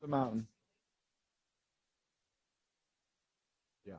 the mountain. Yeah.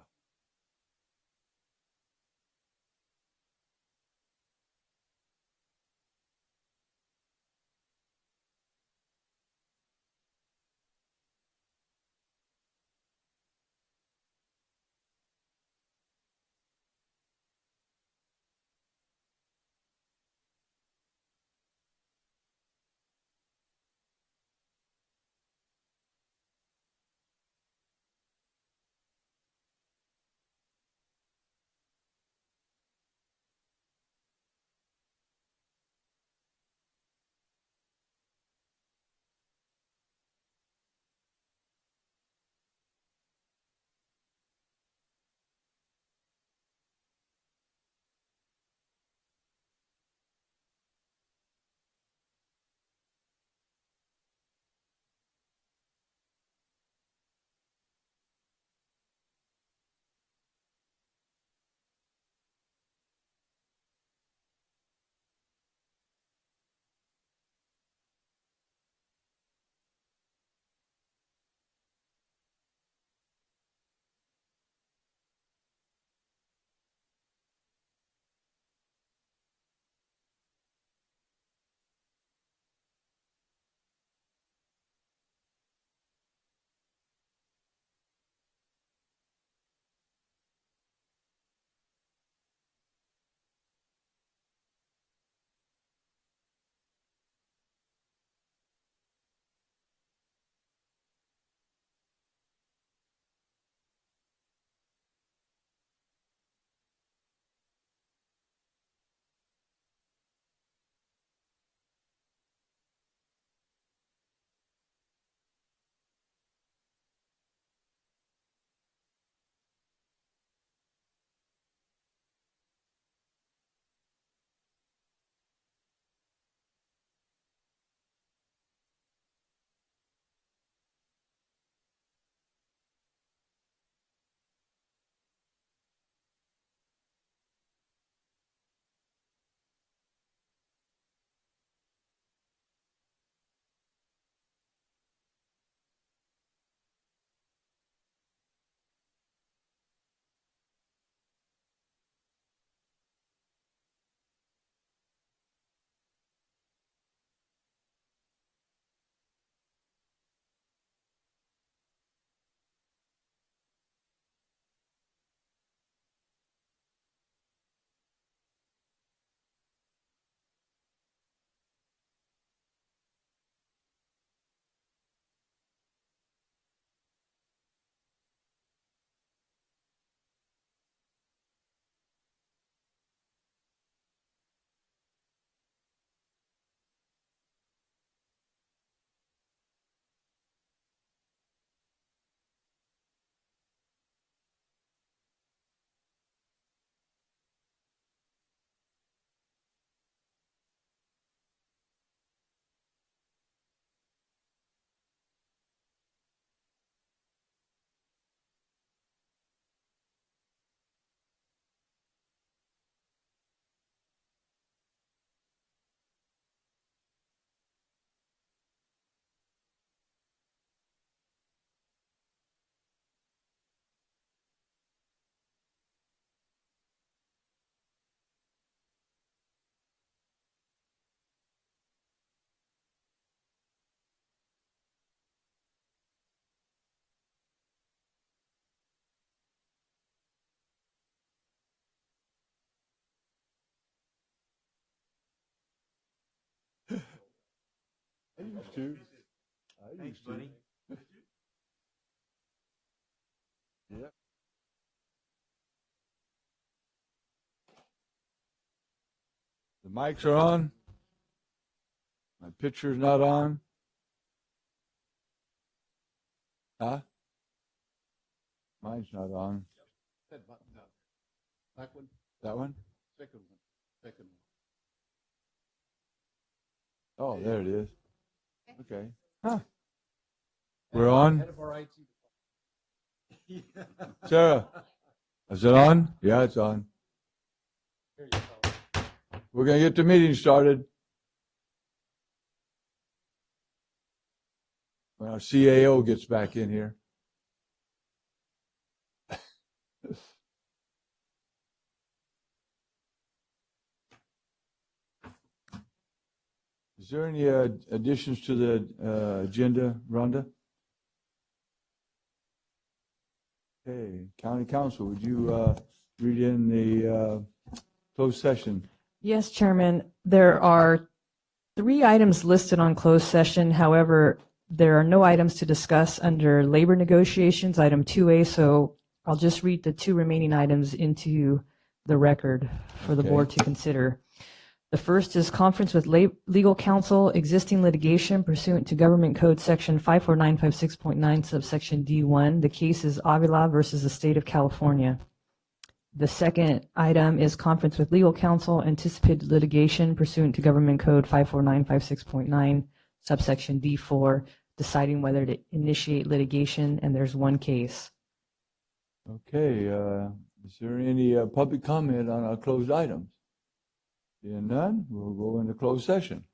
I used to. I Thanks, used to. buddy. Yeah. The mics are on. My picture's not on. Huh? Mine's not on. That button. That one. That one? Second one. Second Oh, there it is. Okay. Huh. one. We're on. Head of our IT department. Sarah, is it on? Yeah, it's on. Here you go. We're going to get the meeting started. our CAO gets back in here. Is there any additions to the agenda, Rhonda? Okay, County Council, would you read in the closed session? Yes, Chairman. There are 3 items listed on closed session. However, there are no items to discuss under labor negotiations, item 2A, so I'll just read the 2 remaining items into the record for the Okay. board to consider. The first is conference with legal counsel, existing litigation pursuant to Government Code Section 54956.9, subsection D1. The case is Avila versus the State of California. The second item is conference with legal counsel, anticipated litigation pursuant to Government Code 54956.9, subsection D4, deciding whether to initiate litigation, and there's 1 case. Okay, is there any public comment on our closed items? Seeing none, we'll go into closed session.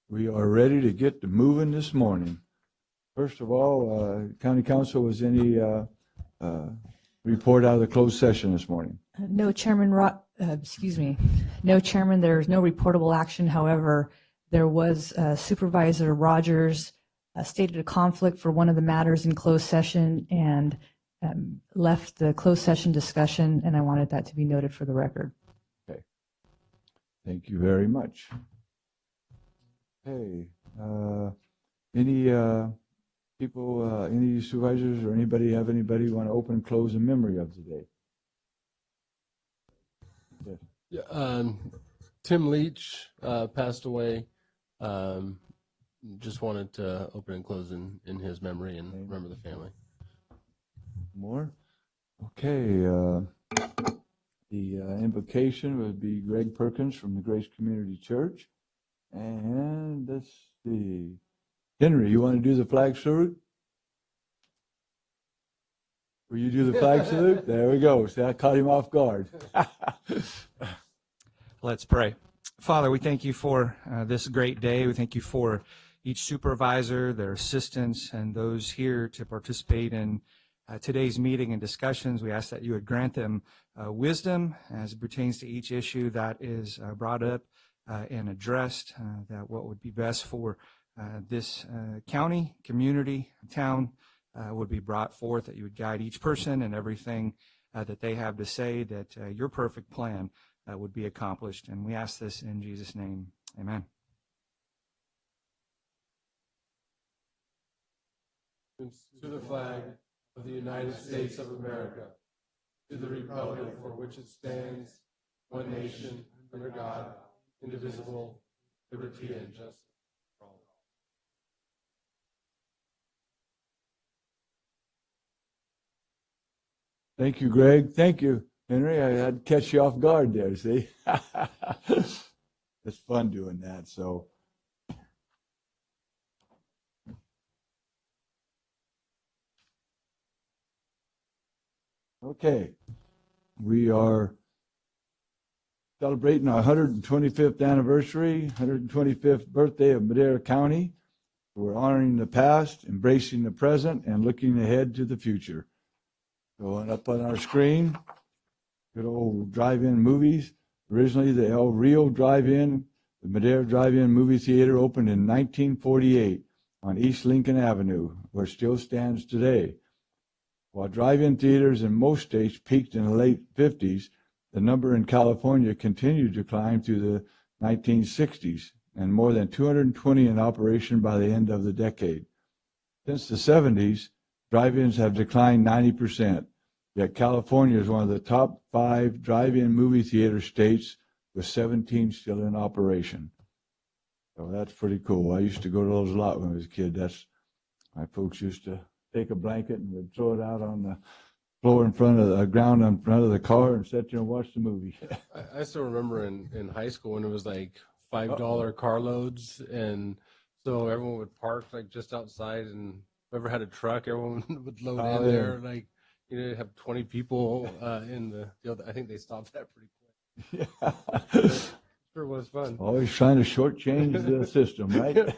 We are ready to get to moving this morning. First of all, County Council, was any report out of the closed session this morning? No, Chairman, No, Chairman, there's no reportable action. However, there was Supervisor Rogers stated a conflict for one of the matters in closed session and left the closed session discussion, and I wanted that to be noted for the record. Okay. Thank you very much. Hey, any people, any supervisors or anybody want to open, close in memory of today? Yes. Yeah, Tim Leach passed away. Just wanted to open and close in his memory and remember the family. More? Okay. The invocation would be Greg Perkins from the Grace Community Church. And let's see. Henry, you want to do the flag salute? Will you do the flag salute? There we go. See, I caught him off guard. Let's pray. Father, we thank you for this great day. We thank you for each supervisor, their assistants, and those here to participate in today's meeting and discussions. We ask that you would grant them wisdom as it pertains to each issue that is brought up and addressed, that what would be best for this county, community, town would be brought forth, that you would guide each person and everything that they have to say, that your perfect plan would be accomplished. And we ask this in Jesus' name. Amen. To the flag of the United States of America, to the republic for which it stands, one nation, under God, indivisible, liberty and justice for all. Thank you, Greg. Thank you, Henry. I had to catch you off guard there, see? It's fun doing that, so. Okay, we are celebrating our 125th anniversary, 125th birthday of Madera County. We're honoring the past, embracing the present, and looking ahead to the future. Going up on our screen, good old drive-in movies. Originally, the El Rio Drive-In, the Madera Drive-In Movie Theater opened in 1948 on East Lincoln Avenue, where it still stands today. While drive-in theaters in most states peaked in the late 50s, the number in California continued to climb through the 1960s, and more than 220 in operation by the end of the decade. Since the 70s, drive-ins have declined 90%, yet California is one of the top 5 drive-in movie theater states, with 17 still in operation. So that's pretty cool. I used to go to those a lot when I was a kid. My folks used to take a blanket and would throw it out on the floor in front of the ground in front of the car and sit there and watch the movie. I still remember in high school when it was like $5 carloads, and so everyone would park like just outside, and whoever had a truck, everyone would load in there. Like, you know, have 20 people in the field. I think they stopped that pretty quick. Yeah. Sure was fun. Always trying to shortchange the system, right?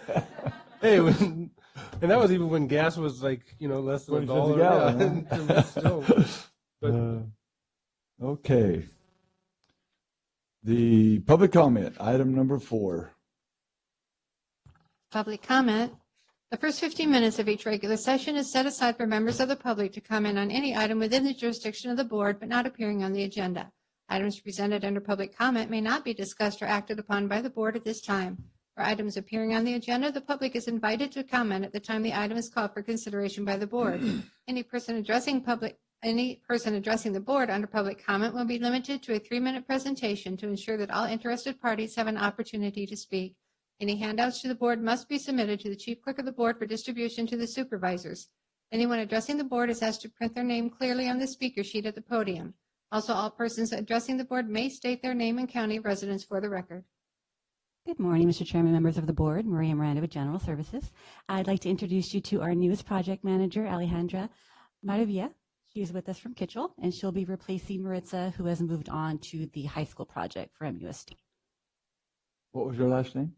Hey, and that was even when gas was like, you know, less than $1 a gallon. Yeah, still, but Okay. The public comment, item number 4. Public comment. The first 15 minutes of each regular session is set aside for members of the public to comment on any item within the jurisdiction of the board but not appearing on the agenda. Items presented under public comment may not be discussed or acted upon by the board at this time. For items appearing on the agenda, the public is invited to comment at the time the item is called for consideration by the board. Any person addressing the board under public comment will be limited to a 3-minute presentation to ensure that all interested parties have an opportunity to speak. Any handouts to the board must be submitted to the chief clerk of the board for distribution to the supervisors. Anyone addressing the board is asked to print their name clearly on the speaker sheet at the podium. Also, all persons addressing the board may state their name and county of residence for the record. Good morning, Mr. Chairman, members of the board. Maria Miranda with General Services. I'd like to introduce you to our newest project manager, Alejandra Maravilla. She is with us from Kitchell, and she'll be replacing Maritza, who has moved on to the high school project for MUSD. What was your last name?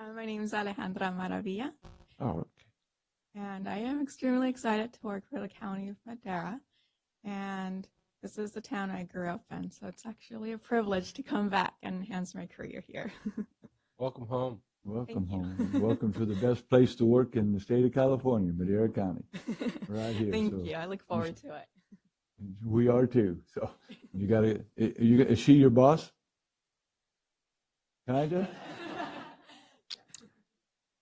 My name is Alejandra Maravilla, Oh, and I am extremely excited to work for the County of Madera. And this is the town I grew up in, so it's actually a privilege to come back and enhance my career here. Welcome home. welcome Thank you. home. Welcome to the best place to work in the state of California, Madera County. Right here. Thank So you. I look forward to it. we are too. So you got to, is she your boss? Kinda?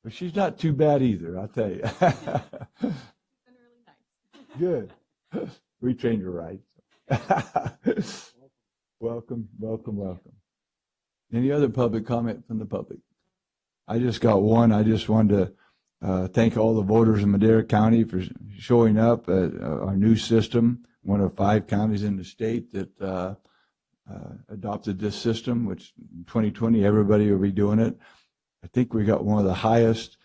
But she's not too bad either, I'll tell you. It's been really nice. Good. We trained her right. Welcome, welcome, welcome. Any other public comment from the public? I just got one. I just wanted to thank all the voters in Madera County for showing up at our new system, one of 5 counties in the state that adopted this system, which in 2020, everybody will be doing it. I think we got one of the highest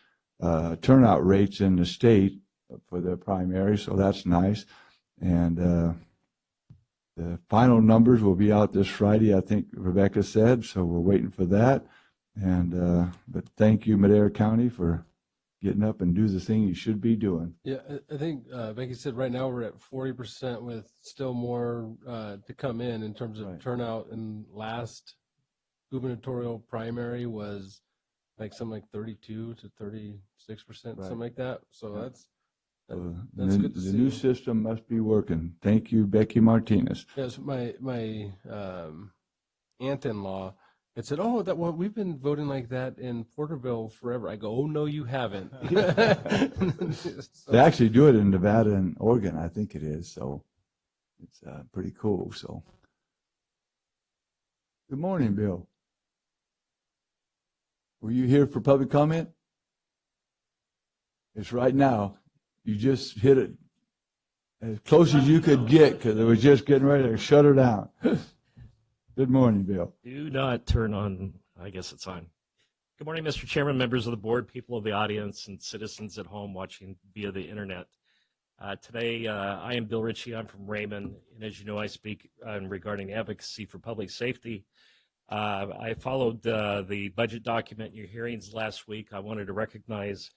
turnout rates in the state for the primary, so that's nice. And the final numbers will be out this Friday, I think Rebecca said, so we're waiting for that. And but thank you, Madera County, for getting up and do the thing you should be doing. Yeah, I think Becky said right now we're at 40% with still more to come in terms of Right. turnout. And last gubernatorial primary was like something like 32 to 36%, Right. something like that. So Yeah. that's So that's good to the see. new system must be working. Thank you, Becky Martinez. Yes, my aunt-in-law had said, "Oh, that well, we've been voting like that in Porterville forever." I go, "Oh no, you haven't." They actually do it in Nevada and Oregon, I think it is. So it's pretty cool. So good morning, Bill. Were you here for public comment? It's right now. You just hit it as close as you could get because it was just getting ready to shut her down. Good morning, Bill. Do not turn on, I guess it's on. Good morning, Mr. Chairman, members of the board, people of the audience, and citizens at home watching via the internet. Today, I am Bill Ritchie. I'm from Raymond, and as you know, I speak regarding advocacy for public safety. I followed the budget document in your hearings last week. I wanted to recognize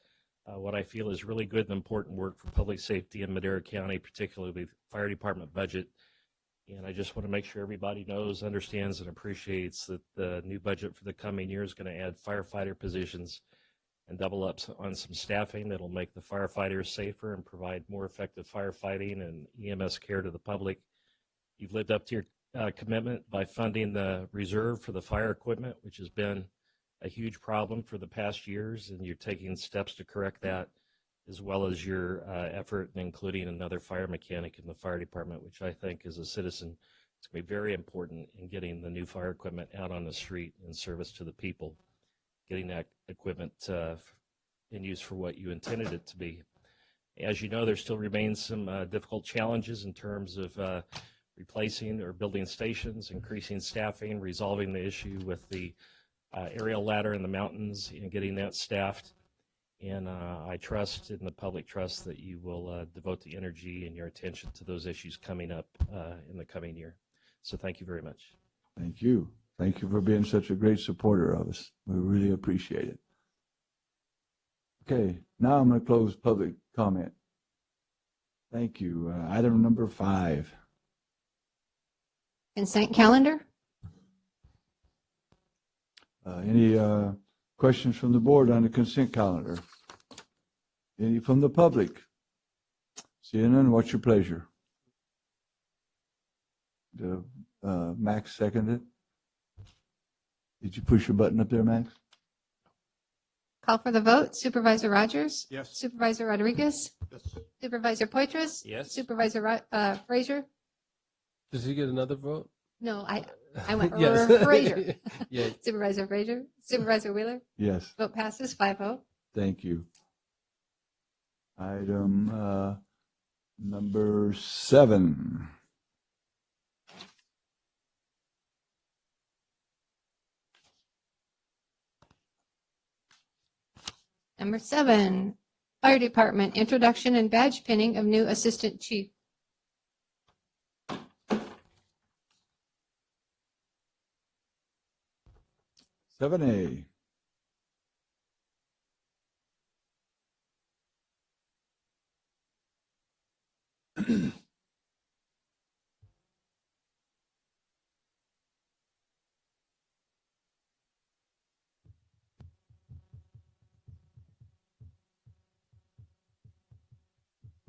what I feel is really good and important work for public safety in Madera County, particularly the fire department budget. And I just want to make sure everybody knows, understands, and appreciates that the new budget for the coming year is going to add firefighter positions and double up on some staffing that'll make the firefighters safer and provide more effective firefighting and EMS care to the public. You've lived up to your commitment by funding the reserve for the fire equipment, which has been a huge problem for the past years, and you're taking steps to correct that, as well as your effort in including another fire mechanic in the fire department, which I think as a citizen, it's going to be very important in getting the new fire equipment out on the street in service to the people, getting that equipment in use for what you intended it to be. As you know, there still remains some difficult challenges in terms of replacing or building stations, increasing staffing, resolving the issue with the aerial ladder in the mountains and getting that staffed. And I trust, and the public trusts, that you will devote the energy and your attention to those issues coming up in the coming year. So thank you very much. Thank you. Thank you for being such a great supporter of us. We really appreciate it. Okay, now I'm going to close public comment. Thank you. Item number 5. Consent calendar? Any questions from the board on the consent calendar? Any from the public? Seeing none, what's your pleasure? Max seconded. Did you push your button up there, Max? Call for the vote. Supervisor Rogers? Yes. Supervisor Rodriguez? Yes. Supervisor Poitras? Yes. Supervisor Frazier? Does he get another vote? No, I went Yes. Frazier. Yeah. Supervisor Frazier? Supervisor Wheeler? Yes, Vote passes 5-0. thank you. Item number 7. Number 7, Fire Department, introduction and badge pinning of new Assistant Chief. 7A.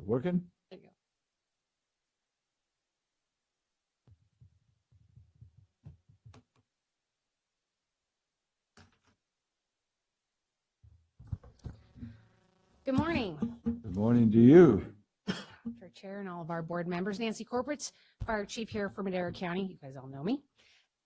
working? There you go. Good morning, Good morning to you. Mr. Chair and all of our board members. Nancy Corporates, Fire Chief here for Madera County. You guys all know me.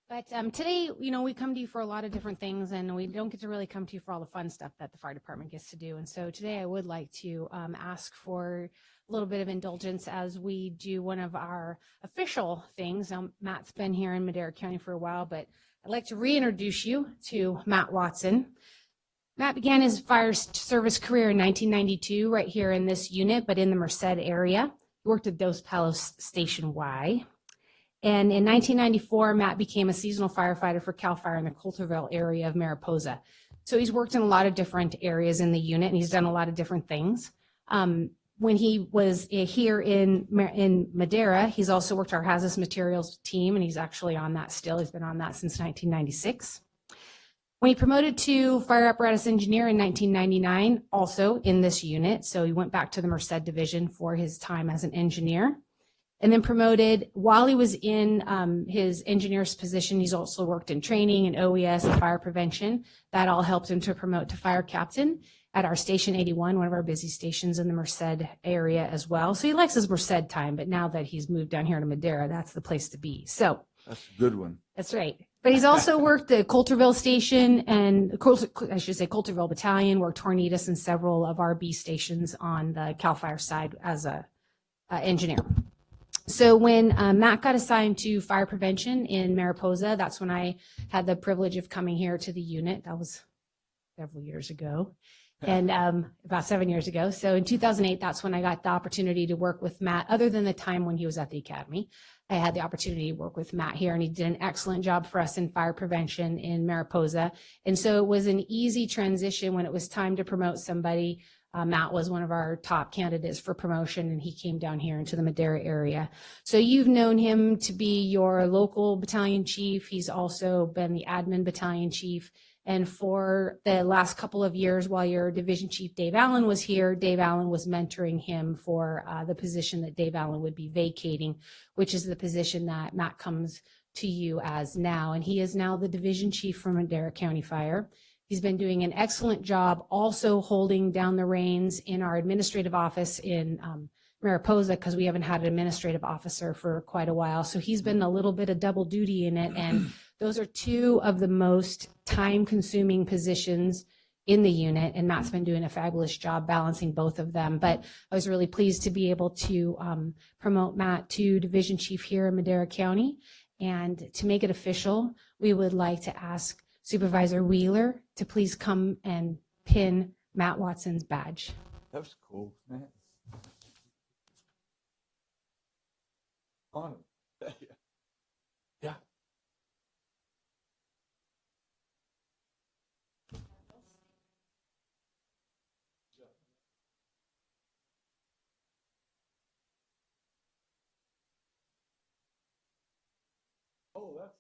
But today, we come to you for a lot of different things, and we don't get to really come to you for all the fun stuff that the fire department gets to do. And so today I would like to ask for a little bit of indulgence as we do one of our official things. Now, Matt's been here in Madera County for a while, but I'd like to reintroduce you to Matt Watson. Matt began his fire service career in 1992 right here in this unit, but in the Merced area. He worked at Dos Palos Station Y. And in 1994, Matt became a seasonal firefighter for CAL FIRE in the Coulterville area of Mariposa. So he's worked in a lot of different areas in the unit, and he's done a lot of different things. When he was here in Madera, he's also worked our hazardous materials team, and he's actually on that still. He's been on that since 1996. When he promoted to fire apparatus engineer in 1999, also in this unit, so he went back to the Merced division for his time as an engineer. And then promoted while he was in his engineer's position. He's also worked in training and OES and fire prevention. That all helped him to promote to fire captain at our Station 81, one of our busy stations in the Merced area as well. So he likes his Merced time, but now that he's moved down here to Madera, that's the place to be. So That's a good one. that's right. But he's also worked the Coulterville station and I should say Coulterville Battalion, worked Hornitas and several of our B stations on the CAL FIRE side as a engineer. So when Matt got assigned to fire prevention in Mariposa, that's when I had the privilege of coming here to the unit. That was several years ago, and about 7 years ago. So in 2008, that's when I got the opportunity to work with Matt. Other than the time when he was at the academy, I had the opportunity to work with Matt here, and he did an excellent job for us in fire prevention in Mariposa. And so it was an easy transition when it was time to promote somebody. Matt was one of our top candidates for promotion, and he came down here into the Madera area. So you've known him to be your local battalion chief. He's also been the admin battalion chief. And for the last couple of years, while your division chief, Dave Allen, was here, Dave Allen was mentoring him for the position that Dave Allen would be vacating, which is the position that Matt comes to you as now. And he is now the division chief for Madera County Fire. He's been doing an excellent job also holding down the reins in our administrative office in Mariposa, because we haven't had an administrative officer for quite a while. So he's been a little bit of double duty in it. And those are two of the most time-consuming positions in the unit. And Matt's been doing a fabulous job balancing both of them. But I was really pleased to be able to promote Matt to division chief here in Madera County. And to make it official, we would like to ask Supervisor Wheeler to please come and pin Matt Watson's badge. That was cool, man. On it. Yeah. Oh, that's.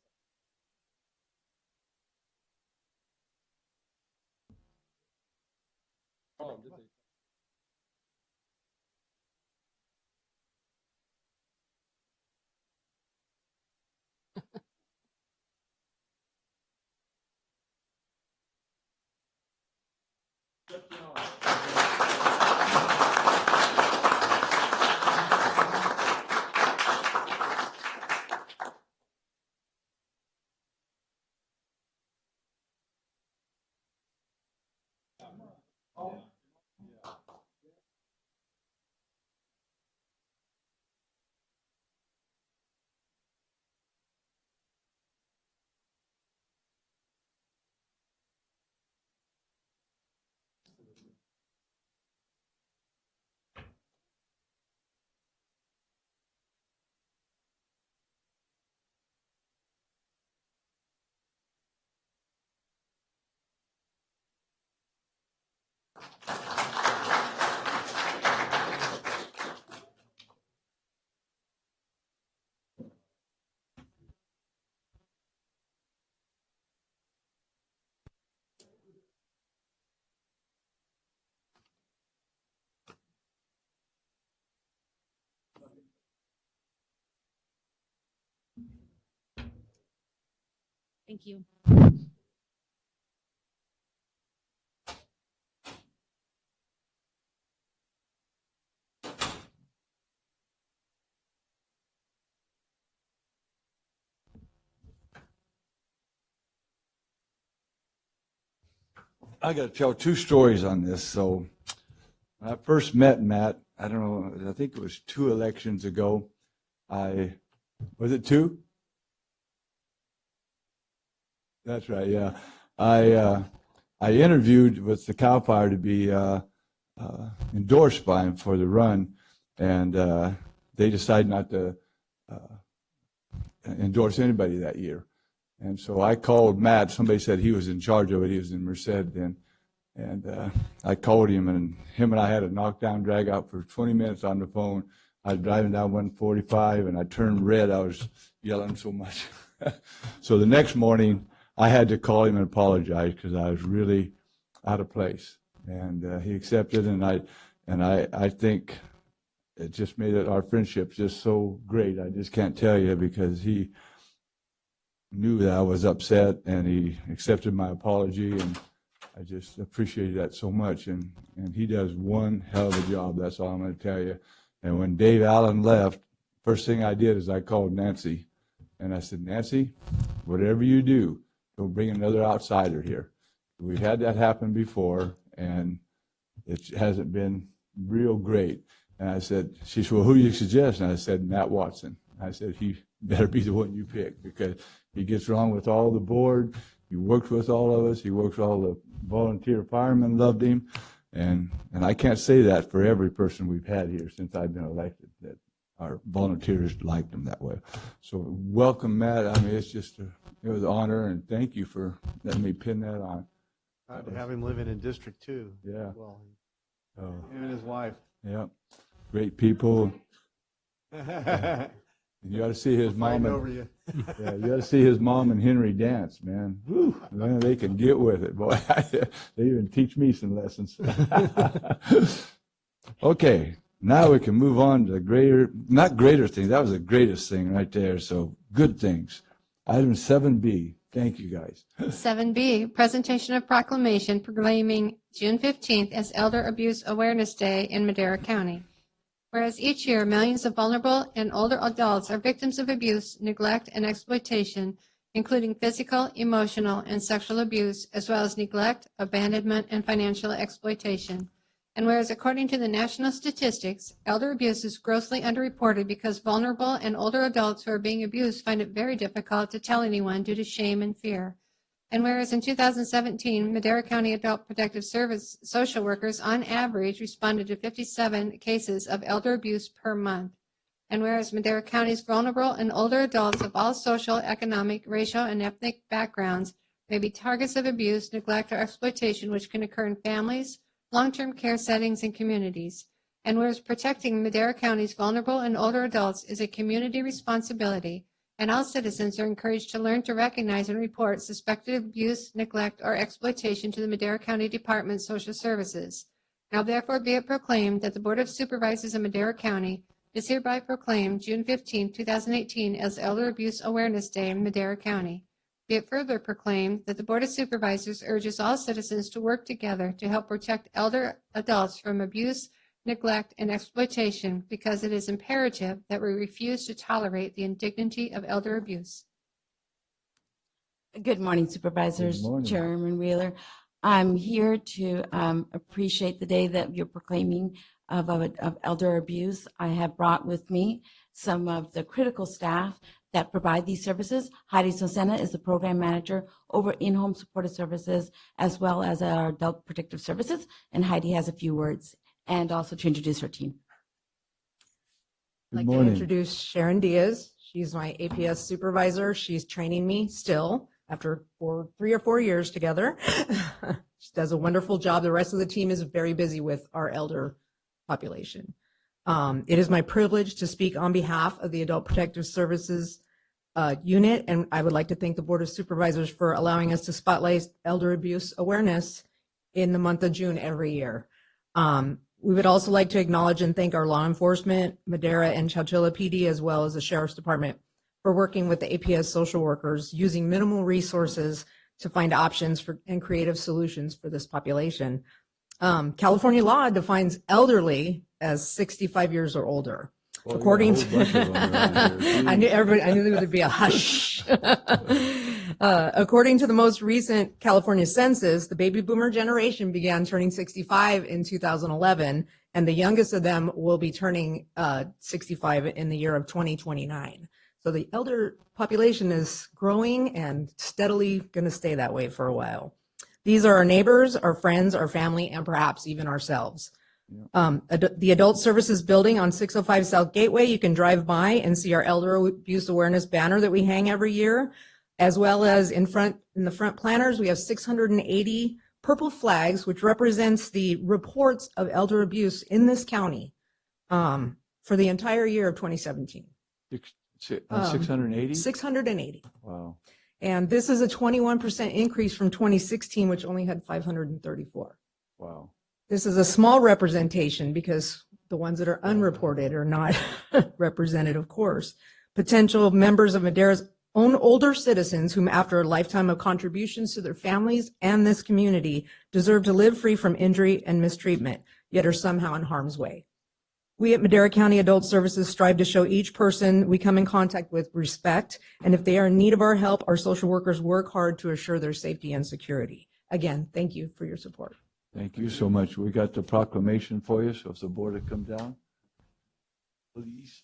Thank you. I got to tell two stories on this. So when I first met Matt, I don't know, I think it was 2 elections ago. Was it 2? That's right, yeah. I interviewed with the Cow Fire to be endorsed by him for the run, and they decided not to endorse anybody that year. And so I called Matt. Somebody said he was in charge of it. He was in Merced then. And I called him, and I had a knockdown drag out for 20 minutes on the phone. I was driving down 145, and I turned red. I was yelling so much. So the next morning, I had to call him and apologize because I was really out of place. And he accepted, and I think it just made our friendship just so great. I just can't tell you, because he knew that I was upset, and he accepted my apology, and I just appreciated that so much. And he does one hell of a job. That's all I'm going to tell you. And when Dave Allen left, first thing I did is I called Nancy, and I said, Nancy, whatever you do, don't bring another outsider here. We've had that happen before, and it hasn't been real great. And I said, she said, well, who do you suggest? And I said, Matt Watson. I said, he better be the one you pick, because he gets along with all the board. He works with all of us. He works with all the volunteer firemen, loved him. And I can't say that for every person we've had here since I've been elected, that our volunteers liked him that way. So welcome, Matt. I mean, it's just, it was an honor, and thank you for letting me pin that on. Proud to have him living in District 2. Yeah. Well, Oh, him and his wife. yeah. Great people. You ought to see his mom. Fighting over you. Yeah, you got to see his mom and Henry dance, man. Whew, man, they can get with it, boy. They even teach me some lessons. Okay, now we can move on to not greater things. That was the greatest thing right there. So good things. Item 7B. Thank you, guys. 7B, presentation of proclamation proclaiming June 15th as Elder Abuse Awareness Day in Madera County. Whereas each year, millions of vulnerable and older adults are victims of abuse, neglect, and exploitation, including physical, emotional, and sexual abuse, as well as neglect, abandonment, and financial exploitation. And whereas according to the national statistics, elder abuse is grossly underreported because vulnerable and older adults who are being abused find it very difficult to tell anyone due to shame and fear. And whereas in 2017, Madera County Adult Protective Service social workers on average responded to 57 cases of elder abuse per month. And whereas Madera County's vulnerable and older adults of all social, economic, racial, and ethnic backgrounds may be targets of abuse, neglect, or exploitation, which can occur in families, long-term care settings, and communities. And whereas protecting Madera County's vulnerable and older adults is a community responsibility, and all citizens are encouraged to learn to recognize and report suspected abuse, neglect, or exploitation to the Madera County Department of Social Services. Now therefore be it proclaimed that the Board of Supervisors of Madera County is hereby proclaimed June 15, 2018 as Elder Abuse Awareness Day in Madera County. Be it further proclaimed that the Board of Supervisors urges all citizens to work together to help protect elder adults from abuse, neglect, and exploitation, because it is imperative that we refuse to tolerate the indignity of elder abuse. Good morning, Supervisors, Good morning. Chairman Wheeler. I'm here to appreciate the day that you're proclaiming of elder abuse. I have brought with me some of the critical staff that provide these services. Heidi Sosena is the program manager over in-home supportive services, as well as our adult protective services. And Heidi has a few words, and also to introduce her team. Good I'd like morning. to introduce Sharon Diaz. She's my APS supervisor. She's training me still after 3 or 4 years together. She does a wonderful job. The rest of the team is very busy with our elder population. It is my privilege to speak on behalf of the Adult Protective Services unit, and I would like to thank the Board of Supervisors for allowing us to spotlight elder abuse awareness in the month of June every year. We would also like to acknowledge and thank our law enforcement, Madera and Chowchilla PD, as well as the Sheriff's Department, for working with the APS social workers using minimal resources to find options for and creative solutions for this population. California law defines elderly as 65 years or older. Well, According yeah, a whole bunch of them around here. I knew there would be a hush. According to the most recent California census, the baby boomer generation began turning 65 in 2011, and the youngest of them will be turning 65 in the year of 2029. So the elder population is growing and steadily going to stay that way for a while. These are our neighbors, our friends, our family, and perhaps even ourselves. The Adult Services Building on 605 South Gateway, you can drive by and see our elder abuse awareness banner that we hang every year, as well as in the front planters, we have 680 purple flags, which represents the reports of elder abuse in this county for the entire year of 2017. 680? 680. Wow. And this is a 21% increase from 2016, which only had 534. Wow. This is a small representation because the ones that are unreported are not represented, of course. Potential members of Madera's own older citizens whom, after a lifetime of contributions to their families and this community, deserve to live free from injury and mistreatment, yet are somehow in harm's way. We at Madera County Adult Services strive to show each person we come in contact with respect, and if they are in need of our help, our social workers work hard to assure their safety and security. Again, thank you for your support. Thank you so much. We got the proclamation for you, so if the board would come down, please.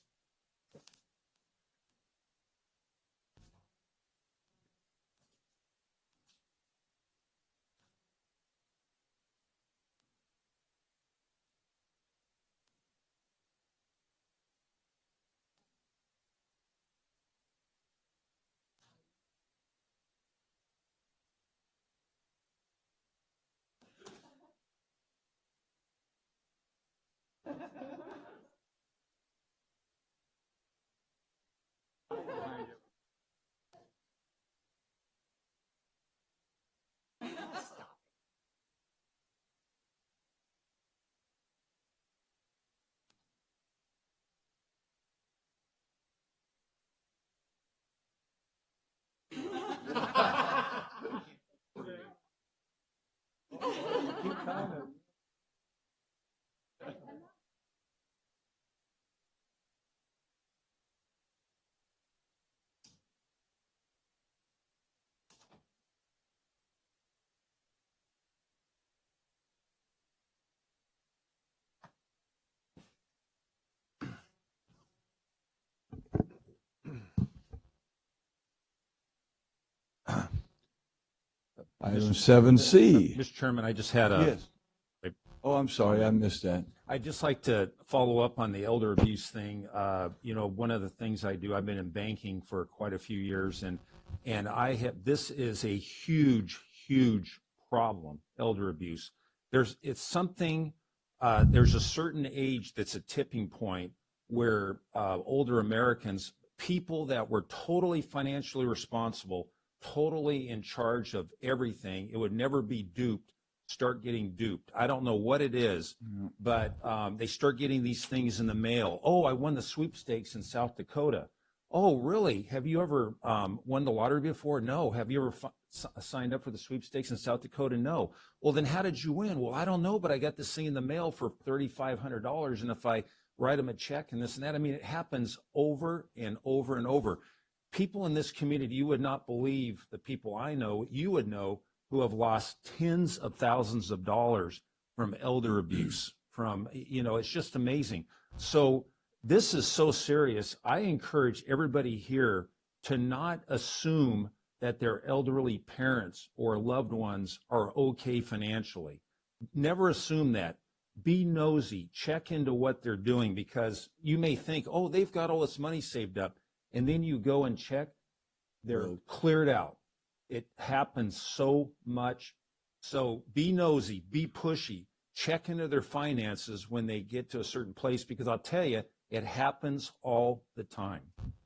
Item 7C. Mr. Chairman, I just had a. Yes. Oh, I'm sorry, I missed that. I'd just like to follow up on the elder abuse thing. One of the things I do, I've been in banking for quite a few years, and this is a huge, huge problem, elder abuse. There's a certain age that's a tipping point where older Americans, people that were totally financially responsible, totally in charge of everything, it would never be duped, start getting duped. I don't know what it is, but they start getting these things in the mail. Oh, I won the sweepstakes in South Dakota. Oh, really? Have you ever won the lottery before? No. Have you ever signed up for the sweepstakes in South Dakota? No. Well, then how did you win? Well, I don't know, but I got this thing in the mail for $3,500, and if I write them a check and this and that, I mean, it happens over and over and over. People in this community, you would not believe the people I know, you would know, who have lost tens of thousands of dollars from elder abuse, it's just amazing. So this is so serious. I encourage everybody here to not assume that their elderly parents or loved ones are okay financially. Never assume that. Be nosy, check into what they're doing, because you may think, oh, they've got all this money saved up. And then you go and check, they're cleared out. It happens so much. So be nosy, be pushy, check into their finances when they get to a certain place, because I'll tell you, it happens all the time.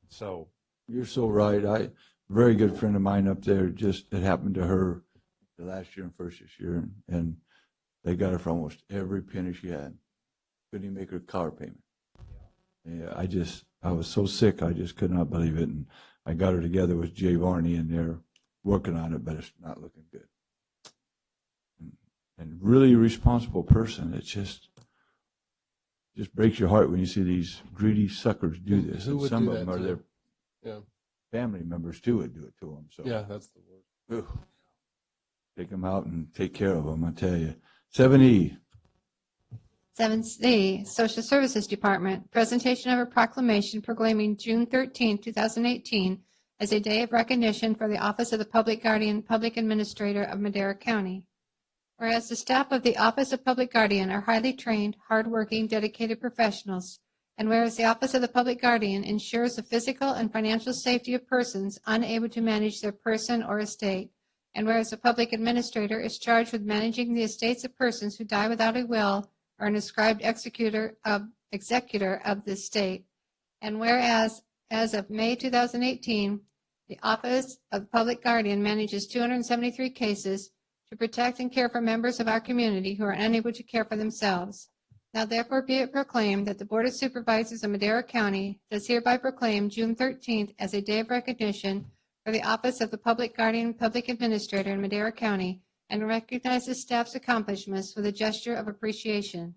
So You're so right. A very good friend of mine up there, it happened to her the last year and first this year, and they got her for almost every penny she had. Couldn't even make her car payment. Yeah, I was so sick, I just could not believe it. And I got her together with Jay Varney, and they're working on it, but it's not looking good. And really responsible person. It just breaks your heart when you see these greedy suckers do this. Who And would some do of them that are to their them? Yeah. family members too would do it to them. So Yeah, that's the worst. ugh. Take them out and take care of them, I tell you. 7E. 7C, Social Services Department, presentation of a proclamation proclaiming June 13, 2018 as a day of recognition for the Office of the Public Guardian, Public Administrator of Madera County. Whereas the staff of the Office of Public Guardian are highly trained, hardworking, dedicated professionals, and whereas the Office of the Public Guardian ensures the physical and financial safety of persons unable to manage their person or estate, and whereas the Public Administrator is charged with managing the estates of persons who die without a will or an ascribed executor of the estate, and whereas as of May 2018, the Office of the Public Guardian manages 273 cases to protect and care for members of our community who are unable to care for themselves. Now therefore be it proclaimed that the Board of Supervisors of Madera County does hereby proclaim June 13th as a day of recognition for the Office of the Public Guardian Public Administrator in Madera County and recognizes staff's accomplishments with a gesture of appreciation.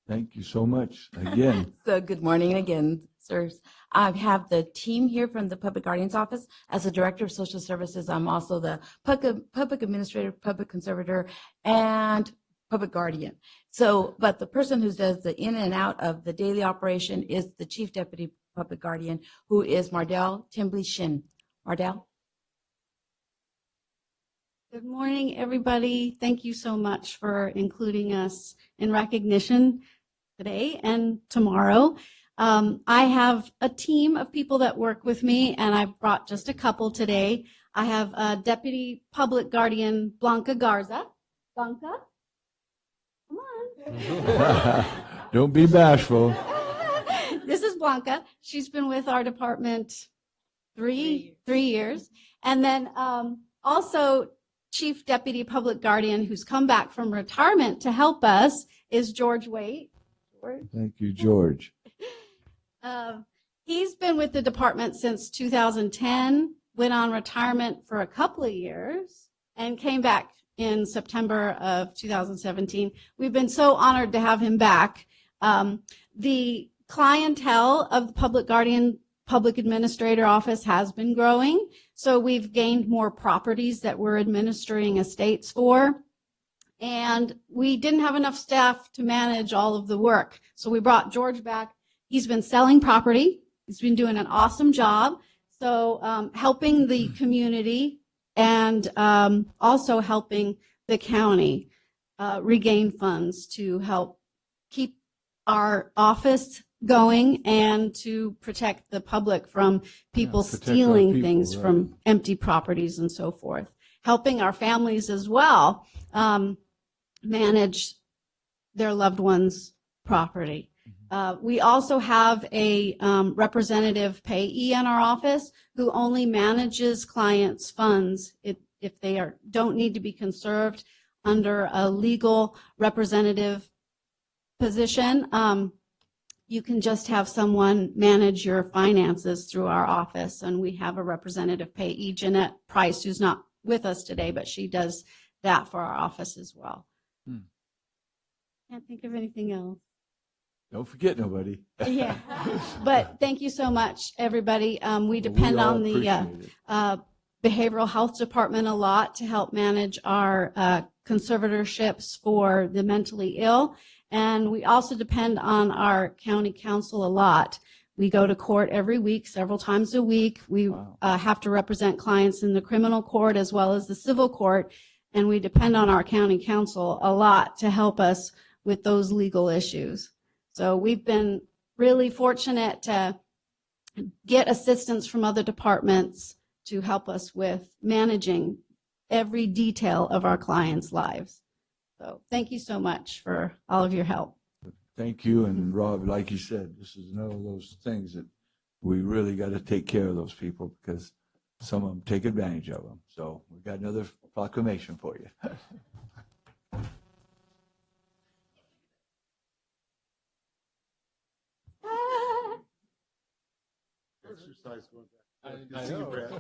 Thank you so much. Again, So good morning again, sirs. I have the team here from the Public Guardian's Office. As the Director of Social Services, I'm also the Public Administrator, Public Conservator, and Public Guardian. So, but the person who does the in and out of the daily operation is the Chief Deputy Public Guardian, who is Mardell Timbley Shin. Mardell? Good morning, everybody. Thank you so much for including us in recognition today and tomorrow. I have a team of people that work with me, and I brought just a couple today. I have Deputy Public Guardian Blanca Garza. Blanca, come on. don't be bashful. This is Blanca. She's been with our department three years. And then also Chief Deputy Public Guardian, who's come back from retirement to help us, is George Waite. George. Thank you, George. He's been with the department since 2010, went on retirement for a couple of years, and came back in September of 2017. We've been so honored to have him back. The clientele of the Public Guardian Public Administrator Office has been growing, so we've gained more properties that we're administering estates for. And we didn't have enough staff to manage all of the work. So we brought George back. He's been selling property. He's been doing an awesome job. So helping the community and also helping the county regain funds to help keep our office going and to protect the public from people stealing things from empty properties and so forth. Helping our families as well manage their loved ones' property. We also have a representative payee in our office who only manages clients' funds if they don't need to be conserved under a legal representative position. You can just have someone manage your finances through our office, and we have a representative payee, Jeanette Price, who's not with us today, but she does that for our office as well. Can't think of anything else. Don't forget nobody. Yeah, but thank you so much, everybody. We depend on the behavioral health department a lot to help manage our conservatorships for the mentally ill. And we also depend on our county council a lot. We go to court every week, several times a week. We have to represent clients in the criminal court as well as the civil court. And we depend on our county council a lot to help us with those legal issues. So we've been really fortunate to get assistance from other departments to help us with managing every detail of our clients' lives. So thank you so much for all of your help. Thank you. And Rob, like you said, this is one of those things that we really got to take care of those people because some of them take advantage of them. So we got another proclamation for you. exercise going back. I Good to see you, know. Brett.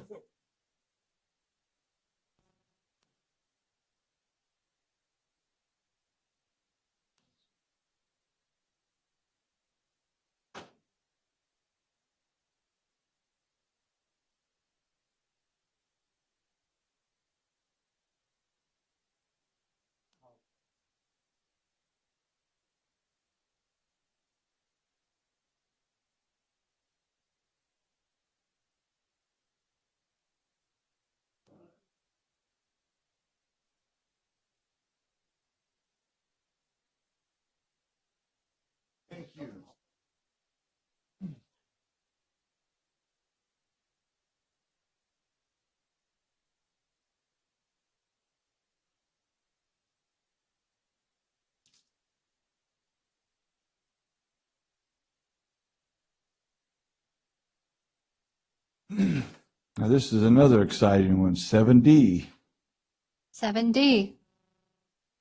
Thank you. Now, this is another exciting one, 7D. 7D,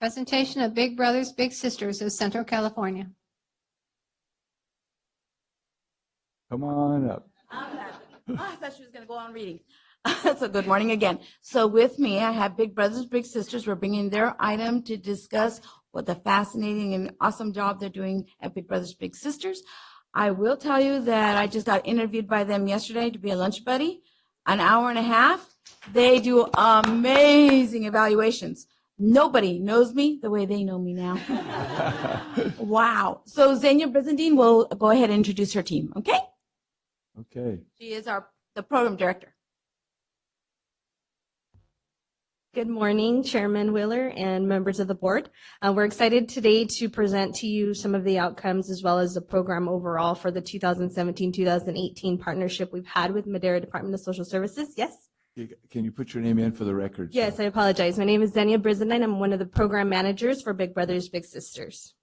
presentation of Big Brothers Big Sisters of Central California. Come on up. I thought she was going to go on reading. So good morning again. So with me, I have Big Brothers Big Sisters. We're bringing their item to discuss what the fascinating and awesome job they're doing at Big Brothers Big Sisters. I will tell you that I just got interviewed by them yesterday to be a lunch buddy, an hour and a half. They do amazing evaluations. Nobody knows me the way they know me now. Wow. So Xenia Brizendine will go ahead and introduce her team, okay? Okay. She is the program director. Good morning, Chairman Wheeler and members of the board. We're excited today to present to you some of the outcomes as well as the program overall for the 2017-2018 partnership we've had with Madera Department of Social Services. Yes? Can you put your name in for the record? Yes, I apologize. My name is Xenia Brizendine. I'm one of the program managers for Big Brothers Big Sisters.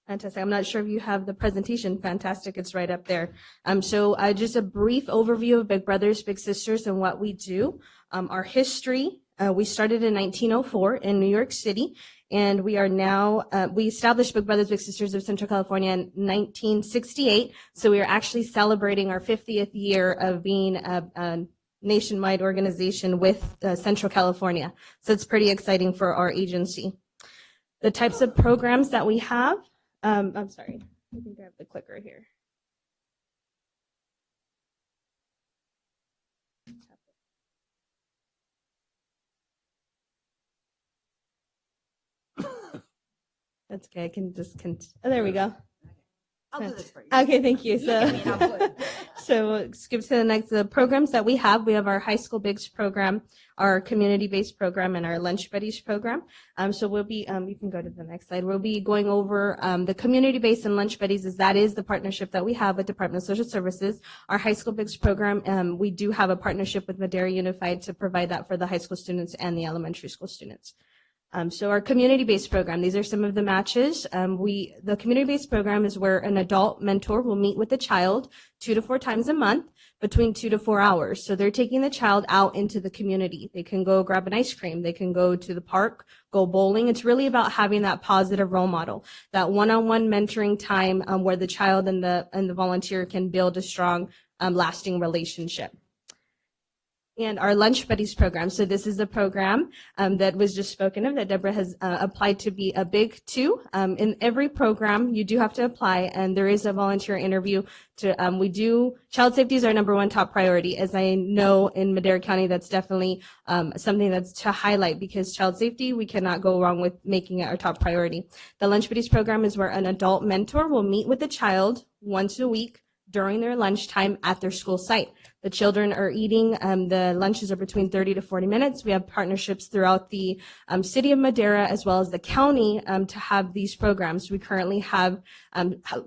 Fantastic. I'm not sure if you have the presentation. Fantastic. It's right up there. So just a brief overview of Big Brothers Big Sisters and what we do. Our history, we started in 1904 in New York City, and we are now, we established Big Brothers Big Sisters of Central California in 1968. So we are actually celebrating our 50th year of being a nationwide organization with Central California. So it's pretty exciting for our agency. The types of programs that we have, I'm sorry, I can grab the clicker here. That's okay, I can just, oh, there we go. I'll do this for you. Okay, thank you. Look at me and I'll put. So we'll skip to the next, the programs that we have. We have our High School Bigs program, our community-based program, and our Lunch Buddies program. So we'll be, you can go to the next slide. We'll be going over the community-based and Lunch Buddies, as that is the partnership that we have with Department of Social Services. Our High School Bigs program, we do have a partnership with Madera Unified to provide that for the high school students and the elementary school students. So our community-based program, these are some of the matches. The community-based program is where an adult mentor will meet with the child 2 to 4 times a month between 2 to 4 hours. So they're taking the child out into the community. They can go grab an ice cream. They can go to the park, go bowling. It's really about having that positive role model, that one-on-one mentoring time where the child and the volunteer can build a strong, lasting relationship. And our Lunch Buddies program. So this is a program that was just spoken of that Deborah has applied to be a big 2. In every program, you do have to apply, and there is a volunteer interview. Child safety is our #1 top priority. As I know in Madera County, that's definitely something that's to highlight, because child safety, we cannot go wrong with making it our top priority. The Lunch Buddies program is where an adult mentor will meet with the child once a week during their lunchtime at their school site. The children are eating, the lunches are between 30 to 40 minutes. We have partnerships throughout the city of Madera as well as the county to have these programs. We currently have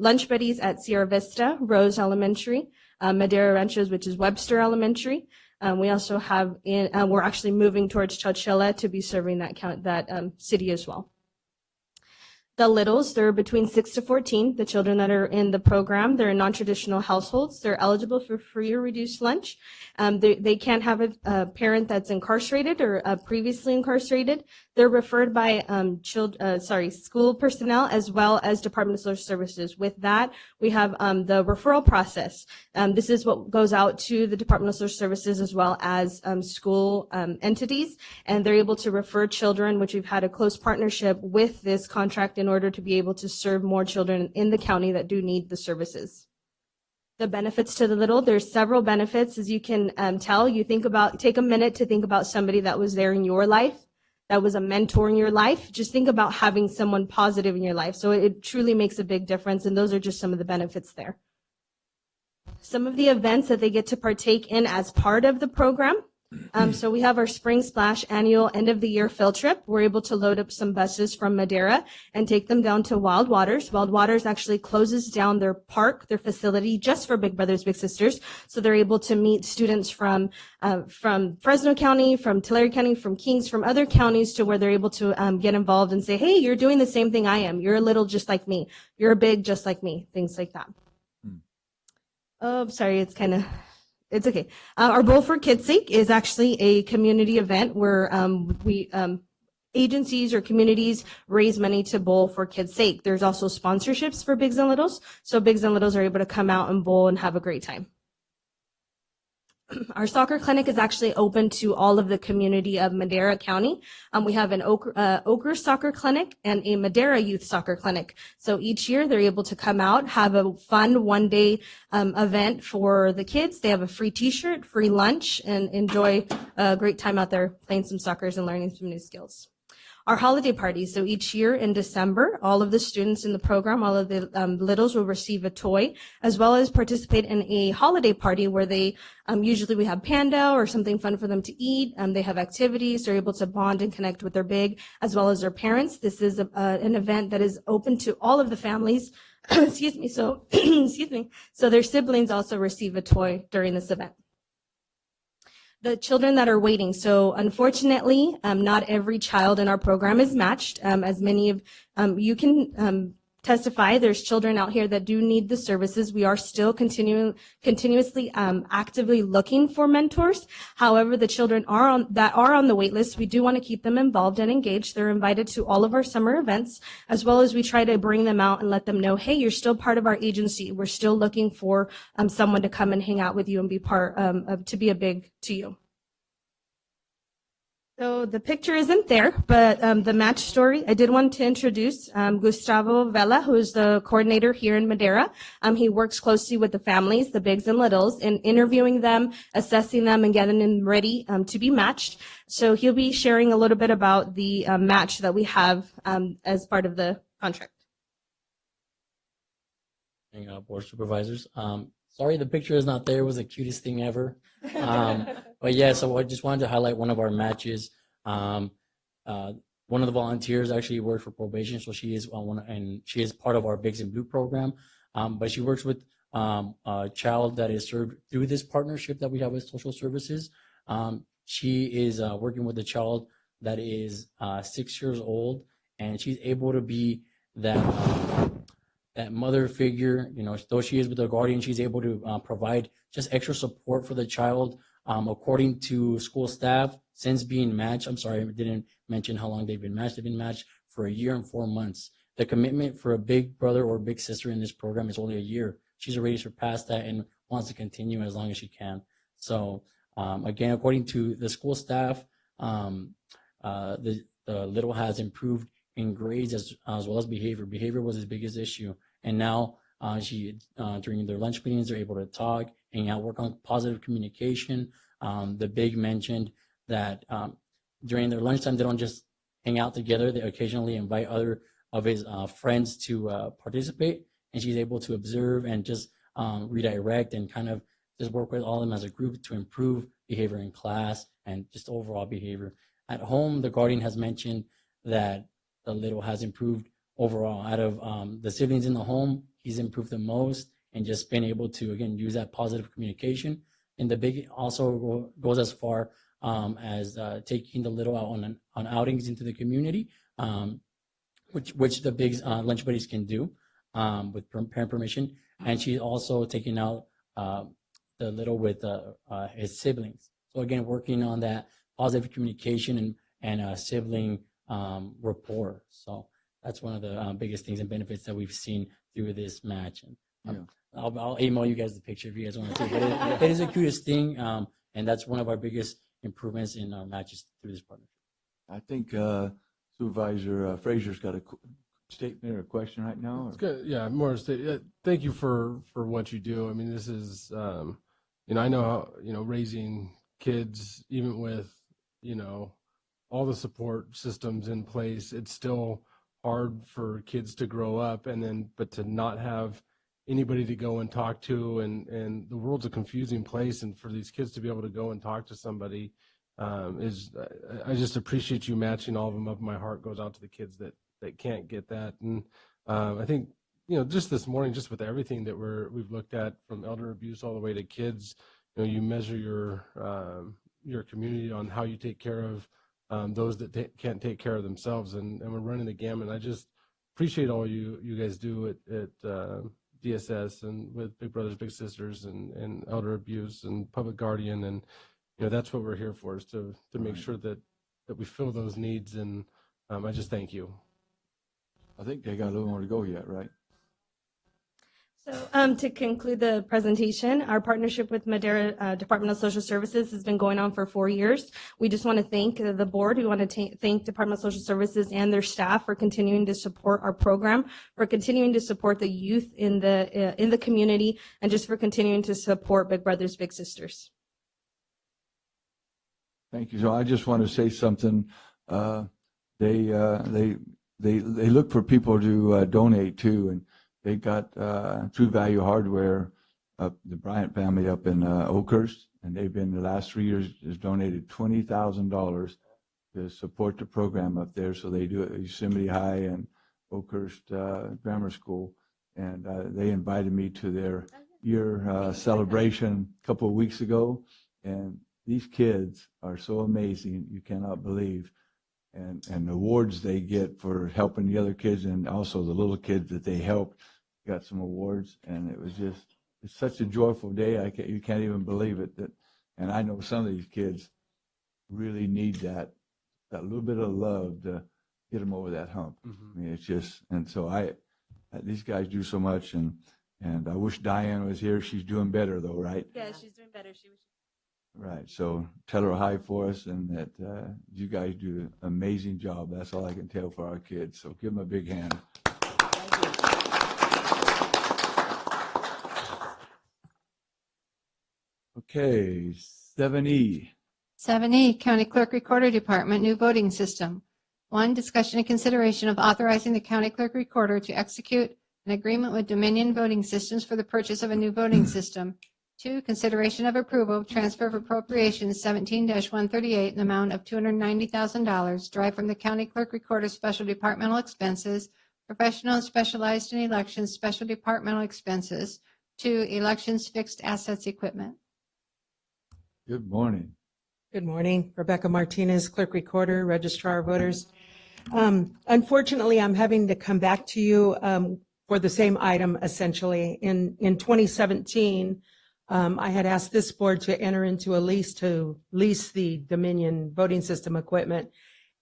Lunch Buddies at Sierra Vista, Rose Elementary, Madera Ranchos, which is Webster Elementary. We also have, we're actually moving towards Chowchilla to be serving that city as well. The littles, they're between 6 to 14. The children that are in the program, they're in non-traditional households. They're eligible for free or reduced lunch. They can't have a parent that's incarcerated or previously incarcerated. They're referred by school personnel as well as Department of Social Services. With that, we have the referral process. This is what goes out to the Department of Social Services as well as school entities, and they're able to refer children, which we've had a close partnership with this contract in order to be able to serve more children in the county that do need the services. The benefits to the little, there's several benefits. As you can tell, take a minute to think about somebody that was there in your life, that was a mentor in your life. Just think about having someone positive in your life. So it truly makes a big difference, and those are just some of the benefits there. Some of the events that they get to partake in as part of the program. So we have our Spring Splash annual end of the year field trip. We're able to load up some buses from Madera and take them down to Wild Waters. Wild Waters actually closes down their park, their facility, just for Big Brothers Big Sisters. So they're able to meet students from Fresno County, from Tulare County, from Kings, from other counties, to where they're able to get involved and say, hey, you're doing the same thing I am. You're a little just like me. You're a big just like me. Things like that. Oh, sorry, it's okay. Our Bowl for Kids' Sake is actually a community event where agencies or communities raise money to bowl for kids' sake. There's also sponsorships for Bigs and Littles, so Bigs and Littles are able to come out and bowl and have a great time. Our soccer clinic is actually open to all of the community of Madera County. We have an Ochre soccer clinic and a Madera youth soccer clinic. So each year they're able to come out, have a fun one-day event for the kids. They have a free t-shirt, free lunch, and enjoy a great time out there playing some soccer and learning some new skills. Our holiday parties. So each year in December, all of the students in the program, all of the littles will receive a toy, as well as participate in a holiday party where they usually we have panda or something fun for them to eat. They have activities. They're able to bond and connect with their big as well as their parents. This is an event that is open to all of the families. Excuse me. So excuse me. So their siblings also receive a toy during this event. The children that are waiting. So unfortunately, not every child in our program is matched. As many of you can testify, there's children out here that do need the services. We are still continuously actively looking for mentors. However, the children that are on the wait list, we do want to keep them involved and engaged. They're invited to all of our summer events, as well as we try to bring them out and let them know, hey, you're still part of our agency. We're still looking for someone to come and hang out with you and be part to be a big to you. So the picture isn't there, but the match story, I did want to introduce Gustavo Vela, who is the coordinator here in Madera. He works closely with the families, the bigs and littles, in interviewing them, assessing them, and getting them ready to be matched. So he'll be sharing a little bit about the match that we have as part of the contract. Board supervisors. Sorry, the picture is not there. It was the cutest thing ever. But yeah, so I just wanted to highlight one of our matches. One of the volunteers actually works for probation, so she is and she is part of our Bigs in Blue program. But she works with a child that is served through this partnership that we have with social services. She is working with a child that is 6 years old, and she's able to be that mother figure. Though she is with a guardian, she's able to provide just extra support for the child. According to school staff, since being matched, I'm sorry, I didn't mention how long they've been matched. They've been matched for 1 year and 4 months. The commitment for a big brother or big sister in this program is only 1 year. She's already surpassed that and wants to continue as long as she can. So again, according to the school staff, the little has improved in grades as well as behavior. Behavior was his biggest issue. And now during their lunch meetings, they're able to talk, hang out, work on positive communication. The big mentioned that during their lunchtime, they don't just hang out together. They occasionally invite other of his friends to participate, and she's able to observe and just redirect and kind of just work with all of them as a group to improve behavior in class and just overall behavior. At home, the guardian has mentioned that the little has improved overall. Out of the siblings in the home, he's improved the most and just been able to, again, use that positive communication. And the big also goes as far as taking the little out on outings into the community, which the big lunch buddies can do with parent permission. And she's also taking out the little with his siblings. So again, working on that positive communication and sibling rapport. So that's one of the biggest things and benefits that we've seen through this match. And I'll email you guys the picture if you guys want to see. But it is the cutest thing, and that's one of our biggest improvements in our matches through this partnership. I think Supervisor Frazier's got a statement or a question right now. Or? It's good. Yeah, more thank you for what you do. I mean, this is I know how raising kids, even with all the support systems in place, it's still hard for kids to grow up, but to not have anybody to go and talk to, and the world's a confusing place, and for these kids to be able to go and talk to somebody I just appreciate you matching all of them up. My heart goes out to the kids that can't get that. And I think, just this morning, just with everything that we've looked at, from elder abuse all the way to kids, you measure your community on how you take care of those that can't take care of themselves. And we're running the gamut. I just appreciate all you guys do at DSS and with Big Brothers Big Sisters and elder abuse and public guardian, and that's what we're here for, is to make sure that we fill those needs. And I just thank you. I think they got a little more to go yet, right? So to conclude the presentation, our partnership with Madera Department of Social Services has been going on for 4 years. We just want to thank the board. We want to thank Department of Social Services and their staff for continuing to support our program, for continuing to support the youth in the community, and just for continuing to support Big Brothers Big Sisters. Thank you. So I just want to say something. They look for people to donate to, and they got True Value Hardware, the Bryant family up in Oakhurst, and they've been the last 3 years has donated $20,000 to support the program up there. So they do it at Yosemite High and Oakhurst Grammar School, and they invited me to their year celebration a couple of weeks ago, and these kids are so amazing, you cannot believe. And the awards they get for helping the other kids, and also the little kids that they helped got some awards. And it was it's such a joyful day. You can't even believe it. And I know some of these kids really need that little bit of love to get them over that hump. I mean, it's just, and so these guys do so much. And I wish Diane was here. She's doing better though, right? Yeah, she's doing better. Right. So tell her hi for us, and that you guys do an amazing job. That's all I can tell for our kids. So give them a big hand. Okay, 7E. 7E, County Clerk Recorder Department, new voting system. 1, discussion and consideration of authorizing the County Clerk Recorder to execute an agreement with Dominion Voting Systems for the purchase of a new voting system. 2, consideration of approval of transfer of appropriations 17-138 in the amount of $290,000 derived from the County Clerk Recorder's special departmental expenses, professional and specialized in elections special departmental expenses, to elections fixed assets equipment. Good morning. Good morning. Rebecca Martinez, Clerk Recorder, Registrar of Voters. Unfortunately, I'm having to come back to you for the same item, essentially. In 2017, I had asked this board to enter into a lease to lease the Dominion voting system equipment.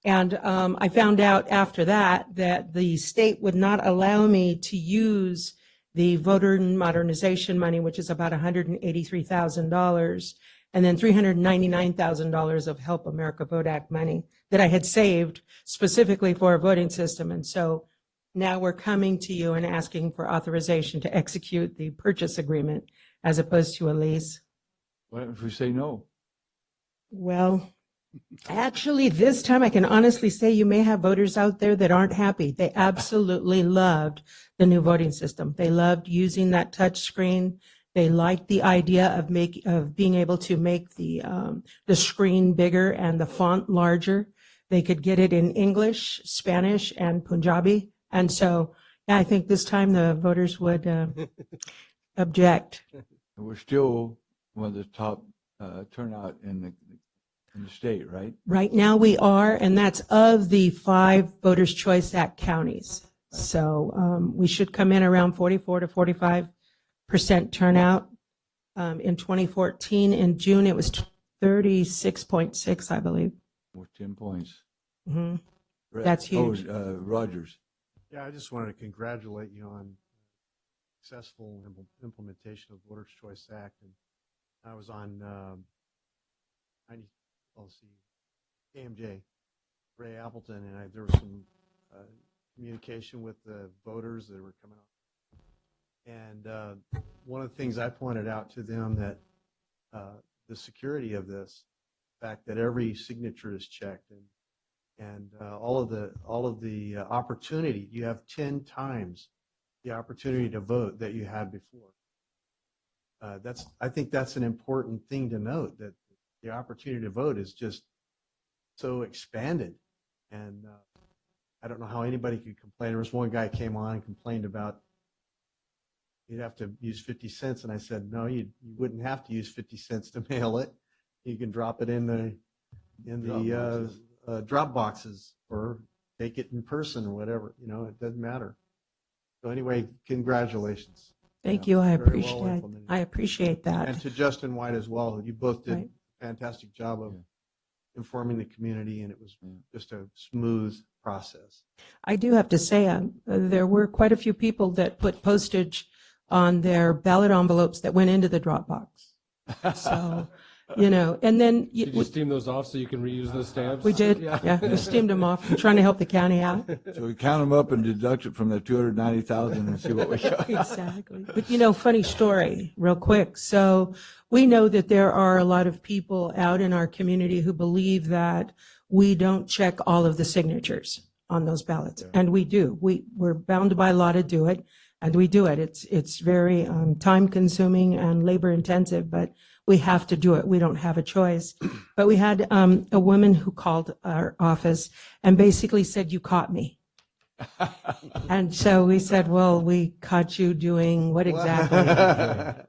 And I found out after that the state would not allow me to use the voter modernization money, which is about $183,000, and then $399,000 of Help America Vote Act money that I had saved specifically for a voting system. And so now we're coming to you and asking for authorization to execute the purchase agreement as opposed to a lease. What if we say no? Well, actually, this time I can honestly say you may have voters out there that aren't happy. They absolutely loved the new voting system. They loved using that touch screen. They liked the idea of being able to make the screen bigger and the font larger. They could get it in English, Spanish, and Punjabi. And so, yeah, I think this time the voters would object. We're still one of the top turnout in the state, right? Right now we are, and that's of the 5 Voters' Choice Act counties. So we should come in around 44 to 45% turnout. In 2014, in June, it was 36.6, I believe. Or 10 points. Mm-hmm. That's huge. Rogers. Yeah, I just wanted to congratulate you on successful implementation of the Voters' Choice Act. And I was on AMJ, Ray Appleton, and there was some communication with the voters that were coming on. And one of the things I pointed out to them that the security of this, the fact that every signature is checked, and all of the opportunity, you have 10 times the opportunity to vote that you had before. I think that's an important thing to note, that the opportunity to vote is just so expanded. And I don't know how anybody could complain. There was one guy came on and complained about you'd have to use 50 cents. And I said, no, you wouldn't have to use 50 cents to mail it. You can drop it in the drop boxes or take it in person or whatever. It doesn't matter. So anyway, congratulations. Thank you. I Very well appreciate implemented. I appreciate that. And to Justin White as well. You both did Right. a fantastic job of informing the community, and it was just a smooth process. I do have to say, there were quite a few people that put postage on their ballot envelopes that went into the drop box. So, and then Did you steam those off so you can reuse those stamps? we did, yeah, we steamed them off. I'm trying to help the county out. So we count them up and deduct it from the 290,000 and see what we got. Exactly. But funny story, real quick. So we know that there are a lot of people out in our community who believe that we don't check all of the signatures on those ballots. And we do. We're bound by law to do it, and we do it. It's very time consuming and labor intensive, but we have to do it. We don't have a choice. But we had a woman who called our office and basically said, "You caught me." And so we said, "Well, we caught you doing what exactly?"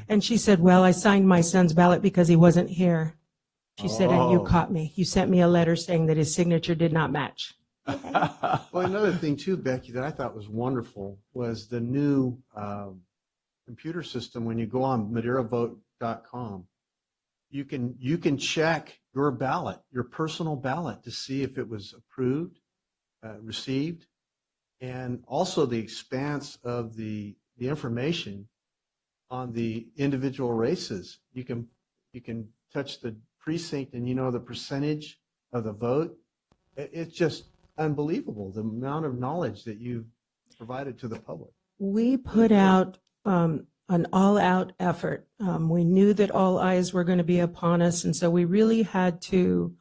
And she said, "Well, I signed my son's ballot because he wasn't here." She said, "And you caught me. You sent me a letter saying that his signature did not match." Well, another thing too, Becky, that I thought was wonderful was the new computer system. When you go on madeiravote.com, you can check your ballot, your personal ballot, to see if it was approved, received, and also the expanse of the information on the individual races. You can touch the precinct and the percentage of the vote. It's just unbelievable, the amount of knowledge that you've provided to the public. We put out an all-out effort. We knew that all eyes were going to be upon us, and so we really had to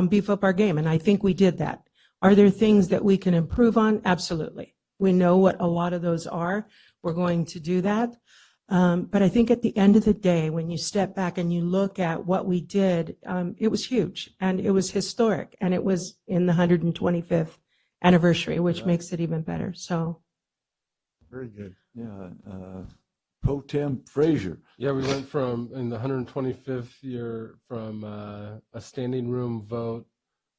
beef up our game, and I think we did that. Are there things that we can improve on? Absolutely. We know what a lot of those are. We're going to do that. But I think at the end of the day, when you step back and you look at what we did, it was huge, and it was historic, and it was in the 125th anniversary, which makes it even better. So, very good. Yeah, Pro Tem Frazier. Yeah, we went from, in the 125th year, from a standing room vote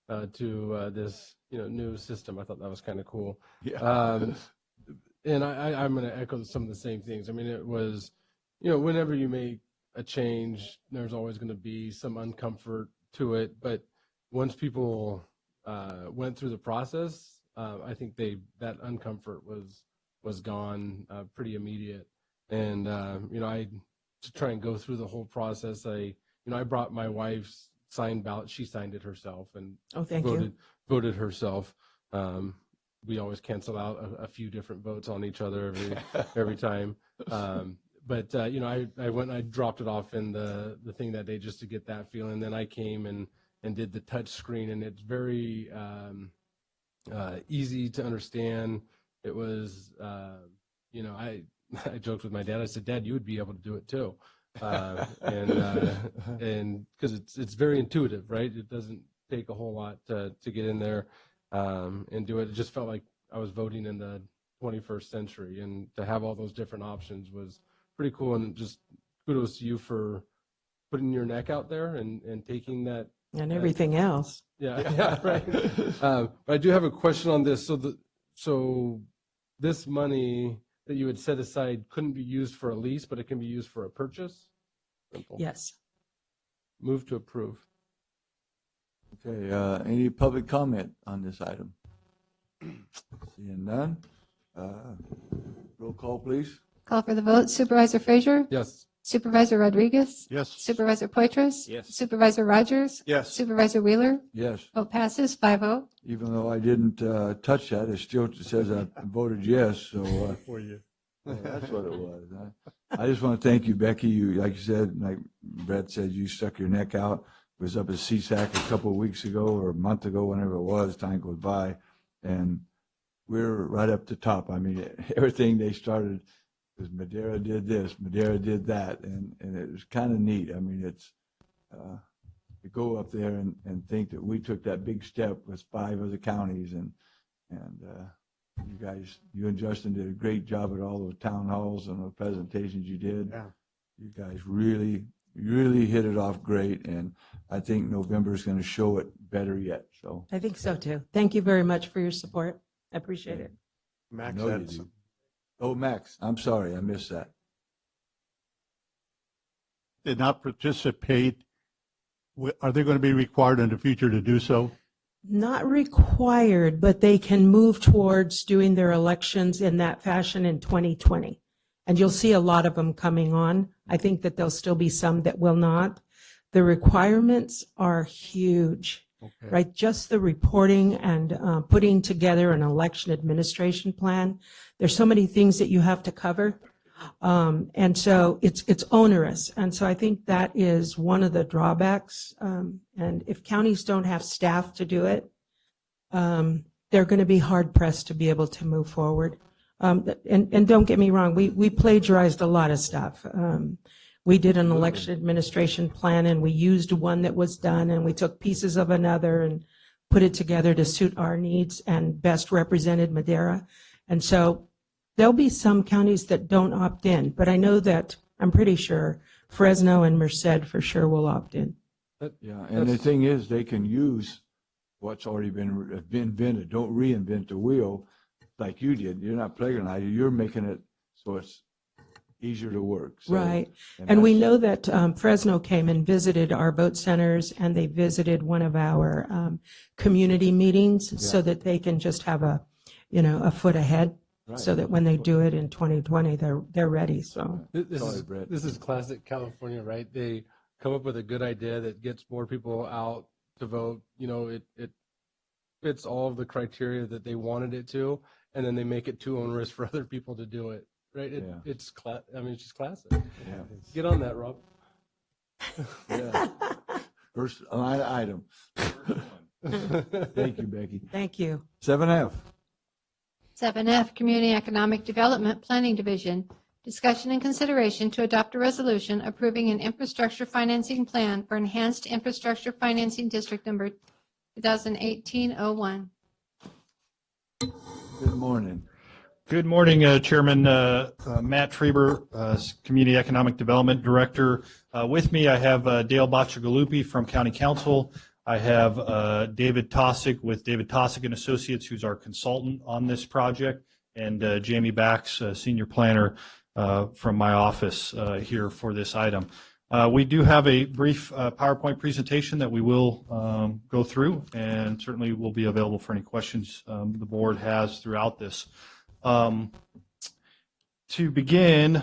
to this new system. I thought that was kind of cool. Yeah. And I'm going to echo some of the same things. I mean, it was, whenever you make a change, there's always going to be some uncomfort to it. But once people went through the process, I think that uncomfort was gone pretty immediate. And to try and go through the whole process, I brought my wife's signed ballot. She signed it herself and voted herself. We always cancel out a few different votes on each other every time. But I went and I dropped it off in the thing that day just to get that feeling. Then I came and did the touch screen, and it's very easy to understand. It was, I joked with my dad. I said, "Dad, you would be able to do it too," and because it's very intuitive, right? It doesn't take a whole lot to get in there and do it. It just felt like I was voting in the 21st century, and to have all those different options was pretty cool. And just kudos to you for putting your neck out there and taking that. And everything else. Yeah, right. But I do have a question on this. So this money that you had set aside couldn't be used for a lease, but it can be used for a purchase? Simple. Yes. Move to approve. Okay, any public comment on this item? Seeing none. Roll call, please. Call for the vote. Supervisor Frazier? Yes. Supervisor Rodriguez? Yes. Supervisor Poitras? Yes. Supervisor Rogers? Yes. Supervisor Wheeler? Yes. Vote passes 5-0. Even though I didn't touch that, it still says I voted yes, so. For you. That's what it was. I just want to thank you, Becky. You, like you said, like Brett said, you stuck your neck out. It was up at CSAC a couple of weeks ago or a month ago, whenever it was, time goes by. And we're right up the top. I mean, everything they started was Madera did this, Madera did that. And it was kind of neat. I mean, it's, to go up there and think that we took that big step with 5 other counties and you guys, you and Justin did a great job at all those town halls and the presentations you did. Yeah. You guys really hit it off great, and I think November is going to show it better yet. So I think so too. Thank you very much for your support. I appreciate it. Max I know you had do. some. Oh, Max, I'm sorry, I missed that. Did not participate. Are they going to be required in the future to do so? Not required, but they can move towards doing their elections in that fashion in 2020. And you'll see a lot of them coming on. I think that there'll still be some that will not. The requirements are huge, right? Just the reporting and putting together an election administration plan. There's so many things that you have to cover. And so it's onerous. And so I think that is one of the drawbacks. And if counties don't have staff to do it, they're going to be hard pressed to be able to move forward. And don't get me wrong, we plagiarized a lot of stuff. We did an election administration plan and we used one that was done and we took pieces of another and put it together to suit our needs and best represented Madera. And so there'll be some counties that don't opt in, but I know that I'm pretty sure Fresno and Merced for sure will opt in. Yeah, and the thing is, they can use what's already been invented. Don't reinvent the wheel like you did. You're not plagiarizing. You're making it so it's easier to work. So, Right. And we know that Fresno came and visited our vote centers and they visited one of our community meetings so that they can just have a foot ahead. Right. So that when they do it in 2020, they're ready. So this is classic California, right? They come up with a good idea that gets more people out to vote. It fits all of the criteria that they wanted it to, and then they make it too onerous for other people to do it. Right? It's just classic. Yeah. Get on that, Rob. Yeah. First line item. Thank you, Becky. Thank you. 7F. 7F, Community Economic Development Planning Division. Discussion and consideration to adopt a resolution approving an infrastructure financing plan for Enhanced Infrastructure Financing District Number 2018-01. Good morning. Good morning, Chairman Matt Trieber, Community Economic Development Director. With me, I have Dale Bacciagalupi from County Council. I have David Tosick with David Tosick and Associates, who's our consultant on this project, and Jamie Bax, Senior Planner from my office here for this item. We do have a brief PowerPoint presentation that we will go through, and certainly will be available for any questions the board has throughout this. To begin,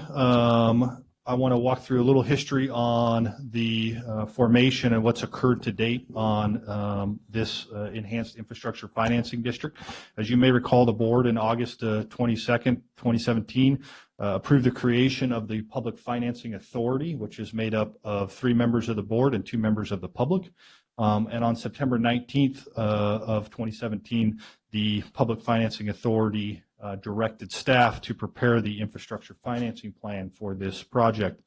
I want to walk through a little history on the formation and what's occurred to date on this Enhanced Infrastructure Financing District. As you may recall, the board in August 22nd, 2017 approved the creation of the Public Financing Authority, which is made up of 3 members of the board and 2 members of the public. And on September 19th of 2017, the Public Financing Authority directed staff to prepare the infrastructure financing plan for this project.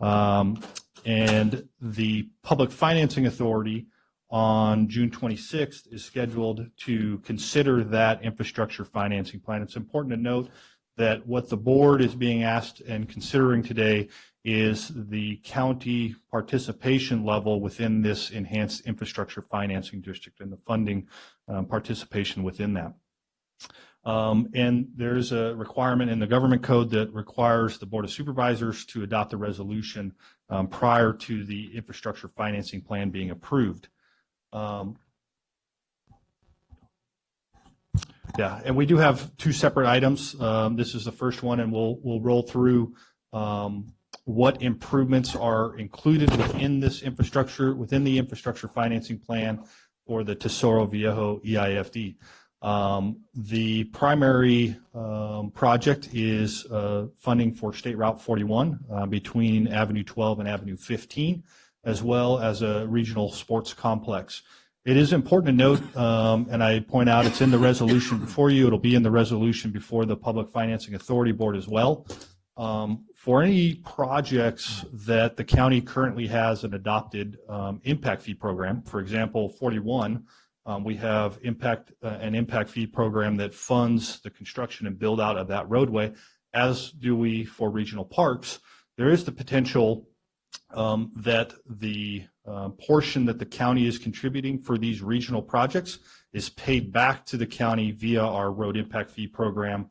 And the Public Financing Authority on June 26th is scheduled to consider that infrastructure financing plan. It's important to note that what the board is being asked and considering today is the county participation level within this Enhanced Infrastructure Financing District and the funding participation within that. And there's a requirement in the government code that requires the Board of Supervisors to adopt a resolution prior to the infrastructure financing plan being approved. Yeah, and we do have two separate items. This is the first one, and we'll roll through what improvements are included within this infrastructure, within the infrastructure financing plan for the Tesoro Viejo EIFD. The primary project is funding for State Route 41 between Avenue 12 and Avenue 15, as well as a regional sports complex. It is important to note, and I point out it's in the resolution before you. It'll be in the resolution before the Public Financing Authority Board as well. For any projects that the county currently has an adopted impact fee program, for example, 41, we have an impact fee program that funds the construction and build out of that roadway, as do we for regional parks. There is the potential that the portion that the county is contributing for these regional projects is paid back to the county via our road impact fee program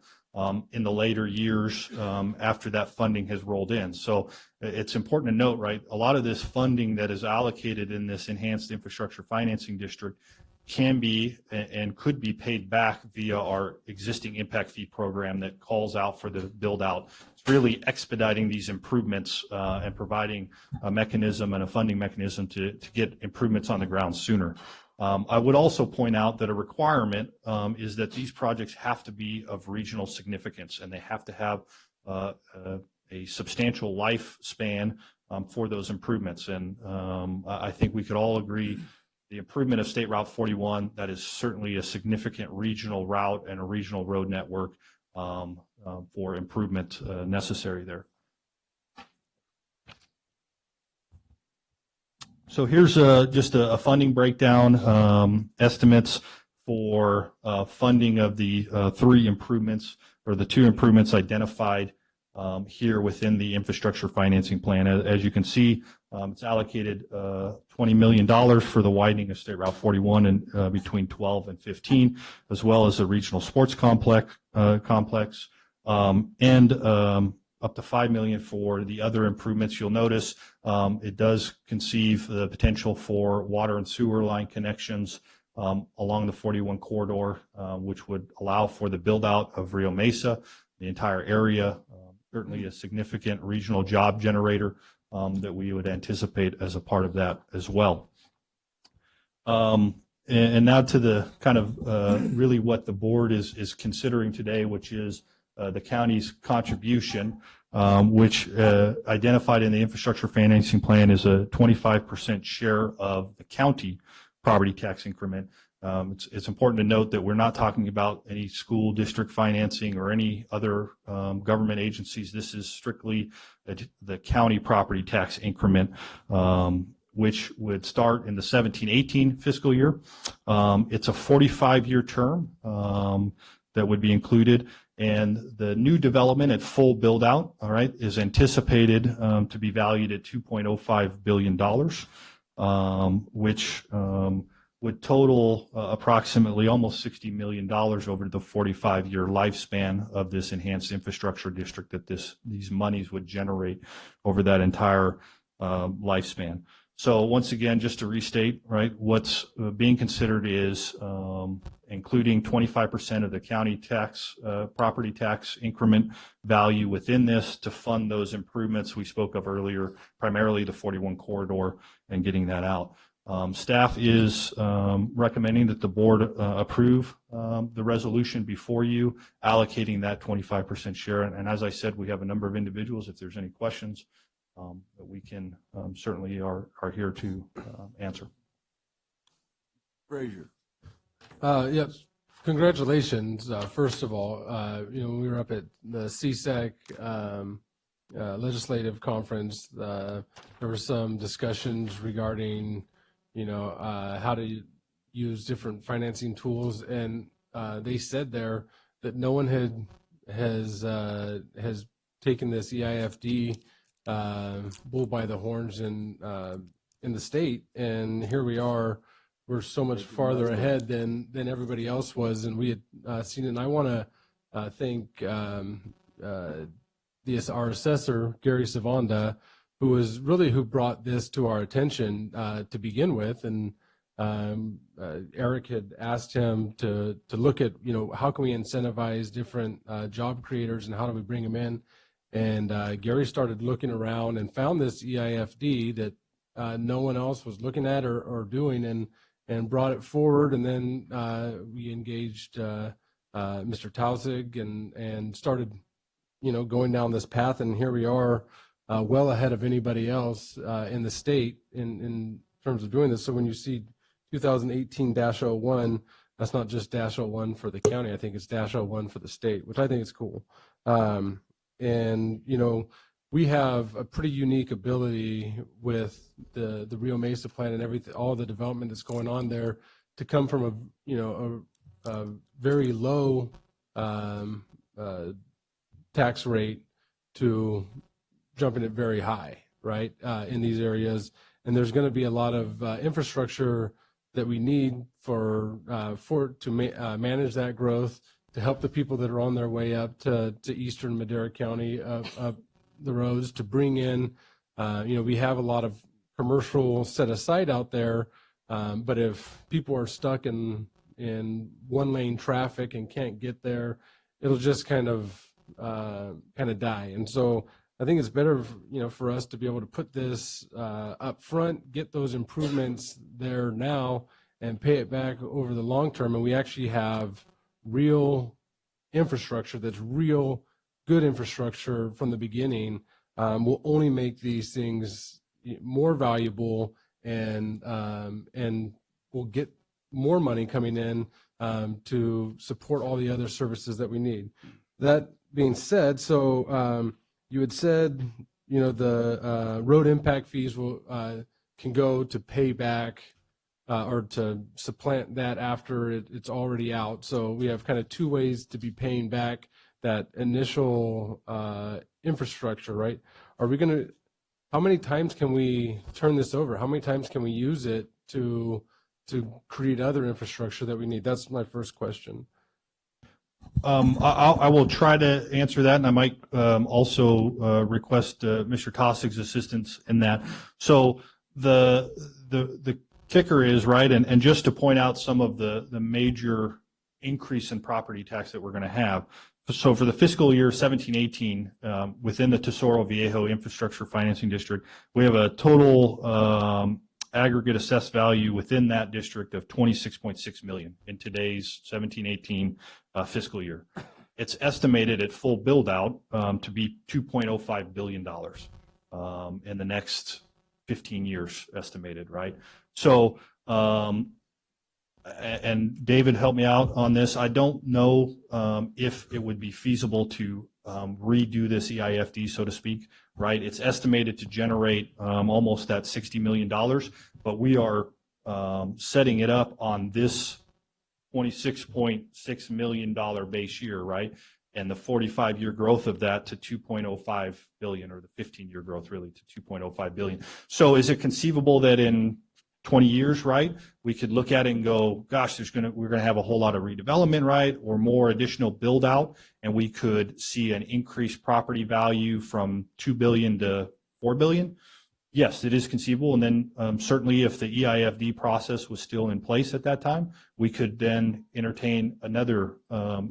in the later years after that funding has rolled in. So it's important to note, right, a lot of this funding that is allocated in this enhanced infrastructure financing district can be and could be paid back via our existing impact fee program that calls out for the build out. It's really expediting these improvements and providing a mechanism and a funding mechanism to get improvements on the ground sooner. I would also point out that a requirement is that these projects have to be of regional significance, and they have to have a substantial lifespan for those improvements. And I think we could all agree the improvement of State Route 41, that is certainly a significant regional route and a regional road network for improvement necessary there. So here's just a funding breakdown, estimates for funding of the three improvements, or the two improvements identified here within the infrastructure financing plan. As you can see, it's allocated $20 million for the widening of State Route 41 and between 12 and 15, as well as the regional sports complex, and up to $5 million for the other improvements. You'll notice it does conceive the potential for water and sewer line connections along the 41 corridor, which would allow for the build out of Rio Mesa, the entire area. Certainly a significant regional job generator that we would anticipate as a part of that as well. And now to the kind of really what the board is considering today, which is the county's contribution, which identified in the infrastructure financing plan is a 25% share of the county property tax increment. It's important to note that we're not talking about any school district financing or any other government agencies. This is strictly the county property tax increment, which would start in the 17-18 fiscal year. It's a 45-year term that would be included, and the new development at full build out, all right, is anticipated to be valued at $2.05 billion, which would total approximately almost $60 million over the 45-year lifespan of this enhanced infrastructure district that these monies would generate over that entire lifespan. So once again, just to restate, right, what's being considered is including 25% of the county tax, property tax increment value within this to fund those improvements we spoke of earlier, primarily the 41 corridor and getting that out. Staff is recommending that the board approve the resolution before you, allocating that 25% share. And as I said, we have a number of individuals. If there's any questions, that we can certainly are here to answer. Frazier. Yes, congratulations. First of all, when we were up at the CSEC legislative conference, there were some discussions regarding how to use different financing tools, and they said there that no one has taken this EIFD bull by the horns in the state, and here we are. We're so much farther ahead than everybody else was, and we had seen it. And I want to thank our assessor, Gary Savonda, who brought this to our attention to begin with. And Eric had asked him to look at, how can we incentivize different job creators and how do we bring them in? And Gary started looking around and found this EIFD that no one else was looking at or doing, and brought it forward. And then we engaged Mr. Tausig and started, going down this path. And here we are, well ahead of anybody else in the state in terms of doing this. So when you see 2018-01, that's not just -01 for the county. I think it's -01 for the state, which I think is cool. And we have a pretty unique ability with the Rio Mesa plan and everything, all the development that's going on there, to come from a very low tax rate to jumping it very high, right, in these areas. And there's going to be a lot of infrastructure that we need to manage that growth, to help the people that are on their way up to eastern Madera County, up the roads, to bring in, we have a lot of commercial set aside out there, but if people are stuck in one-lane traffic and can't get there, it'll just kind of die. And so I think it's better, for us to be able to put this up front, get those improvements there now, and pay it back over the long term. And we actually have real infrastructure that's real good infrastructure from the beginning. Will only make these things more valuable, and we'll get more money coming in to support all the other services that we need. That being said, so you had said, the road impact fees can go to pay back or to supplant that after it's already out. So we have kind of two ways to be paying back that initial infrastructure, right? How many times can we turn this over? How many times can we use it to create other infrastructure that we need? That's my first question. I will try to answer that, and I might also request Mr. Tossig's assistance in that. So the kicker is, right, and just to point out some of the major increase in property tax that we're going to have. So for the fiscal year 17-18, within the Tesoro Viejo Infrastructure Financing District, we have a total aggregate assessed value within that district of $26.6 million in today's 17-18 fiscal year. It's estimated at full build out to be $2.05 billion in the next 15 years estimated, right? So, and David helped me out on this. I don't know if it would be feasible to redo this EIFD, so to speak, right? It's estimated to generate almost that $60 million, but we are setting it up on this $26.6 million base year, right? And the 45-year growth of that to 2.05 billion, or the 15-year growth really to 2.05 billion. So is it conceivable that in 20 years, right, we could look at it and go, gosh, we're gonna have a whole lot of redevelopment, right, or more additional build out, and we could see an increased property value from 2 billion to 4 billion? Yes, it is conceivable. And then certainly if the EIFD process was still in place at that time, we could then entertain another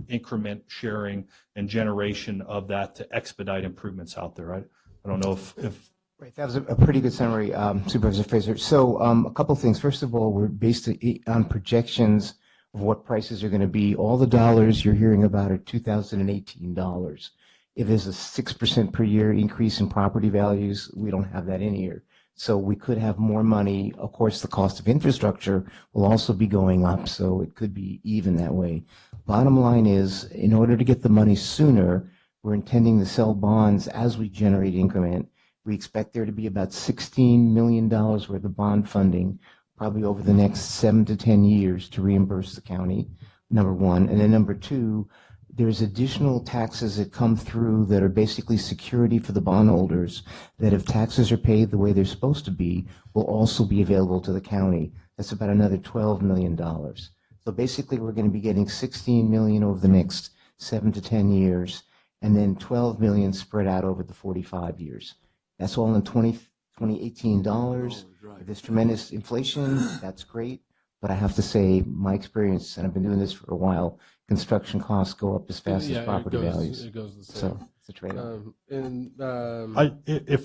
increment sharing and generation of that to expedite improvements out there, right? I don't know if Right, that was a pretty good summary, Supervisor Fraser. So a couple things. First of all, we're based on projections of what prices are going to be. All the dollars you're hearing about are 2018 dollars. If there's a 6% per year increase in property values, we don't have that in here. So we could have more money. Of course, the cost of infrastructure will also be going up, so it could be even that way. Bottom line is, in order to get the money sooner, we're intending to sell bonds as we generate increment. We expect there to be about $16 million worth of bond funding, probably over the next 7 to 10 years, to reimburse the county, number one. And then number two, there's additional taxes that come through that are basically security for the bondholders, that if taxes are paid the way they're supposed to be, will also be available to the county. That's about another $12 million. So basically, we're going to be getting $16 million over the next 7 to 10 years, and then $12 million spread out over the 45 years. That's all in 2018 dollars. If there's tremendous inflation, that's great. but I have to say, my experience, and I've been doing this for a while, construction costs go up as fast as property values. It goes the same. So it's a trade-off.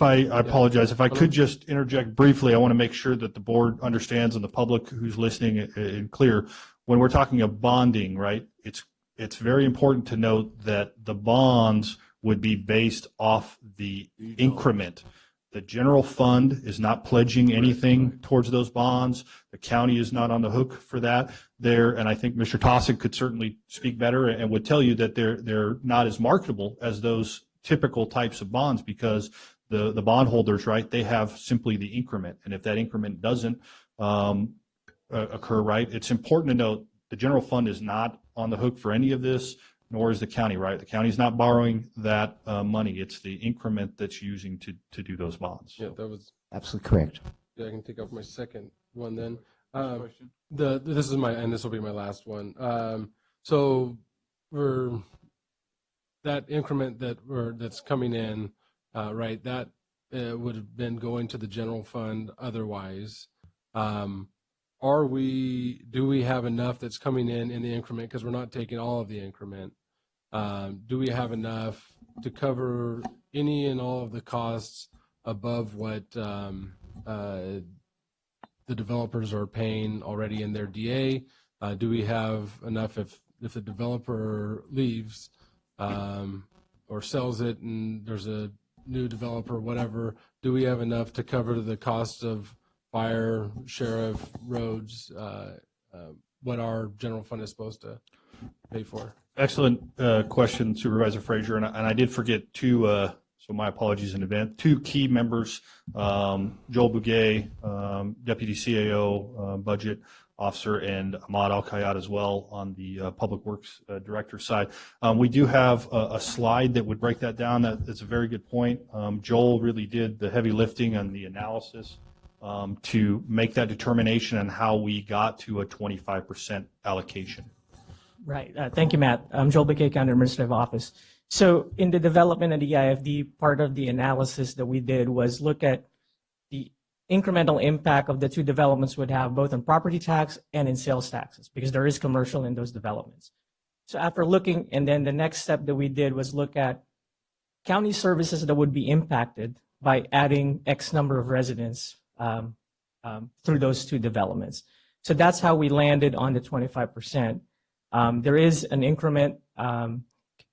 I apologize. If I could just interject briefly, I want to make sure that the board understands and the public who's listening and clear. When we're talking of bonding, right, it's very important to note that the bonds would be based off the increment. The general fund is not pledging anything towards those bonds. The county is not on the hook for that. And I think Mr. Tosick could certainly speak better and would tell you that they're not as marketable as those typical types of bonds, because the bondholders, right, they have simply the increment. And if that increment doesn't occur, right, it's important to note the general fund is not on the hook for any of this, nor is the county, right? The county's not borrowing that money. It's the increment that's using to do those bonds. Yeah, that was absolutely correct. Yeah, I can take up my second one then. Question? This is this will be my last one. So for that increment that's coming in, right, that would have been going to the general fund otherwise. Do we have enough that's coming in the increment, because we're not taking all of the increment? Do we have enough to cover any and all of the costs above what the developers are paying already in their DA? Do we have enough if the developer leaves or sells it and there's a new developer, whatever, do we have enough to cover the cost of fire, sheriff, roads, what our general fund is supposed to pay for? Excellent question, Supervisor Frazier, and I did forget two, so my apologies in advance, two key members, Joel Bouguet, Deputy CAO, Budget Officer, and Ahmad Al-Kayat as well on the Public Works Director side. We do have a slide that would break that down. That's a very good point. Joel really did the heavy lifting and the analysis to make that determination on how we got to a 25% allocation. Right. Thank you, Matt. I'm Joel Bouquet, County Administrative Office. So in the development of the IFD, part of the analysis that we did was look at the incremental impact of the two developments would have both on property tax and in sales taxes, because there is commercial in those developments. So after looking, and then the next step that we did was look at county services that would be impacted by adding X number of residents through those two developments. So that's how we landed on the 25%. There is an increment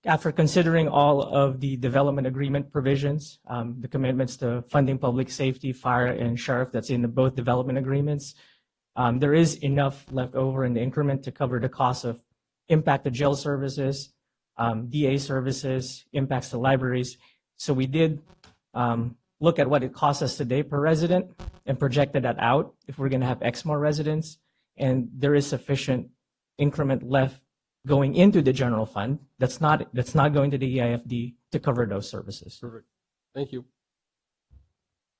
after considering all of the development agreement provisions, the commitments to funding public safety, fire, and sheriff that's in both development agreements. There is enough left over in the increment to cover the cost of impact to jail services, DA services, impacts to libraries. So we did look at what it costs us today per resident and projected that out if we're going to have X more residents, and there is sufficient increment left going into the general fund that's not going to the EIFD to cover those services. Perfect. Thank you.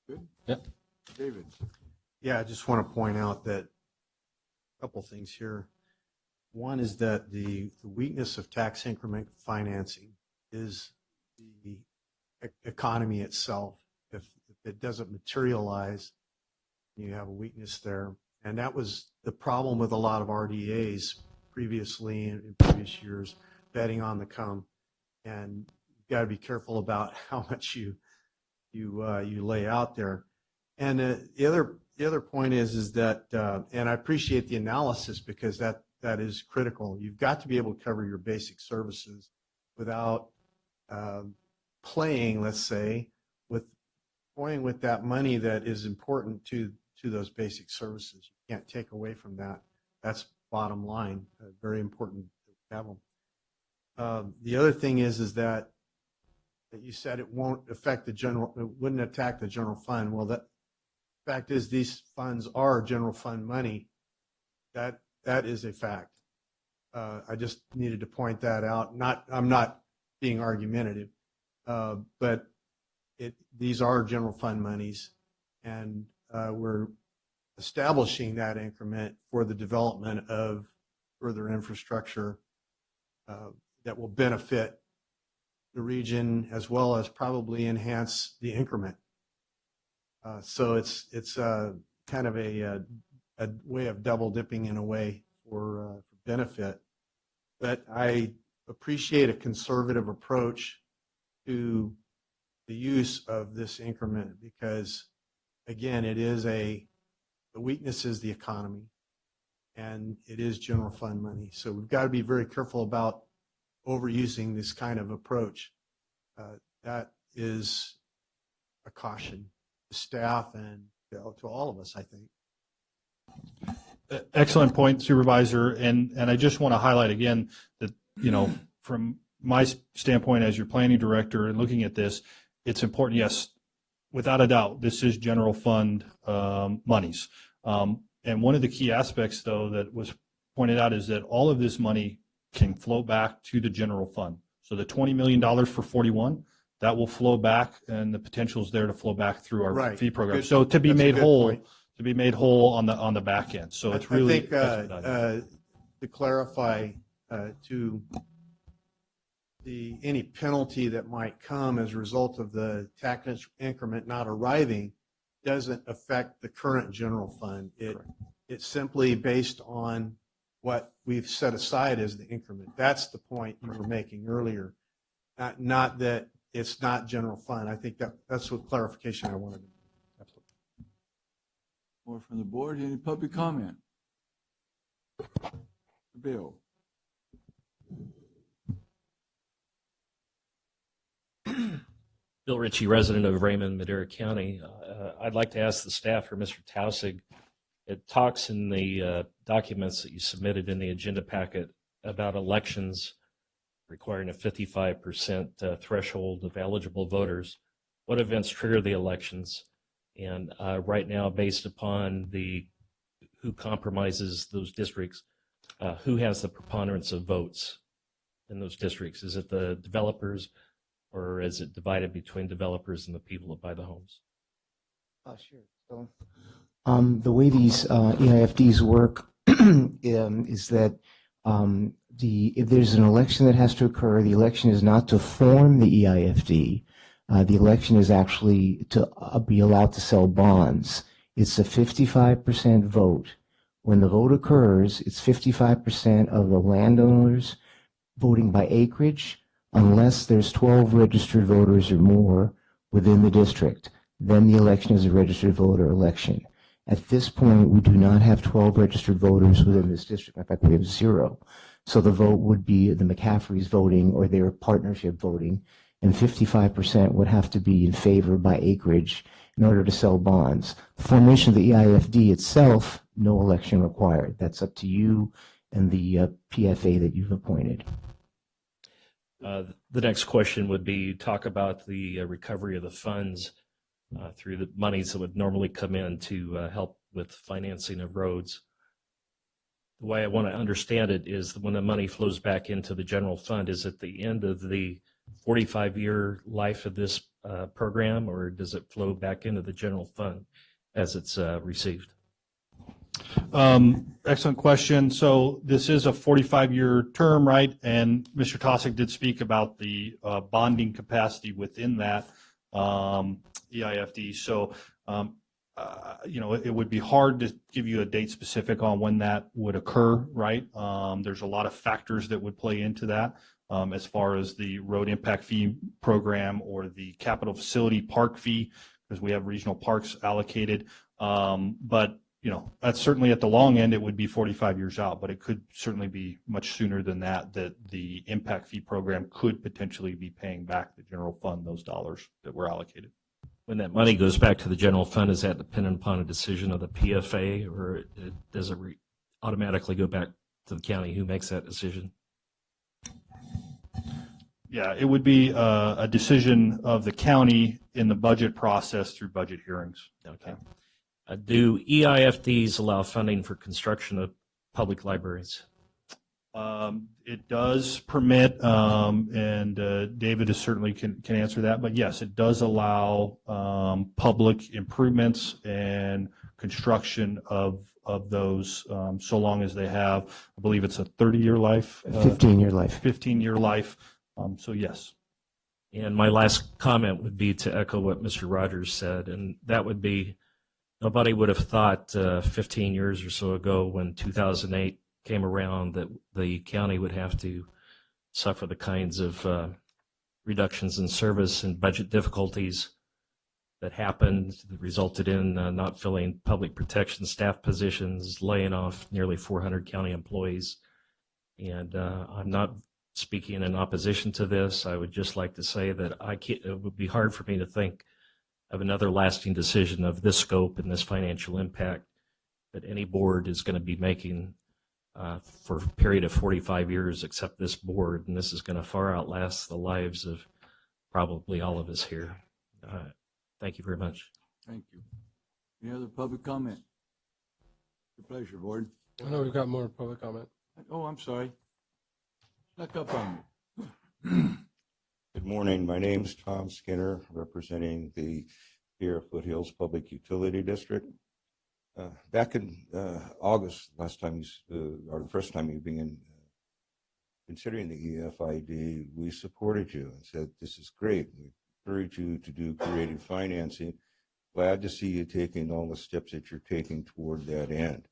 Good. Yep. David. Yeah, I just want to point out that a couple things here. One is that the weakness of tax increment financing is the economy itself. If it doesn't materialize, you have a weakness there. And that was the problem with a lot of RDAs previously in previous years, betting on the come. And you've got to be careful about how much you lay out there. And the other point is that, and I appreciate the analysis, because that is critical. You've got to be able to cover your basic services without playing, let's say, toying with that money that is important to those basic services. You can't take away from that. That's bottom line. Very important to have them. The other thing is that you said it won't affect it wouldn't attack the general fund. Well, the fact is these funds are general fund money. That is a fact. I just needed to point that out. I'm not being argumentative, but these are general fund monies, and we're establishing that increment for the development of further infrastructure that will benefit the region, as well as probably enhance the increment. So it's kind of a a way of double dipping in a way for benefit. But I appreciate a conservative approach to the use of this increment because, again, the weakness is the economy, and it is general fund money. So we've got to be very careful about overusing this kind of approach. That is a caution to staff and to all of us, I think. Excellent point, Supervisor. And I just want to highlight again that, from my standpoint as your planning director and looking at this, it's important, yes, without a doubt, this is general fund monies. And one of the key aspects, though, that was pointed out is that all of this money can flow back to the general fund. So the $20 million for 41, that will flow back, and the potential is there to flow back through our fee program. Good. So to be That's a made good whole, point. to be made whole on the back end. So it's really. I think to clarify to any penalty that might come as a result of the tax increment not arriving doesn't affect the current general fund. It's simply based on what we've set aside as the increment. That's the point you were making earlier. Not that it's not general fund. I think that's what clarification I wanted. Absolutely. More from the board. Any public comment? Bill. Bill Ritchie, resident of Raymond, Madera County. I'd like to ask the staff or Mr. Tausig, it talks in the documents that you submitted in the agenda packet about elections requiring a 55% threshold of eligible voters. What events trigger the elections? And right now, based upon who compromises those districts, who has the preponderance of votes in those districts? Is it the developers, or is it divided between developers and the people that buy the homes? Sure. So, the way these EIFDs work is that if there's an election that has to occur, the election is not to form the EIFD. The election is actually to be allowed to sell bonds. It's a 55% vote. When the vote occurs, it's 55% of the landowners voting by acreage, unless there's 12 registered voters or more within the district. Then the election is a registered voter election. At this point, we do not have 12 registered voters within this district. In fact, we have 0. So the vote would be the McCaffreys voting or their partnership voting, and 55% would have to be in favor by acreage in order to sell bonds. The formation of the EIFD itself, no election required. That's up to you and the PFA that you've appointed. The next question would be, you talk about the recovery of the funds through the monies that would normally come in to help with financing of roads. The way I want to understand it is that when the money flows back into the general fund, is it the end of the 45-year life of this program, or does it flow back into the general fund as it's received? Excellent question. So this is a 45-year term, right? And Mr. Tausig did speak about the bonding capacity within that EIFD. So, it would be hard to give you a date specific on when that would occur, right? There's a lot of factors that would play into that as far as the road impact fee program or the capital facility park fee, because we have regional parks allocated. But that's certainly at the long end, it would be 45 years out, but it could certainly be much sooner than that the impact fee program could potentially be paying back the general fund those dollars that were allocated. When that money goes back to the general fund, is that dependent upon a decision of the PFA, or does it automatically go back to the county? Who makes that decision? Yeah, it would be a decision of the county in the budget process through budget hearings. Okay. Do EIFDs allow funding for construction of public libraries? It does permit, and David is certainly can answer that, but yes, it does allow public improvements and construction of those, so long as they have, I believe it's a 30-year life. 15-year life. 15-year life, so yes. And my last comment would be to echo what Mr. Rogers said, and that would be, Nobody would have thought 15 years or so ago, when 2008 came around, that the county would have to suffer the kinds of reductions in service and budget difficulties that happened, that resulted in not filling public protection staff positions, laying off nearly 400 county employees. And I'm not speaking in opposition to this. I would just like to say that it would be hard for me to think of another lasting decision of this scope and this financial impact that any board is going to be making for a period of 45 years, except this board. And this is going to far outlast the lives of probably all of us here. Thank you very much. Thank you. Any other public comment? Your pleasure, board. I know we've got more public comment. Oh, I'm sorry. Snuck up on me. Good morning. My name's Tom Skinner, representing the Sierra Foothills Public Utility District. Back in August, last time or the first time you began considering the EFID, we supported you and said, this is great. We encourage you to do creative financing. Glad to see you taking all the steps that you're taking toward that end.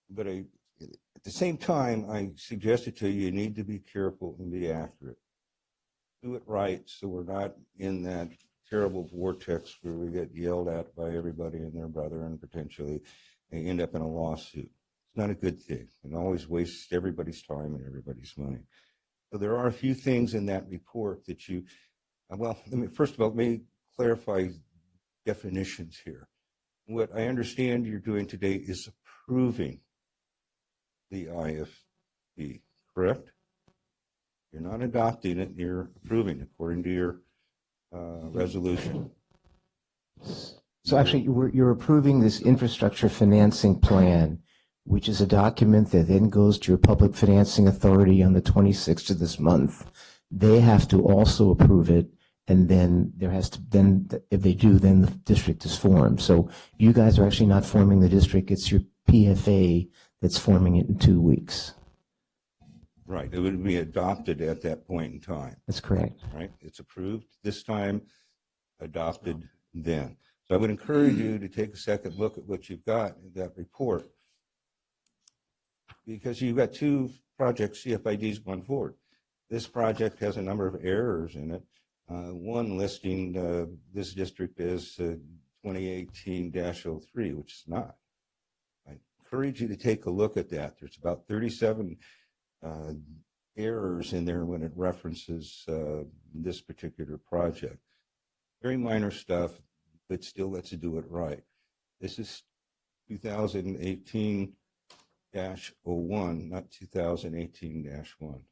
But at the same time, I suggested to you, you need to be careful and be accurate. Do it right so we're not in that terrible vortex where we get yelled at by everybody and their brother and potentially they end up in a lawsuit. It's not a good thing. It always wastes everybody's time and everybody's money. So there are a few things in that report that you, well, first of all, let me clarify definitions here. What I understand you're doing today is approving the IFB, correct? You're not adopting it, you're approving it according to your resolution. So actually, you're approving this infrastructure financing plan, which is a document that then goes to your public financing authority on the 26th of this month. They have to also approve it, and then there has to, then if they do, then the district is formed. So you guys are actually not forming the district, it's your PFA that's forming it in 2 weeks. Right, it would be adopted at that point in time. That's correct. Right, it's approved this time, adopted then. So I would encourage you to take a second look at what you've got in that report, because you've got two projects, CFIDs going forward. This project has a number of errors in it. One listing this district as 2018-03, which is not. I encourage you to take a look at that. There's about 37 errors in there when it references this particular project. Very minor stuff, but still let's do it right. This is 2018-01, not 2018-1.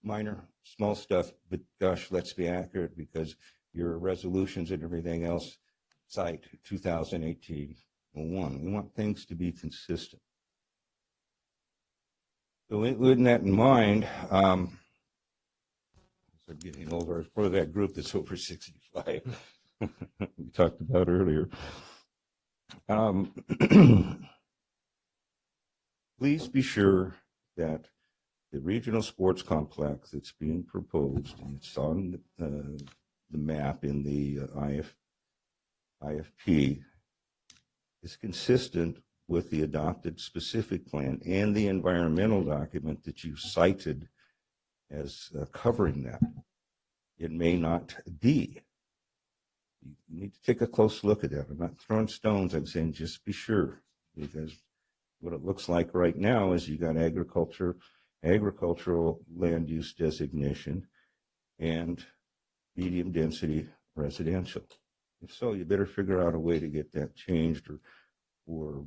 Minor, small stuff, but gosh, let's be accurate, because your resolutions and everything else cite 2018-01. We want things to be consistent. So with that in mind, as I'm getting older, I was part of that group that's over 65 we talked about earlier. Please be sure that the regional sports complex that's being proposed, and it's on the map in the IFP, is consistent with the adopted specific plan and the environmental document that you cited as covering that. It may not be. You need to take a close look at that. I'm not throwing stones. I'm saying just be sure, because what it looks like right now is you got agricultural land use designation and medium density residential. If so, you better figure out a way to get that changed or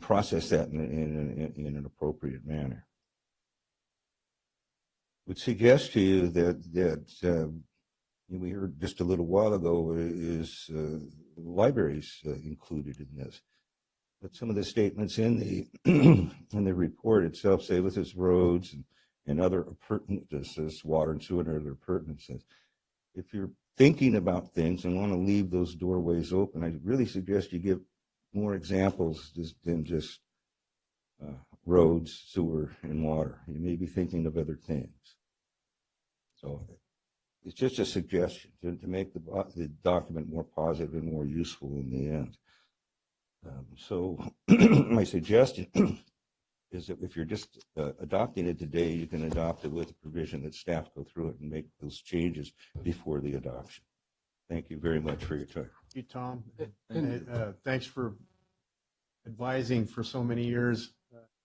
process that in an appropriate manner. Would suggest to you that we heard just a little while ago is libraries included in this. But some of the statements in the in the report itself say with its roads and other appurtenances, water and sewer and other appurtenances. If you're thinking about things and want to leave those doorways open, I really suggest you give more examples than just roads, sewer, and water. You may be thinking of other things. So it's just a suggestion to make the document more positive and more useful in the end. So my suggestion is that if you're just adopting it today, you can adopt it with the provision that staff go through it and make those changes before the adoption. Thank you very much for your time. Thank you, Tom. And, thanks for advising for so many years.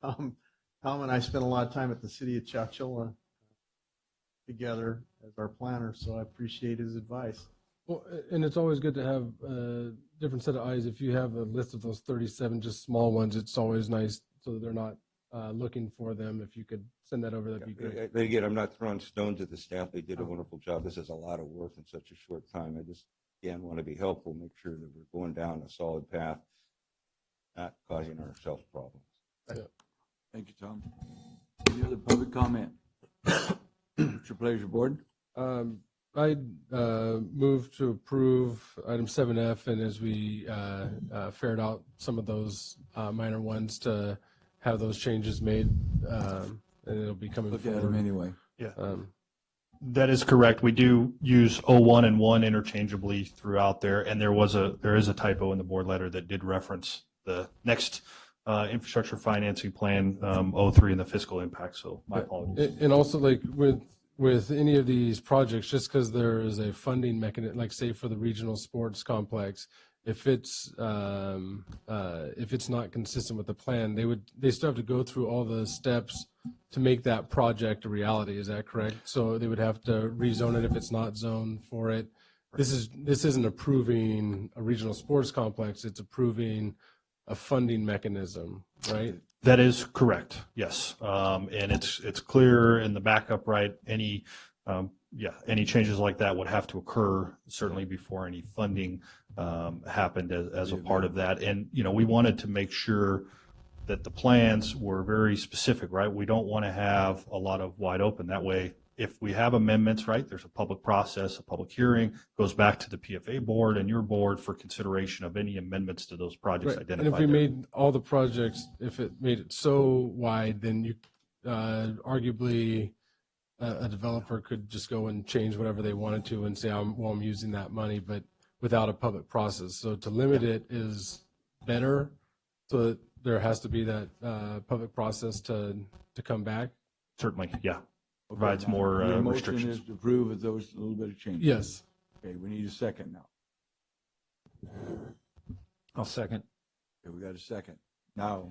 Tom and I spent a lot of time at the city of Chowchilla together as our planner, so I appreciate his advice. Well, and it's always good to have a different set of eyes. If you have a list of those 37 just small ones, it's always nice so that they're not looking for them. If you could send that over, that'd be great. But again, I'm not throwing stones at the staff. They did a wonderful job. This is a lot of work in such a short time. I just, again, want to be helpful, make sure that we're going down a solid path, not causing ourselves problems. Yeah. Thank you, Tom. Any other public comment? It's your pleasure, board. I move to approve item 7F, and as we ferret out some of those minor ones to have those changes made, and it'll be coming Look forward. at them anyway. Yeah. That is correct. We do use 01 and 1 interchangeably throughout there, and there is a typo in the board letter that did reference the next infrastructure financing plan 03 and the fiscal impact. So my apologies. And also, like with any of these projects, just because there is a funding mechanism, like say for the regional sports complex, if it's not consistent with the plan, they still have to go through all the steps to make that project a reality. Is that correct? So they would have to rezone it if it's not zoned for it. This isn't approving a regional sports complex. It's approving a funding mechanism, right? That is correct. Yes, and it's clear in the backup, right? Any changes like that would have to occur certainly before any funding happened as a part of that. And we wanted to make sure that the plans were very specific, right? We don't want to have a lot of wide open. That way, if we have amendments, right, there's a public process, a public hearing, goes back to the PFA board and your board for consideration of any amendments to those projects Right. identified. And if we there. made all the projects, if it made it so wide, then you arguably a developer could just go and change whatever they wanted to and say, I'm using that money, but without a public process. So to limit it is better, so that there has to be that public process to come back. Certainly, yeah. Provides more Your restrictions. motion is to approve with those little bit of changes. Yes. Okay, we need a second now. I'll second. Okay, we got a second. Now,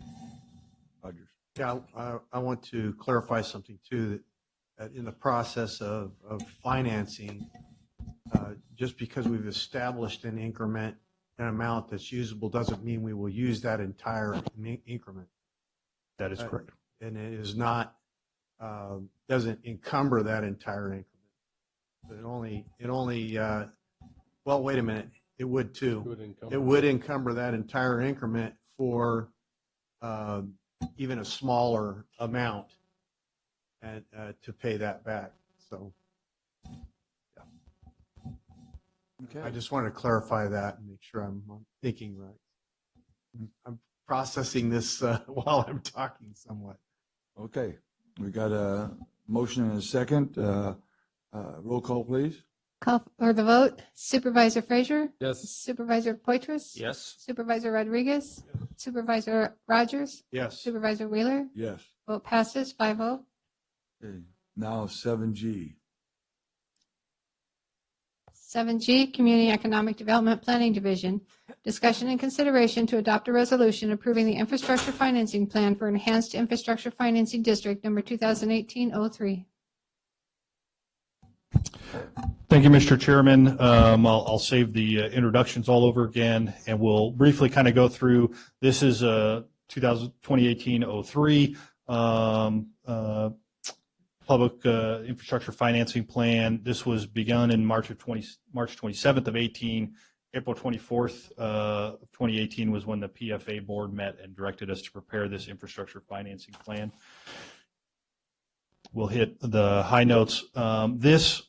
Rogers. Yeah, I want to clarify something too, that in the process of financing, just because we've established an increment, an amount that's usable, doesn't mean we will use that entire increment. That is correct. And it is not, doesn't encumber that entire increment. It only, well, wait a minute, it would too. It would encumber that entire increment for even a smaller amount and to pay that back. So, yeah. Okay. I just wanted to clarify that and make sure I'm thinking right. I'm processing this while I'm talking somewhat. Okay, we got a motion and a second. Roll call, please. Call for the vote. Supervisor Frazier? Yes. Supervisor Poitras? Yes. Supervisor Rodriguez? Supervisor Rogers? Yes. Supervisor Wheeler? Yes. Vote passes 5-0. Okay. Now 7G. 7G, Community Economic Development Planning Division. Discussion and consideration to adopt a resolution approving the infrastructure financing plan for Enhanced Infrastructure Financing District number 2018-03. Thank you, Mr. Chairman. I'll save the introductions all over again, and we'll briefly kind of go through. This is 2018-03 public infrastructure financing plan. This was begun in March 27th of 18. April 24th of 2018 was when the PFA board met and directed us to prepare this infrastructure financing plan. We'll hit the high notes. This,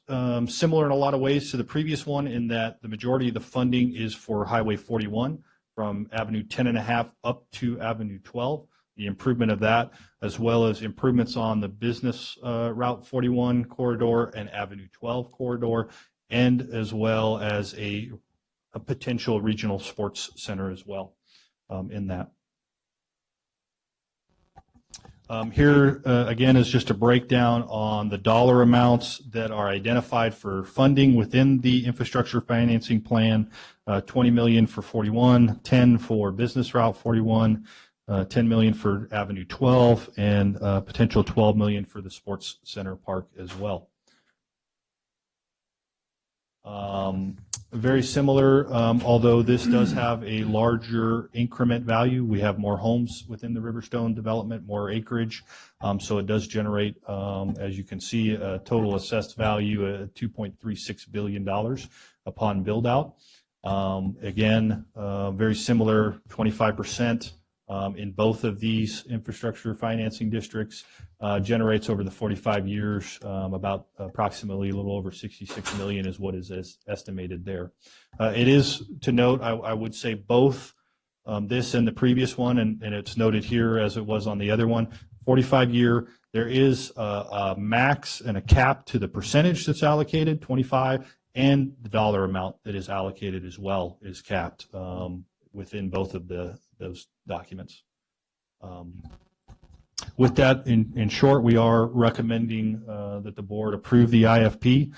similar in a lot of ways to the previous one, in that the majority of the funding is for Highway 41 from Avenue 10 and a half up to Avenue 12. the improvement of that, as well as improvements on the business Route 41 corridor and Avenue 12 corridor, and as well as a potential regional sports center as well in that. Here, again, is just a breakdown on the dollar amounts that are identified for funding within the infrastructure financing plan. $20 million for 41, 10 for business route 41, 10 million for Avenue 12, and potential 12 million for the sports center park as well. Very similar, although this does have a larger increment value. We have more homes within the Riverstone development, more acreage, so it does generate, as you can see, a total assessed value of $2.36 billion upon build out. Again, very similar, 25% in both of these infrastructure financing districts, generates over the 45 years about approximately a little over 66 million is what is estimated there. It is to note, I would say both this and the previous one, and it's noted here as it was on the other one, 45-year, there is a max and a cap to the percentage that's allocated, 25, and the dollar amount that is allocated as well is capped within both of those documents. With that, in short, we are recommending that the board approve the IFP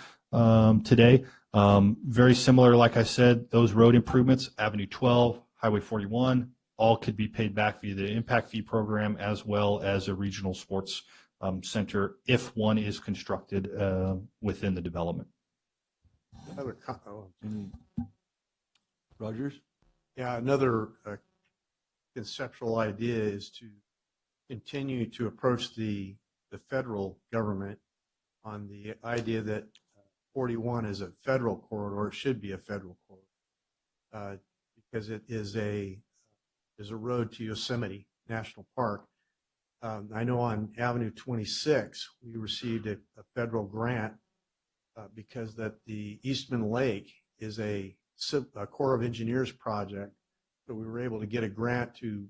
today. Very similar, like I said, those road improvements, Avenue 12, Highway 41, all could be paid back via the impact fee program as well as a regional sports center if one is constructed within the development. Rogers? Yeah, another conceptual idea is to continue to approach the federal government on the idea that 41 is a federal corridor. It should be a federal corridor because it is a road to Yosemite National Park. I know on Avenue 26 we received a federal grant because that the Eastman Lake is a Corps of Engineers project, so we were able to get a grant to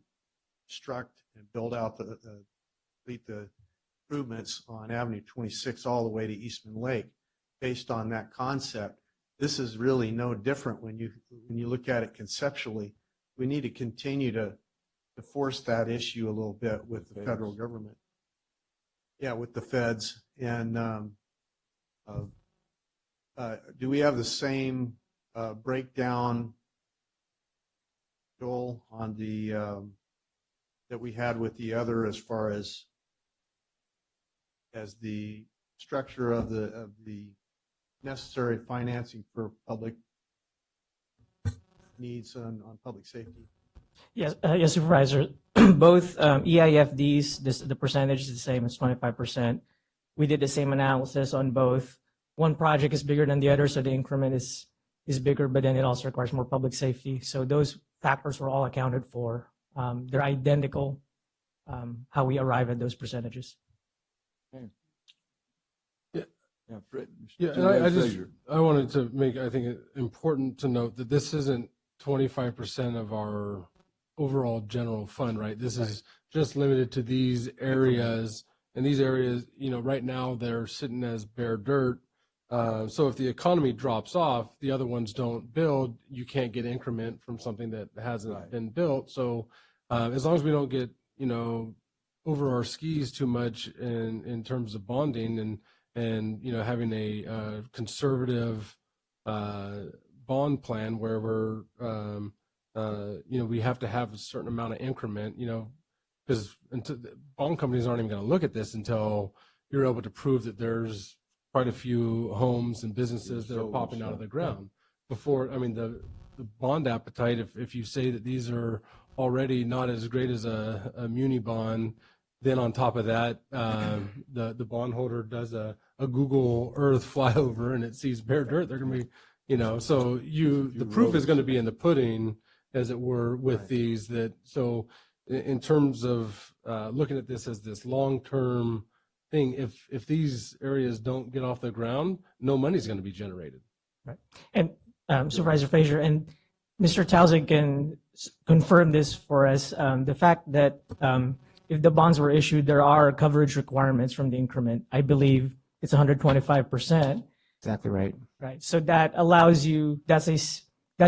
construct and build out complete the improvements on Avenue 26 all the way to Eastman Lake based on that concept. This is really no different when you look at it conceptually. We need to continue to force that issue a little bit with the federal government. Yeah, with the feds. And do we have the same breakdown, Joel, on the that we had with the other as far as the structure of the necessary financing for public needs on public safety? Yes, yes, Supervisor. Both EIFDs, the percentage is the same, it's 25%. We did the same analysis on both. One project is bigger than the other, so the increment is bigger, but then it also requires more public safety. So those factors were all accounted for. They're identical how we arrive at those percentages. Okay. Yeah, Fred, yeah, and I wanted to make, I think, it important to note that this isn't 25% of our overall general fund, right? This is just limited to these areas, and these areas, you know, right now they're sitting as bare dirt. So if the economy drops off, the other ones don't build, you can't get increment from something that hasn't been built. So as long as we don't get, you know, over our skis too much in terms of bonding and you know, having a conservative bond plan where we're you know, we have to have a certain amount of increment, you know, because bond companies aren't even going to look at this until you're able to prove that there's quite a few homes and businesses that are popping out of the ground. Before, I mean, the bond appetite, if you say that these are already not as great as a muni bond, then on top of that, the bondholder does a Google Earth flyover and it sees bare dirt, they're going to be, you know, so the proof is going to be in the pudding, as it were, with these. That so in terms of looking at this as this long-term thing, if these areas don't get off the ground, no money's going to be generated. Right. And Supervisor Frazier and Mr. Towsig can confirm this for us. The fact that if the bonds were issued, there are coverage requirements from the increment. I believe it's 125%. Exactly right. Right. So that allows you, that's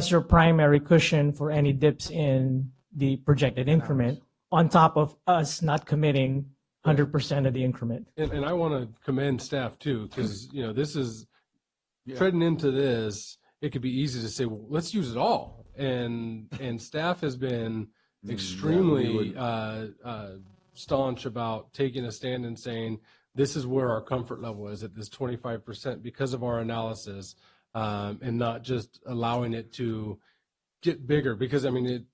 your primary cushion for any dips in the projected increment on top of us not committing 100% of the increment. And I want to commend staff too, because, you know, this is treading into this. It could be easy to say, well, let's use it all. And staff has been extremely staunch about taking a stand and saying, this is where our comfort level is at this 25% because of our analysis, and not just allowing it to get bigger. Because I mean,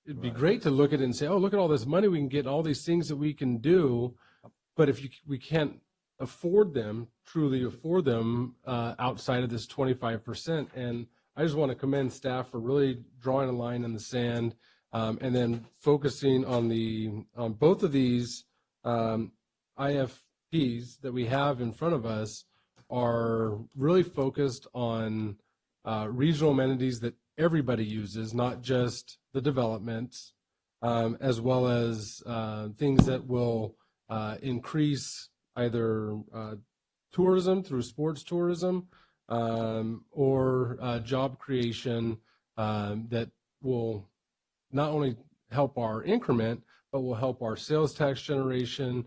it'd be great to look at it and say, oh, look at all this money we can get, all these things that we can do. But if we can't truly afford them outside of this 25%. And I just want to commend staff for really drawing a line in the sand, and then focusing on both of these IFPs that we have in front of us are really focused on regional amenities that everybody uses, not just the developments, as well as things that will increase either tourism through sports tourism, or job creation that will not only help our increment, but will help our sales tax generation,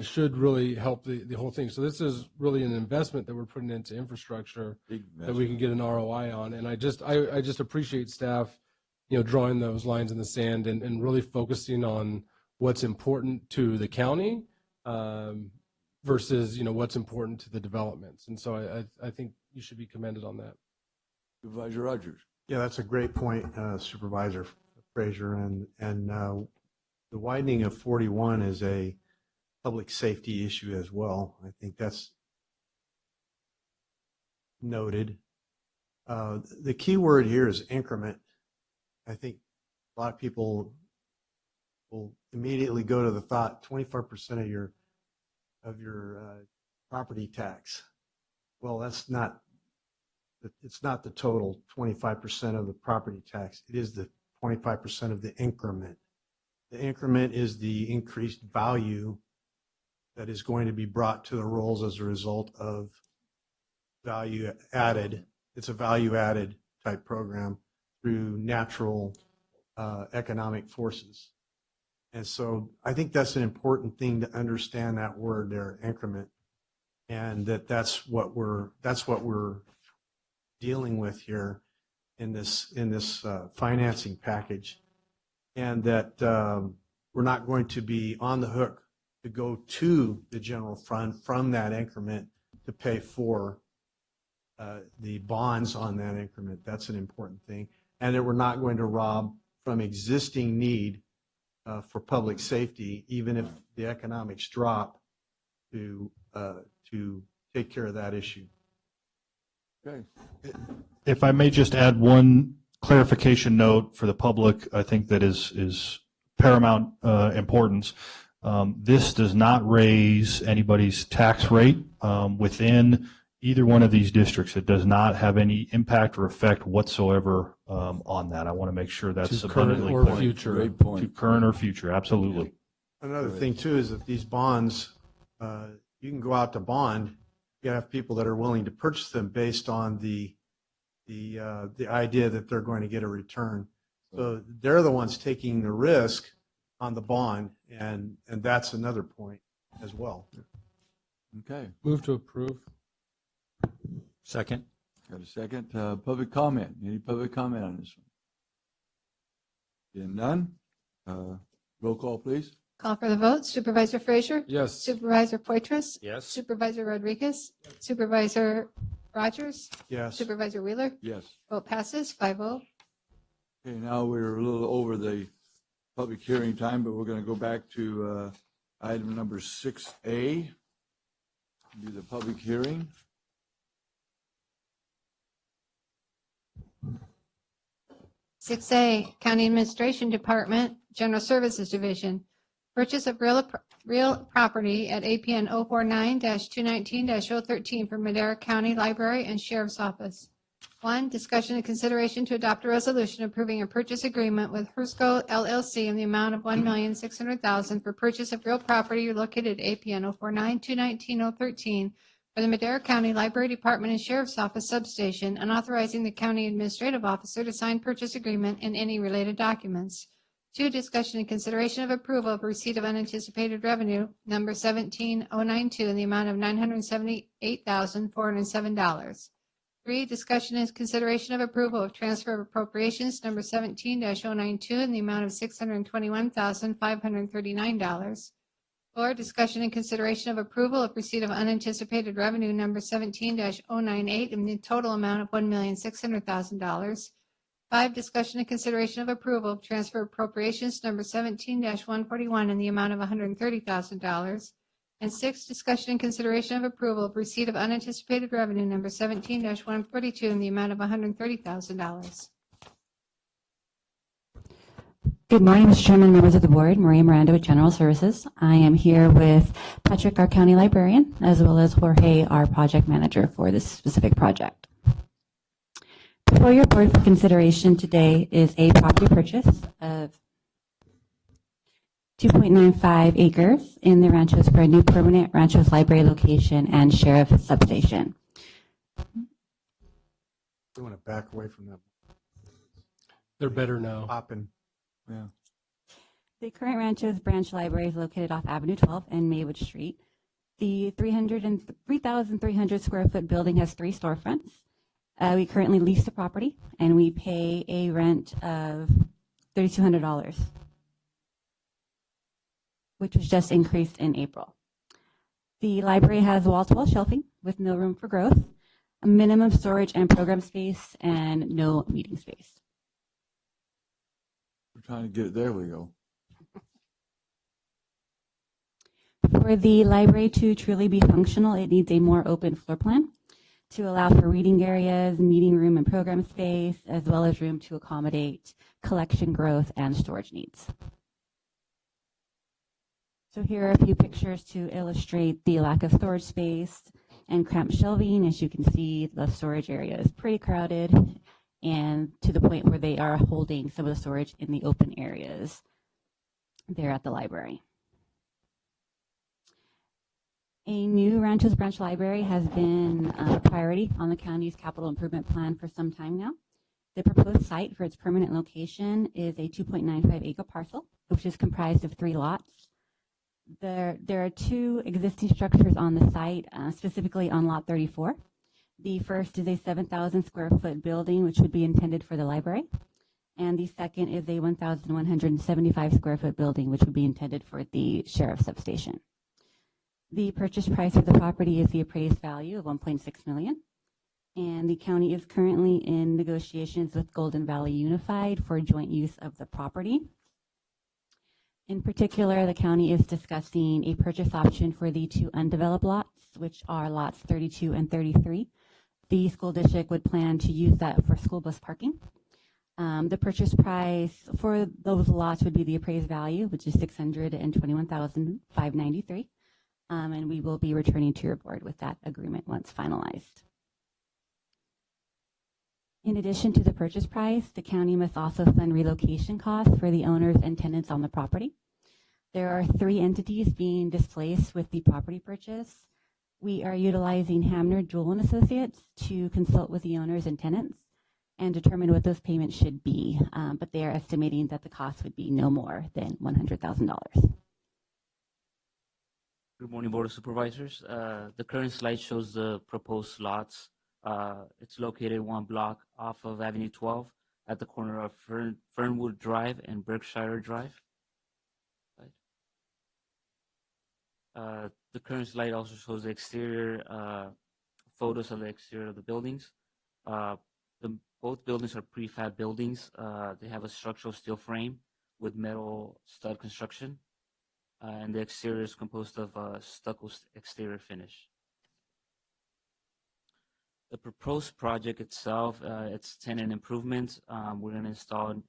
should really help the whole thing. So this is really an investment that we're putting into infrastructure that we can get an ROI on. And I just appreciate staff, you know, drawing those lines in the sand and really focusing on what's important to the county, versus, you know, what's important to the developments. And so I think you should be commended on that. Supervisor Rogers. Yeah, that's a great point, Supervisor Frazier. And the widening of 41 is a public safety issue as well. I think that's noted. The key word here is increment. I think a lot of people will immediately go to the thought 25% of your property tax. Well, it's not the total 25% of the property tax. It is the 25% of the increment. The increment is the increased value that is going to be brought to the rolls as a result of value added. It's a value added type program through natural economic forces. And so I think that's an important thing to understand, that word there, increment, and that's what we're dealing with here in this financing package, and that we're not going to be on the hook to go to the general fund from that increment to pay for the bonds on that increment. That's an important thing, and that we're not going to rob from existing need for public safety, even if the economics drop, to take care of that issue. Okay. If I may just add one clarification note for the public, I think that is paramount importance. This does not raise anybody's tax rate within either one of these districts. It does not have any impact or effect whatsoever on that. I want to make sure that's To current abundantly or clear. future. Great point. To current or future, absolutely. Another thing too is that these bonds, you can go out to bond. You have people that are willing to purchase them based on the idea that they're going to get a return. So they're the ones taking the risk on the bond, and that's another point as well. Okay. Move to approve. Second. Got a second. Public comment. Any public comment on this one? Being none, roll call, please. Call for the vote. Supervisor Frazier? Yes. Supervisor Poitras? Yes. Supervisor Rodriguez? Supervisor Rogers? Yes. Supervisor Wheeler? Yes. Vote passes 5-0. Okay, now we're a little over the public hearing time, but we're going to go back to item number 6A, do the public hearing. Six A, County Administration Department, General Services Division. Purchase of real property at APN 049-219-013 for Madera County Library and Sheriff's Office. 1, discussion and consideration to adopt a resolution approving a purchase agreement with Hersco LLC in the amount of $1,600,000 for purchase of real property located at APN 049-219-013 for the Madera County Library Department and Sheriff's Office substation, and authorizing the county administrative officer to sign purchase agreement and any related documents. 2, discussion and consideration of approval of receipt of unanticipated revenue, number 17092, in the amount of $978,407. 3, discussion and consideration of approval of transfer of appropriations, number 17-092, in the amount of $621,539. 4, discussion and consideration of approval of receipt of unanticipated revenue, number 17-098, in the total amount of $1,600,000. 5, discussion and consideration of approval of transfer appropriations, number 17-141, in the amount of $130,000. And 6, discussion and consideration of approval of receipt of unanticipated revenue, number 17-142, in the amount of $130,000. Good morning, Mr. Chairman, members of the board. Maria Miranda with General Services. I am here with Patrick, our county librarian, as well as Jorge, our project manager for this specific project. Before your board for consideration today is a property purchase of 2.95 acres in the Ranchos for a new permanent Ranchos library location and sheriff substation. We want to back away from them. They're better now. Popping. Yeah. The current Ranchos branch library is located off Avenue 12 and Maywood Street. The 3,300 square foot building has 3 storefronts. We currently lease the property, and we pay a rent of $3,200, which was just increased in April. The library has wall-to-wall shelving with no room for growth, a minimum storage and program space, and no meeting space. We're trying to get it. There we go. For the library to truly be functional, it needs a more open floor plan to allow for reading areas, meeting room and program space, as well as room to accommodate collection growth and storage needs. So here are a few pictures to illustrate the lack of storage space and cramped shelving. As you can see, the storage area is pretty crowded, and to the point where they are holding some of the storage in the open areas there at the library. A new Ranchos Branch Library has been a priority on the county's capital improvement plan for some time now. The proposed site for its permanent location is a 2.95 acre parcel, which is comprised of 3 lots. There are 2 existing structures on the site, specifically on lot 34. The first is a 7,000 square foot building, which would be intended for the library. And the second is a 1,175 square foot building, which would be intended for the sheriff's substation. The purchase price of the property is the appraised value of $1.6 million. And the county is currently in negotiations with Golden Valley Unified for joint use of the property. In particular, the county is discussing a purchase option for the 2 undeveloped lots, which are lots 32 and 33. The school district would plan to use that for school bus parking. The purchase price for those lots would be the appraised value, which is $621,593. And we will be returning to your board with that agreement once finalized. In addition to the purchase price, the county must also fund relocation costs for the owners and tenants on the property. There are 3 entities being displaced with the property purchase. We are utilizing Hamner, Jewell & Associates to consult with the owners and tenants and determine what those payments should be, but they are estimating that the cost would be no more than $100,000. Good morning, Board of Supervisors. The current slide shows the proposed lots. It's located 1 block off of Avenue 12 at the corner of Fernwood Drive and Berkshire Drive. The current slide also shows the exterior photos of the exterior of the buildings. Both buildings are prefab buildings. They have a structural steel frame with metal stud construction. And the exterior is composed of stucco exterior finish. The proposed project itself, it's tenant improvements. We're going to install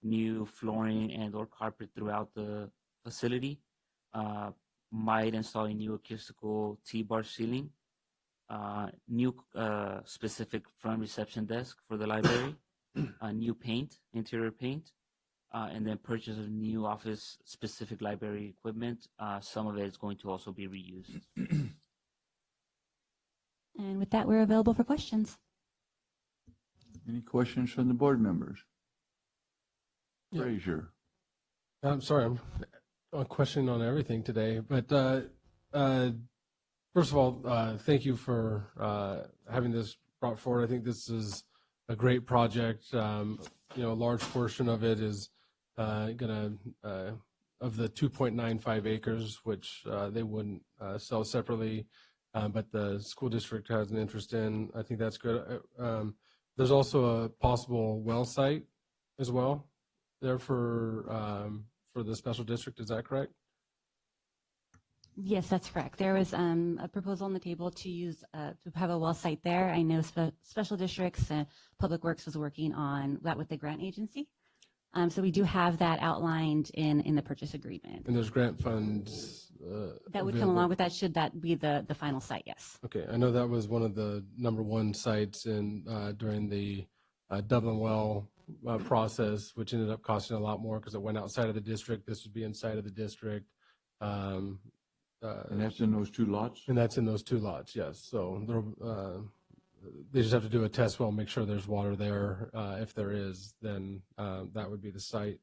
new flooring and or carpet throughout the facility. Might install a new acoustical T-bar ceiling. new specific front reception desk for the library, new paint, interior paint, and then purchase of new office specific library equipment. Some of it is going to also be reused. And with that, we're available for questions. Any questions from the board members? Yeah. Frazier. I'm sorry, I'm questioning on everything today, but first of all, thank you for having this brought forward. I think this is a great project. A large portion of it is gonna of the 2.95 acres, which they wouldn't sell separately, but the school district has an interest in. I think that's good. There's also a possible well site as well there for the special district. Is that correct? Yes, that's correct. There was a proposal on the table to use to have a well site there. I know special districts, Public Works was working on that with the grant agency. So we do have that outlined in the purchase agreement. And there's grant funds That would come available. along with that, should that be the final site, yes. Okay, I know that was one of the #1 sites in during the Dublin well process, which ended up costing a lot more because it went outside of the district. This would be inside of the district. And that's in those 2 lots? And that's in those 2 lots, yes. So they just have to do a test well, make sure there's water there. If there is, then that would be the site.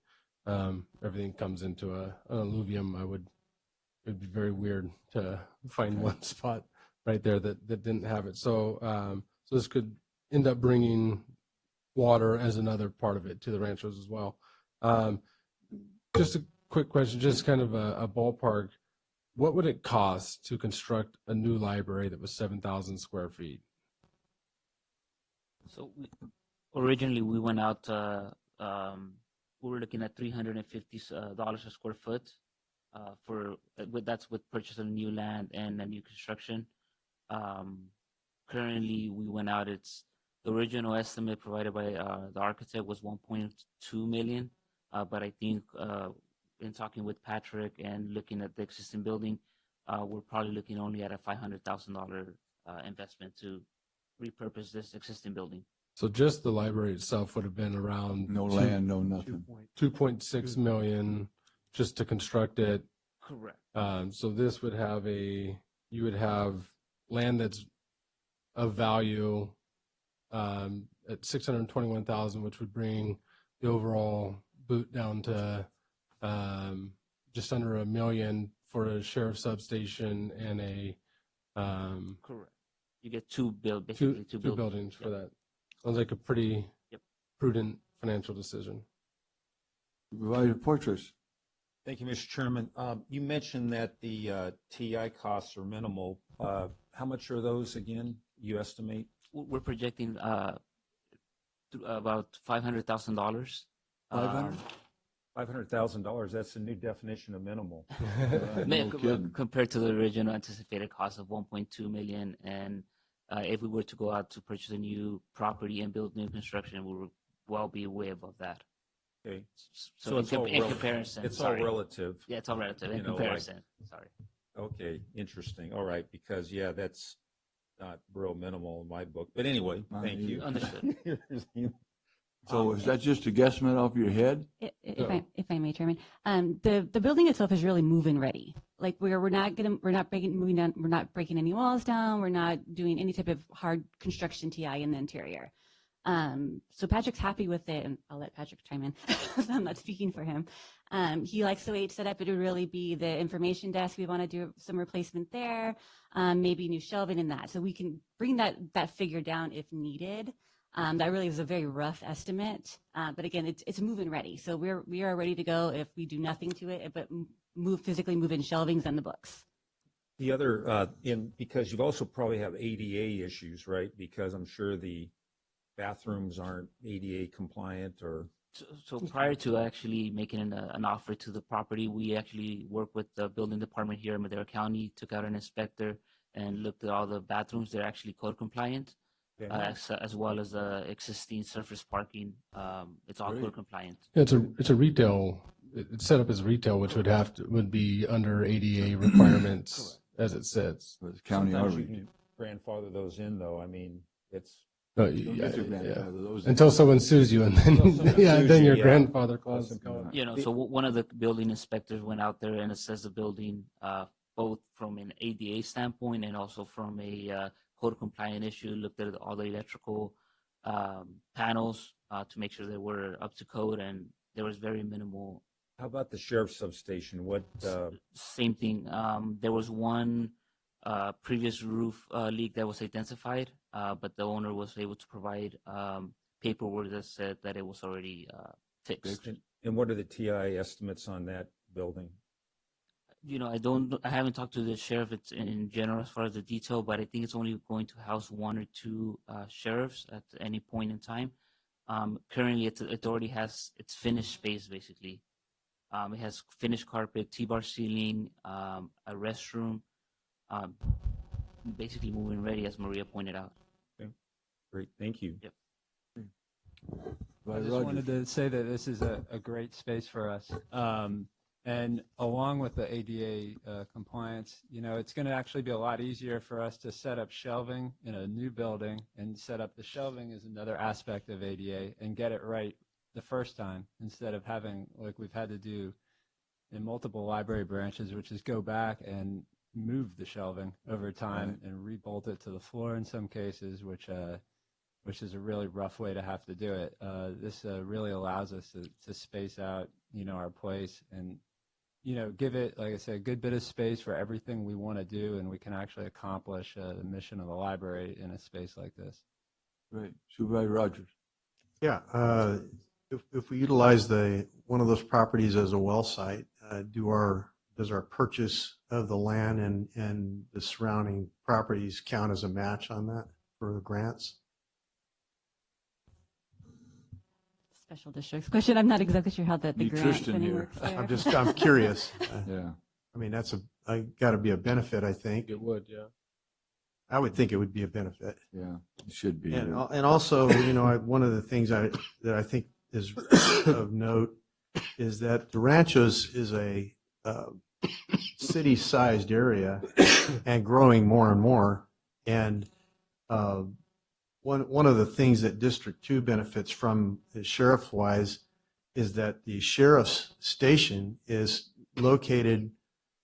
Everything comes into an alluvium. It'd be very weird to find one spot right there that didn't have it. So so this could end up bringing water as another part of it to the ranchos as well. Just a quick question, just kind of a ballpark. What would it cost to construct a new library that was 7,000 square feet? So originally we went out, we were looking at $350 a square foot that's with purchase of new land and a new construction. Currently we went out, the original estimate provided by the architect was 1.2 million. But I think in talking with Patrick and looking at the existing building, we're probably looking only at a $500,000 investment to repurpose this existing building. So just the library itself would have been around No land, no nothing. 2.6 million just to construct it. Correct. So this would have you would have land that's of value at 621,000, which would bring the overall boot down to just under $1 million for a sheriff substation and a correct. You get two buildings for that. Sounds like a pretty prudent financial decision. Supervisor Fortress. Thank you, Mr. Chairman. You mentioned that the TI costs are minimal. How much are those again, you estimate? We're projecting about $500,000. $500,000, that's a new definition of minimal. Compared to the original anticipated cost of 1.2 million. And if we were to go out to purchase a new property and build new construction, we would well be way above that. Okay. So in comparison, it's all relative. Yeah, it's all relative in comparison. Sorry. Okay, interesting. All right, because that's not real minimal in my book. But anyway, thank you. Understood. So is that just a guesstimate off your head? If I may, Chairman, the building itself is really move-in ready. Like we're not breaking any walls down. We're not doing any type of hard construction TI in the interior. So Patrick's happy with it, and I'll let Patrick chime in. I'm not speaking for him. He likes the way it's set up. It would really be the information desk. We want to do some replacement there, maybe new shelving in that. So we can bring that figure down if needed. That really is a very rough estimate, but again, it's move-in ready. So we are ready to go if we do nothing to it, but physically move in shelvings and the books. The other, because you also probably have ADA issues, right? Because I'm sure the bathrooms aren't ADA compliant or. So prior to actually making an offer to the property, we actually worked with the building department here in Madera County, took out an inspector and looked at all the bathrooms. They're actually code compliant. Okay. As well as the existing surface parking, it's all code compliant. It's a retail. It's set up as retail, which would be under ADA requirements as it sits. County grandfather those in, though. I mean, it's. No, Don't get to grandfather those in. Until someone sues you, and then Until someone yeah, sues then you, your yeah. grandfather clause That's- would come. You know, so one of the building inspectors went out there and assessed the building, both from an ADA standpoint and also from a code compliant issue. Looked at all the electrical panels to make sure they were up to code, and there was very minimal. How about the sheriff's substation? What? Same thing. There was one previous roof leak that was identified, but the owner was able to provide paperwork that said that it was already fixed. And what are the TI estimates on that building? You know, I haven't talked to the sheriff in general as far as the detail, but I think it's only going to house one or two sheriffs at any point in time. Currently, it already has its finished space, basically. It has finished carpet, T-bar ceiling, a restroom, basically moving ready, as Maria pointed out. Okay. Great, thank you. Yep. I just wanted to say that this is a great space for us. And along with the ADA compliance, you know, it's going to actually be a lot easier for us to set up shelving in a new building, and set up the shelving is another aspect of ADA, and get it right the first time, instead of having, like we've had to do in multiple library branches, which is go back and move the shelving over time and rebolt it to the floor in some cases, which is a really rough way to have to do it. This really allows us to space out, you know, our place, and, you know, give it, like I said, a good bit of space for everything we want to do, and we can actually accomplish the mission of the library in a space like this. Great. Supervisor Rogers. Yeah, if we utilize one of those properties as a well site, does our purchase of the land and the surrounding properties count as a match on that for the grants? Special districts question. I'm not exactly sure how the grant Tristan funding here. works there. I'm curious. Yeah. I mean, got to be a benefit, I think. It would, yeah. I would think it would be a benefit. Yeah, it should be. And also, you know, one of the things that I think is of note is that the Ranchos is a city-sized area and growing more and more. And one of the things that District 2 benefits from, sheriff-wise, is that the sheriff's station is located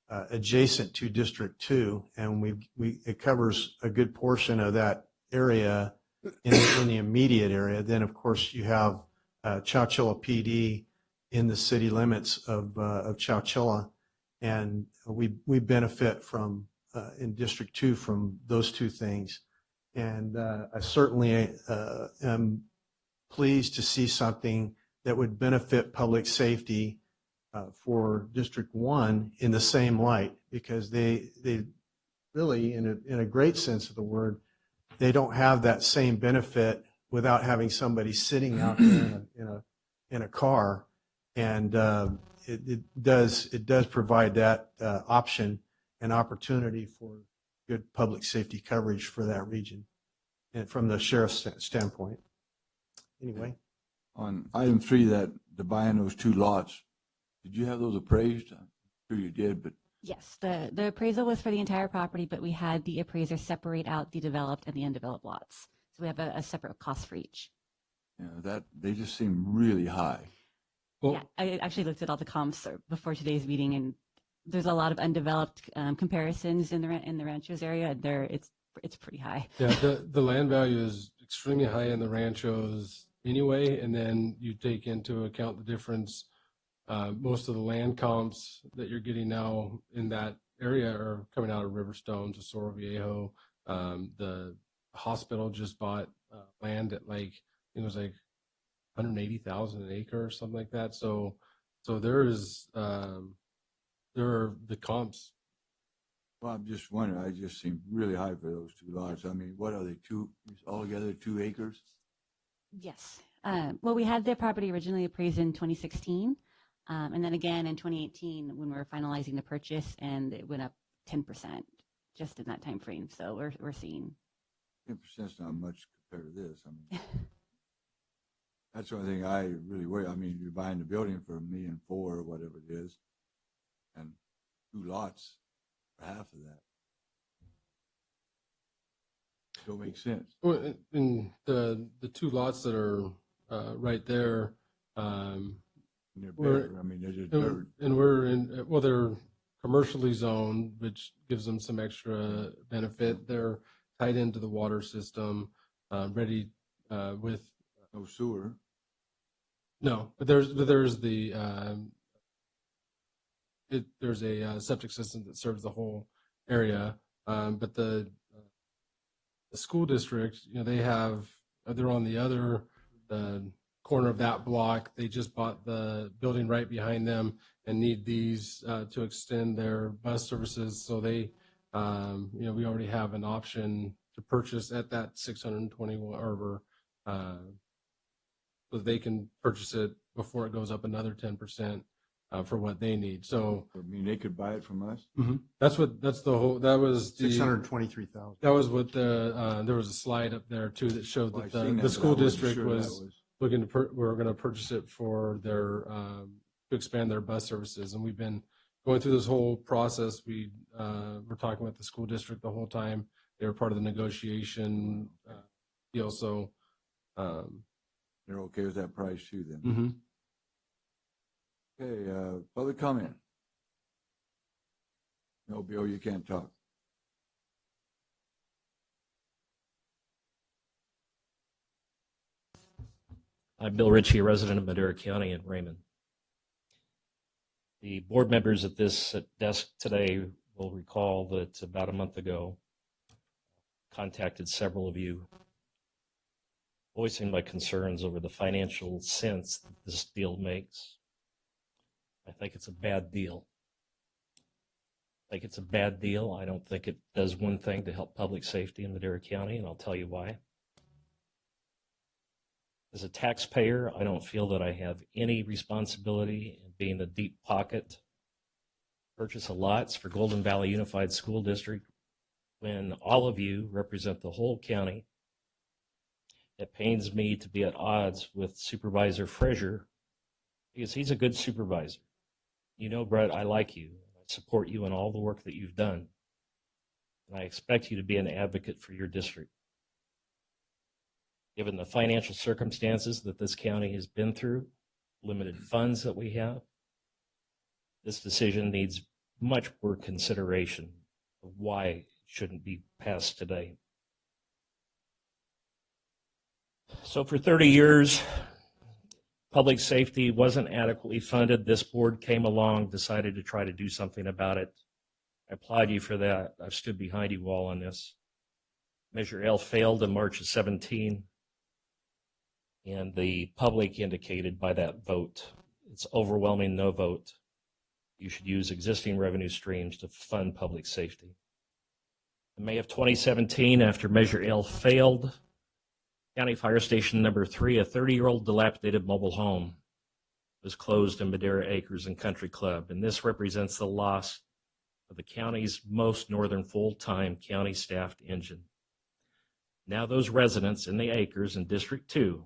adjacent to District 2, and it covers a good portion of that area in the immediate area. Then, of course, you have Chowchilla PD in the city limits of Chowchilla, and we benefit from in District 2 from those two things. And I certainly am pleased to see something that would benefit public safety for District 1 in the same light, because they really, in a great sense of the word, they don't have that same benefit without having somebody sitting out there in a car, and it does provide that option and opportunity for good public safety coverage for that region, and from the sheriff's standpoint. Anyway, On item 3, the buying those 2 lots, did you have those appraised? I'm sure you did, but Yes, the appraisal was for the entire property, but we had the appraiser separate out the developed and the undeveloped lots. So we have a separate cost for each. that they just seem really high. Yeah, I actually looked at all the comps before today's meeting, and there's a lot of undeveloped comparisons in the Ranchos area. It's pretty high. Yeah, the land value is extremely high in the ranchos anyway, and then you take into account the difference. Most of the land comps that you're getting now in that area are coming out of Riverstone, Tesoro Viejo. The hospital just bought land at it was like 180,000 an acre or something like that. So there are the comps. Well, I'm just wondering, I just seem really high for those 2 lots. I mean, what are they, altogether 2 acres? Yes. Well, we had their property originally appraised in 2016, and then again in 2018 when we were finalizing the purchase, and it went up 10% just in that time frame. So we're seeing 10% is not much compared to this. I mean, that's the only thing I really worry. I mean, you're buying the building for $1.4 million or whatever it is, and 2 lots for half of that. don't make sense. Well, in the two lots that are right there, And they're we're, better. I mean, they're just dirt. and we're in, well, they're commercially zoned, which gives them some extra benefit. They're tied into the water system, ready with No sewer. no, but there's the there's a septic system that serves the whole area, but the school district, they're on the other corner of that block. They just bought the building right behind them and need these to extend their bus services. So they, we already have an option to purchase at that 621 or so they can purchase it before it goes up another 10% for what they need. So I mean, they could buy it from us. that was the 623,000. That was what there was a slide up there too that showed Well, that I seen that, the but school I wasn't district sure that was was- looking to we're going to purchase it for their to expand their bus services, and we've been going through this whole process. We were talking with the school district the whole time. They were part of the negotiation deal, so They're okay with that price too then. mhm. Okay, public comment. No, Bill, you can't talk. I'm Bill Ritchie, a resident of Madera County in Raymond. The board members at this desk today will recall that about a month ago, contacted several of you voicing my concerns over the financial sense that this deal makes. I think it's a bad deal. I think it's a bad deal. I don't think it does one thing to help public safety in Madera County, and I'll tell you why. As a taxpayer, I don't feel that I have any responsibility in being the deep pocket purchase of lots for Golden Valley Unified School District when all of you represent the whole county. It pains me to be at odds with Supervisor Frazier because he's a good supervisor. You know, Brett, I like you. I support you in all the work that you've done. And I expect you to be an advocate for your district. Given the financial circumstances that this county has been through, limited funds that we have, this decision needs much more consideration of why it shouldn't be passed today. So for 30 years, public safety wasn't adequately funded. This board came along, decided to try to do something about it. I applaud you for that. I've stood behind you all on this. Measure L failed in March of 17. And the public indicated by that vote, it's overwhelming no vote. You should use existing revenue streams to fund public safety. In May of 2017, after Measure L failed, County Fire Station number 3, a 30-year-old dilapidated mobile home, was closed in Madera Acres and Country Club. And this represents the loss of the county's most northern full-time county staffed engine. Now those residents in the Acres in District 2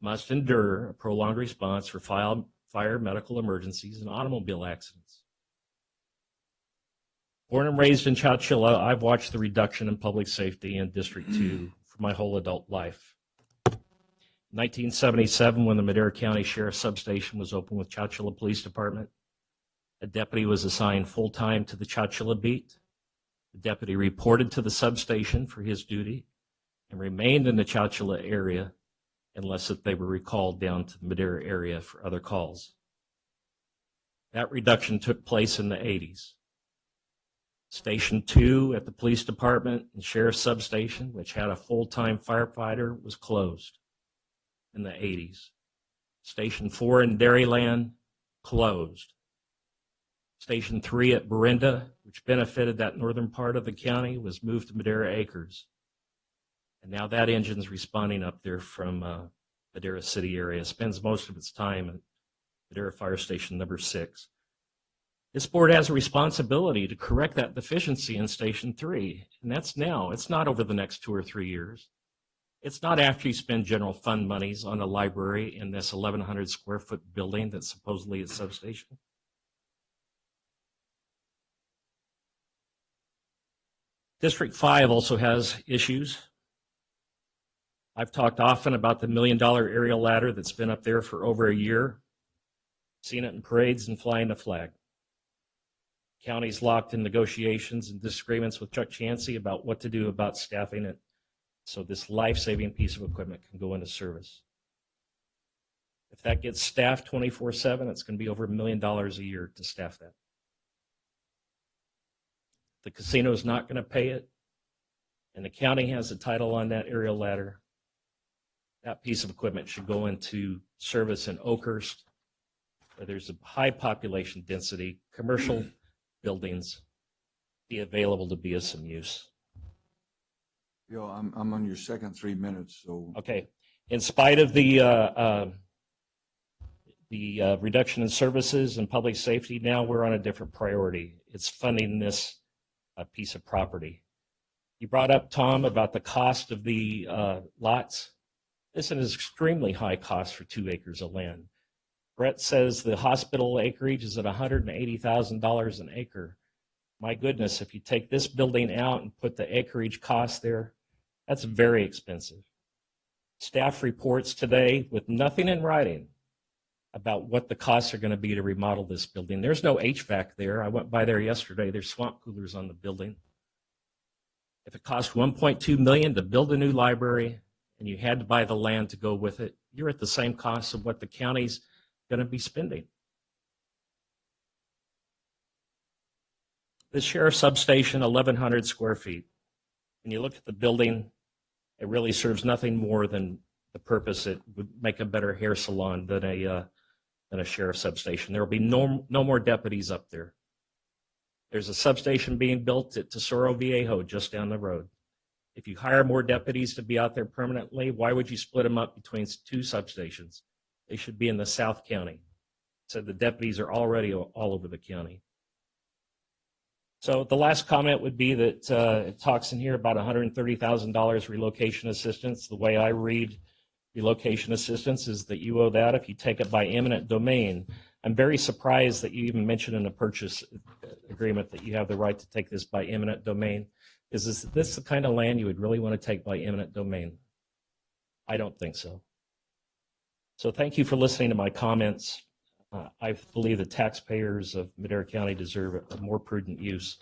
must endure a prolonged response for fire, medical emergencies, and automobile accidents. Born and raised in Chowchilla, I've watched the reduction in public safety in District 2 for my whole adult life. In 1977, when the Madera County Sheriff's Substation was opened with Chowchilla Police Department, a deputy was assigned full-time to the Chowchilla beat. The deputy reported to the substation for his duty and remained in the Chowchilla area unless that they were recalled down to the Madera area for other calls. That reduction took place in the 80s. Station 2 at the police department and sheriff's substation, which had a full-time firefighter, was closed in the 80s. Station 4 in Dairyland, closed. Station 3 at Berinda, which benefited that northern part of the county, was moved to Madera Acres. And now that engine's responding up there from Madera City area, spends most of its time at Madera Fire Station number 6. This board has a responsibility to correct that deficiency in Station 3, and that's now. It's not over the next 2 or 3 years. It's not after you spend general fund monies on a library in this 1,100 square foot building that's supposedly a substation. District 5 also has issues. I've talked often about the $1 million aerial ladder that's been up there for over a year. Seen it in parades and flying the flag. County's locked in negotiations and disagreements with Chuck Chansey about what to do about staffing it so this life-saving piece of equipment can go into service. If that gets staffed 24/7, it's going to be over $1 million a year to staff that. The casino is not going to pay it, and the county has a title on that aerial ladder. That piece of equipment should go into service in Oakhurst, where there's a high population density, commercial buildings, be available to be of some use. Yo, I'm on your second 3 minutes, so. Okay. In spite of the reduction in services and public safety, now we're on a different priority. It's funding this piece of property. You brought up, Tom, about the cost of the lots. This is an extremely high cost for 2 acres of land. Brett says the hospital acreage is at $180,000 an acre. My goodness, if you take this building out and put the acreage cost there, that's very expensive. Staff reports today with nothing in writing about what the costs are going to be to remodel this building. There's no HVAC there. I went by there yesterday. There's swamp coolers on the building. If it cost $1.2 million to build a new library and you had to buy the land to go with it, you're at the same cost of what the county's going to be spending. The sheriff's substation, 1,100 square feet. When you look at the building, it really serves nothing more than the purpose. It would make a better hair salon than a sheriff's substation. There will be no more deputies up there. There's a substation being built at Tesoro Viejo just down the road. If you hire more deputies to be out there permanently, why would you split them up between 2 substations? They should be in the South County. So the deputies are already all over the county. So the last comment would be that it talks in here about $130,000 relocation assistance. The way I read relocation assistance is that you owe that if you take it by eminent domain. I'm very surprised that you even mentioned in the purchase agreement that you have the right to take this by eminent domain. Is this the kind of land you would really want to take by eminent domain? I don't think so. So thank you for listening to my comments. I believe the taxpayers of Madera County deserve a more prudent use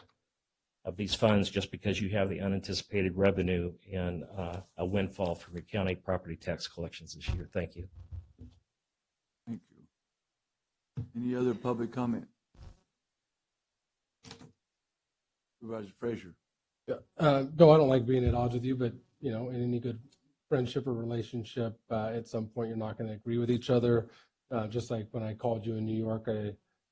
of these funds just because you have the unanticipated revenue and a windfall from your county property tax collections this year. Thank you. Thank you. Any other public comment? Supervisor Frazier. Bill, I don't like being at odds with you, but you know, in any good friendship or relationship, at some point you're not going to agree with each other. Just like when I called you in New York,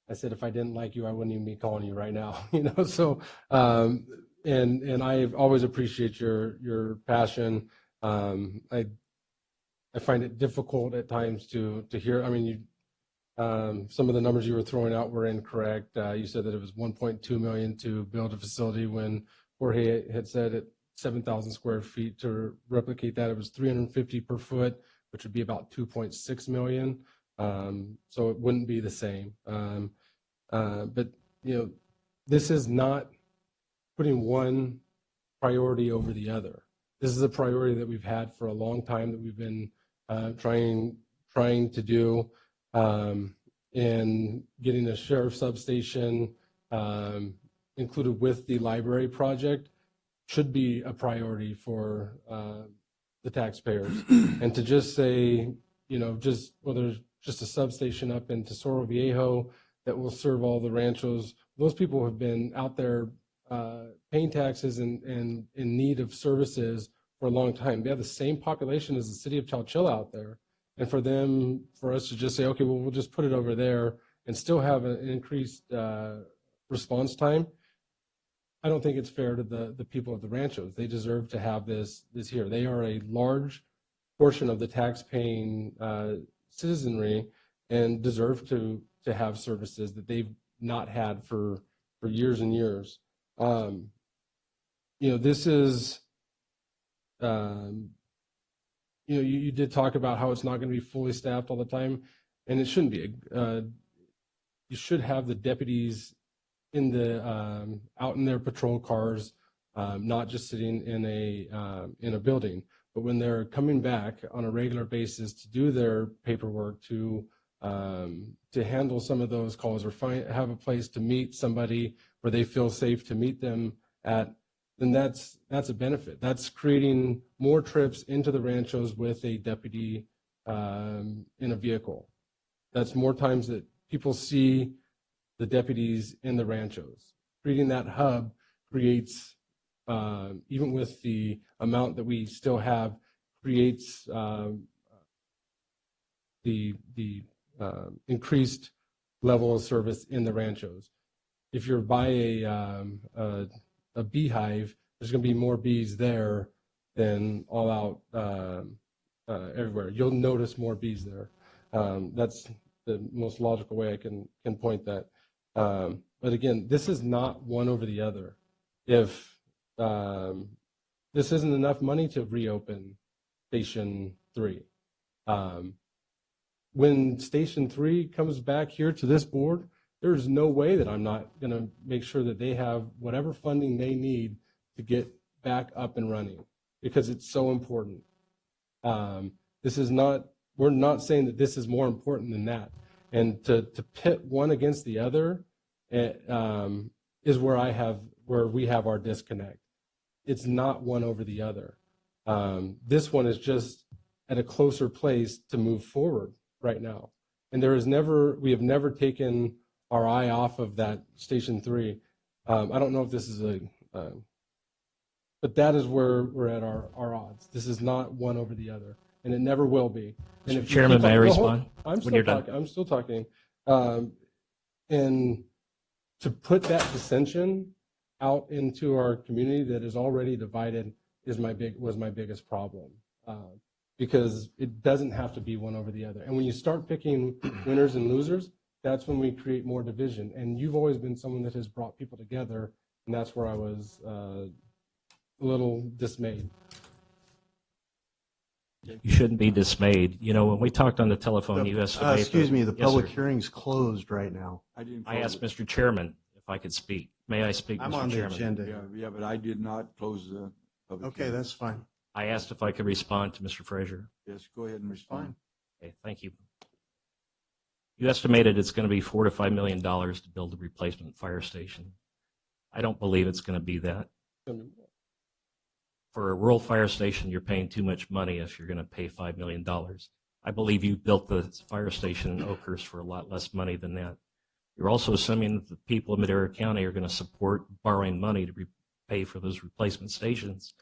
I said if I didn't like you, I wouldn't even be calling you right now. You know, so and I always appreciate your passion. I find it difficult at times to hear. I mean, you some of the numbers you were throwing out were incorrect. You said that it was 1.2 million to build a facility when Jorge had said at 7,000 square feet to replicate that it was 350 per foot, which would be about 2.6 million. So it wouldn't be the same. But you know, this is not putting one priority over the other. This is a priority that we've had for a long time that we've been trying to do. And getting a sheriff substation included with the library project should be a priority for the taxpayers. And to just say, you know, just there's just a substation up in Tesoro Viejo that will serve all the ranchos. Those people have been out there paying taxes and in need of services for a long time. They have the same population as the city of Chowchilla out there. And for us to just say, okay, well, we'll just put it over there and still have an increased response time, I don't think it's fair to the people of the ranchos. They deserve to have this here. They are a large portion of the tax-paying citizenry and deserve to have services that they've not had for years and years. You know, this is, you know, you did talk about how it's not going to be fully staffed all the time, and it shouldn't be. You should have the deputies in the out in their patrol cars not just sitting in a building, but when they're coming back on a regular basis to do their paperwork, to handle some of those calls, or have a place to meet somebody where they feel safe to meet them at, then that's a benefit. That's creating more trips into the ranchos with a deputy in a vehicle. That's more times that people see the deputies in the ranchos. Creating that hub creates, even with the amount that we still have, creates the increased level of service in the ranchos. If you're by a beehive, there's going to be more bees there than all out everywhere. You'll notice more bees there. That's the most logical way I can point that. But again, this is not one over the other. If this isn't enough money to reopen Station 3, when Station 3 comes back here to this board, there's no way that I'm not going to make sure that they have whatever funding they need to get back up and running, because it's so important. We're not saying that this is more important than that. And to pit one against the other is where we have our disconnect. It's not one over the other. This one is just at a closer place to move forward right now. And we have never taken our eye off of that Station 3. I don't know if this is but that is where we're at our odds. This is not one over the other, and it never will be. And Mr. Chairman, may I respond? I'm when you're still done. talking. I'm still talking. And to put that dissension out into our community that is already divided was my biggest problem. Because it doesn't have to be one over the other. And when you start picking winners and losers, that's when we create more division. And you've always been someone that has brought people together, and that's where I was a little dismayed. You shouldn't be dismayed. You know, when we talked on the telephone, you estimated. Excuse me, the Yes, public sir. hearing's closed right now. I asked Mr. Chairman if I could speak. May I speak, I'm Mr. on the Chairman? agenda. Yeah, but I did not close the public Okay, hearing. that's fine. I asked if I could respond to Mr. Frazier. Yes, go ahead and respond. Okay, thank you. You estimated it's going to be $4 to $5 million to build a replacement fire station. I don't believe it's going to be that. For a rural fire station, you're paying too much money if you're going to pay $5 million. I believe you built the fire station in Oakhurst for a lot less money than that. You're also assuming that the people of Madera County are going to support borrowing money to pay for those replacement stations.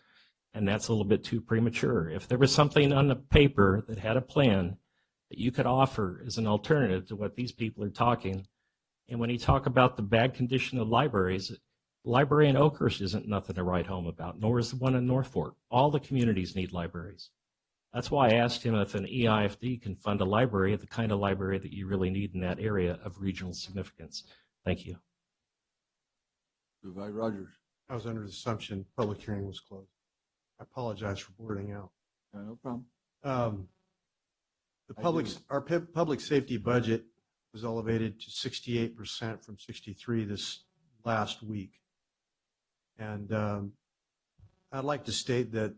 And that's a little bit too premature. If there was something on the paper that had a plan that you could offer as an alternative to what these people are talking, and when you talk about the bad condition of libraries, library in Oakhurst isn't nothing to write home about, nor is the one in North Fork. All the communities need libraries. That's why I asked him if an EIFD can fund a library, the kind of library that you really need in that area of regional significance. Thank you. Supervisor Rogers. I was under the assumption public hearing was closed. I apologize for blurting out. No problem. Our public safety budget was elevated to 68% from 63 this last week. And I'd like to state that,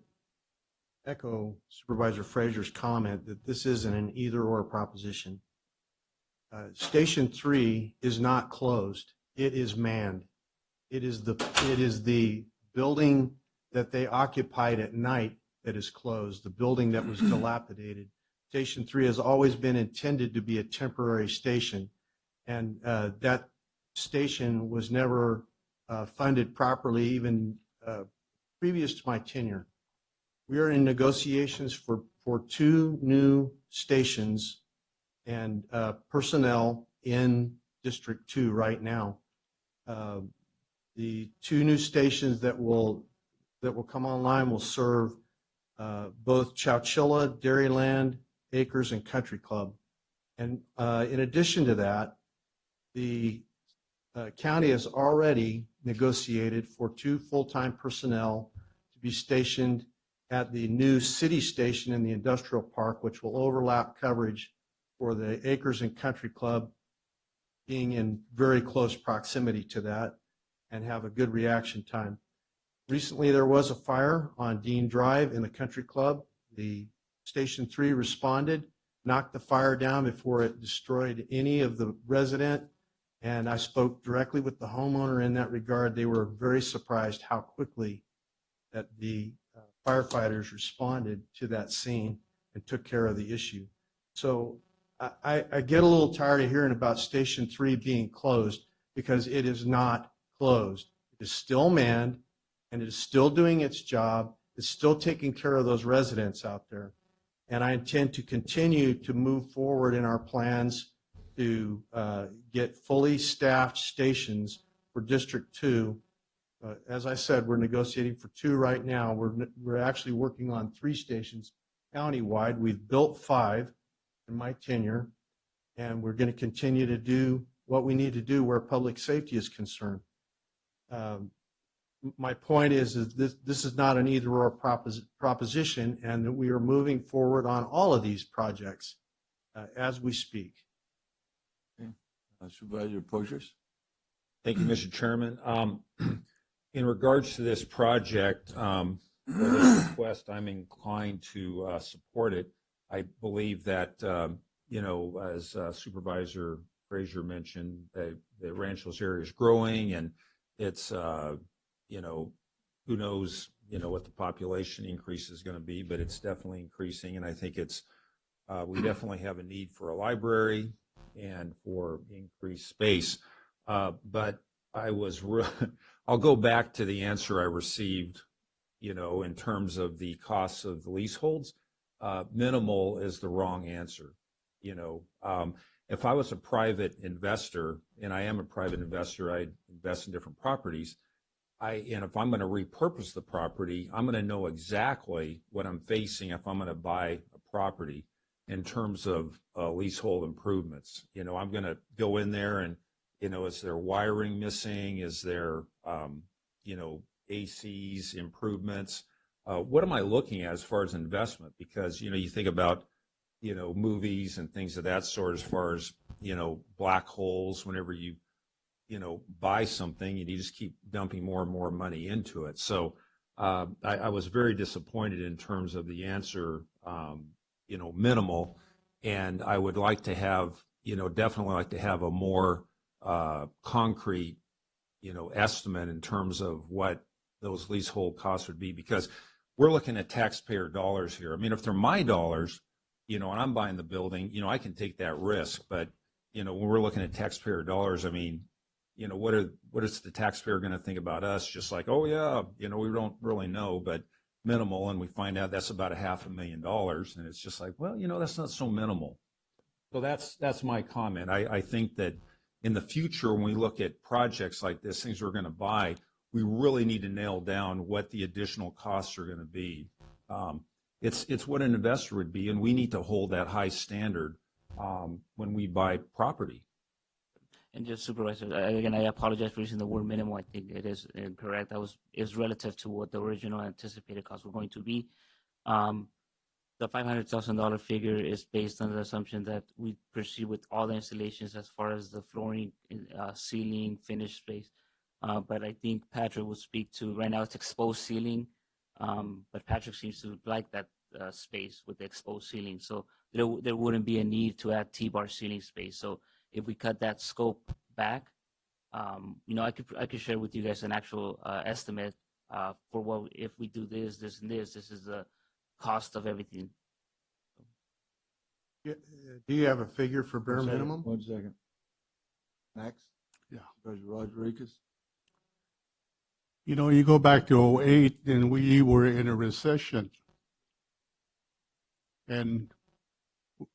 echo Supervisor Frazier's comment that this isn't an either-or proposition. Station 3 is not closed. It is manned. It is the building that they occupied at night that is closed, the building that was dilapidated. Station 3 has always been intended to be a temporary station, and that station was never funded properly, even previous to my tenure. We are in negotiations for 2 new stations and personnel in District 2 right now. The 2 new stations that will come online will serve both Chowchilla, Dairyland, Acres, and Country Club. And in addition to that, the county has already negotiated for 2 full-time personnel to be stationed at the new city station in the industrial park, which will overlap coverage for the Acres and Country Club, being in very close proximity to that and have a good reaction time. Recently, there was a fire on Dean Drive in the country club. The Station 3 responded, knocked the fire down before it destroyed any of the resident. And I spoke directly with the homeowner in that regard. They were very surprised how quickly that the firefighters responded to that scene and took care of the issue. So I get a little tired of hearing about Station 3 being closed, because it is not closed. It is still manned, and it is still doing its job. It's still taking care of those residents out there. And I intend to continue to move forward in our plans to get fully staffed stations for District 2. As I said, we're negotiating for 2 right now. We're actually working on 3 stations countywide. We've built 5 in my tenure, and we're going to continue to do what we need to do where public safety is concerned. My point is this is not an either-or proposition, and that we are moving forward on all of these projects as we speak. Okay. Supervisor Poitras. Thank you, Mr. Chairman. In regards to this project, or this request, I'm inclined to support it. I believe that, as Supervisor Frazier mentioned, the Ranchos area is growing, and it's, who knows, what the population increase is going to be, but it's definitely increasing, and I think it's, we definitely have a need for a library and for increased space. But I'll go back to the answer I received, in terms of the costs of the leaseholds. Minimal is the wrong answer. If I was a private investor, and I am a private investor, I invest in different properties. And if I'm going to repurpose the property, I'm going to know exactly what I'm facing if I'm going to buy a property in terms of leasehold improvements. I'm going to go in there and, is there wiring missing? Is there, ACs improvements? What am I looking at as far as investment? Because, you think about, movies and things of that sort, as far as, black holes, whenever you buy something, and you just keep dumping more and more money into it. So I was very disappointed in terms of the answer, minimal. And I would like to have, definitely like to have a more concrete, estimate in terms of what those leasehold costs would be, because we're looking at taxpayer dollars here. I mean, if they're my dollars, and I'm buying the building, I can take that risk. But, when we're looking at taxpayer dollars, I mean, what is the taxpayer going to think about us? Just like, oh yeah, we don't really know, but minimal. And we find out that's about $500,000. And it's just like, well, that's not so minimal. So that's my comment. I think that in the future, when we look at projects like this, things we're going to buy, we really need to nail down what the additional costs are going to be. It's what an investor would be, and we need to hold that high standard when we buy property. And just Supervisor, again, I apologize for using the word minimal. I think it is incorrect. Is relative to what the original anticipated costs were going to be. The $500,000 figure is based on the assumption that we proceed with all the installations as far as the flooring, ceiling, finished space. But I think Patrick would speak to, right now it's exposed ceiling, but Patrick seems to like that space with the exposed ceiling. So there wouldn't be a need to add T-bar ceiling space. So if we cut that scope back, I could share with you guys an actual estimate for what, if we do this, this, and this is the cost of everything. Do you have a figure for bare minimum? 1 second. Next. Yeah. Supervisor Rodriguez. You go back to 2008, and we were in a recession. And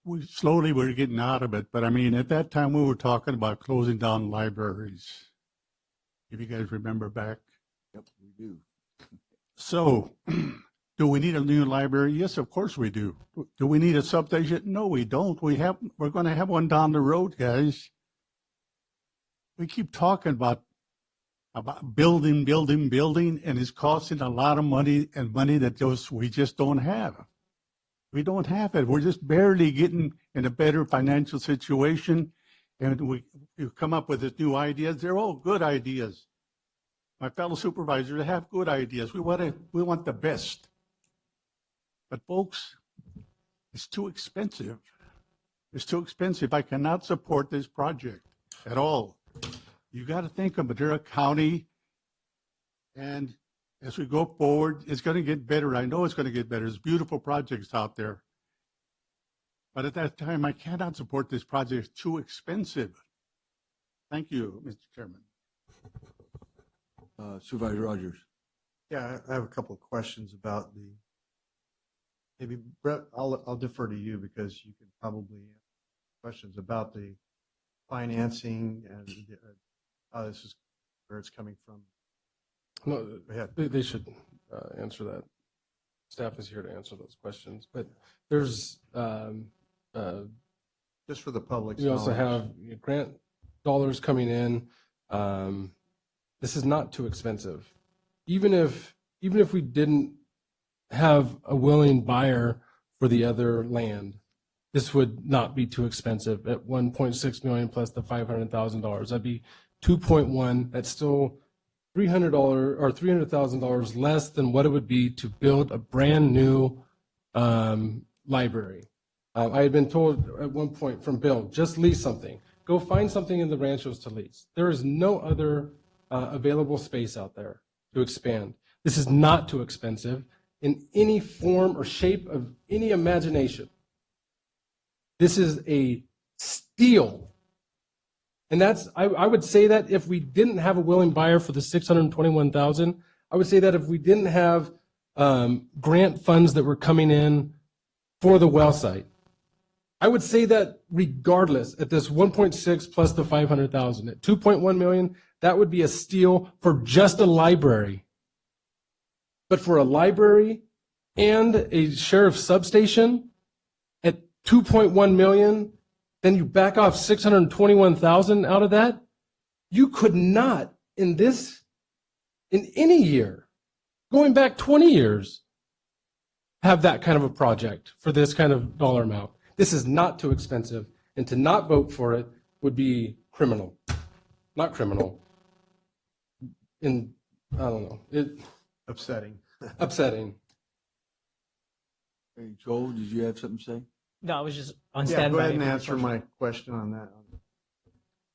we slowly were getting out of it. But I mean, at that time, we were talking about closing down libraries. If you guys remember back. Yep, we do. So, do we need a new library? Yes, of course we do. Do we need a substation? No, we don't. We're going to have one down the road, guys. We keep talking about building, and it's costing a lot of money, and money that we just don't have. We don't have it. We're just barely getting in a better financial situation, and you come up with these new ideas. They're all good ideas, my fellow supervisors to have good ideas. We want the best. But folks, it's too expensive. It's too expensive. I cannot support this project at all. You got to think of Madera County, and as we go forward, it's going to get better. I know it's going to get better. There's beautiful projects out there. But at that time, I cannot support this project. It's too expensive. Thank you, Mr. Chairman. Supervisor Rogers. Yeah, I have a couple of questions about maybe Brett, I'll defer to you because you can probably answer questions about the financing and how this is, where it's coming from. No, Go ahead. they should answer that. Staff is here to answer those questions, but there's just for the public. We also have grant dollars coming in. This is not too expensive. Even if we didn't have a willing buyer for the other land, this would not be too expensive at 1.6 million plus the $500,000. That'd be 2.1. That's still $300 or $300,000 less than what it would be to build a brand new library. I had been told at one point from Bill, just lease something. Go find something in the ranchos to lease. There is no other available space out there to expand. This is not too expensive in any form or shape of any imagination. This is a steal. And that's, I would say that if we didn't have a willing buyer for the $621,000, I would say that if we didn't have grant funds that were coming in for the well site, I would say that regardless, at this 1.6 plus the 500,000, at 2.1 million, that would be a steal for just a library. But for a library and a sheriff's substation at 2.1 million, then you back off 621,000 out of that, you could not in any year, going back 20 years, have that kind of a project for this kind of dollar amount. This is not too expensive, and to not vote for it would be criminal. Not criminal. I don't know. Upsetting. Upsetting. Hey, Joel, did you have something to say? No, I was just on Yeah, standby. go ahead and for the answer question. my question on that.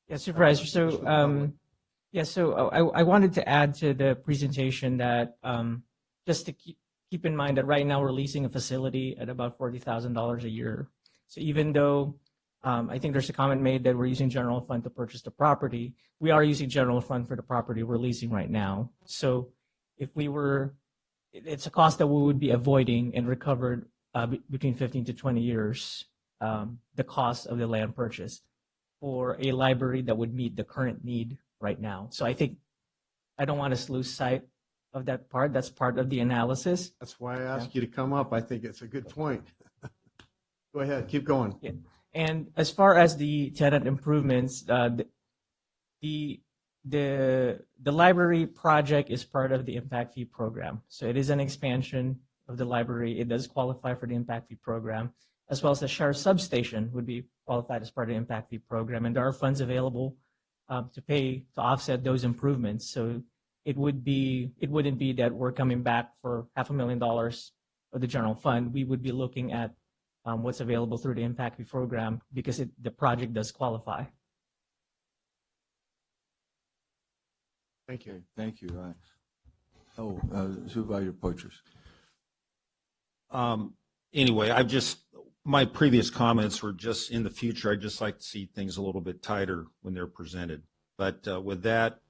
Yeah, Supervisor. So, I wanted to add to the presentation that just to keep in mind that right now we're leasing a facility at about $40,000 a year. So even though I think there's a comment made that we're using general fund to purchase the property, we are using general fund for the property we're leasing right now. So if we were, it's a cost that we would be avoiding and recovered between 15 to 20 years, the cost of the land purchase for a library that would meet the current need right now. So I think I don't want us to lose sight of that part. That's part of the analysis. That's why I asked you to come up. I think it's a good point. Go ahead, keep going. Yeah. And as far as the tenant improvements, the library project is part of the impact fee program. So it is an expansion of the library. It does qualify for the impact fee program, as well as the sheriff substation would be qualified as part of the impact fee program. And there are funds available to offset those improvements. So it wouldn't be that we're coming back for $500,000 of the general fund. We would be looking at what's available through the impact fee program because the project does qualify. Thank you. Thank you. Supervisor Poitras. Anyway, my previous comments were just in the future. I'd just like to see things a little bit tighter when they're presented. But with that,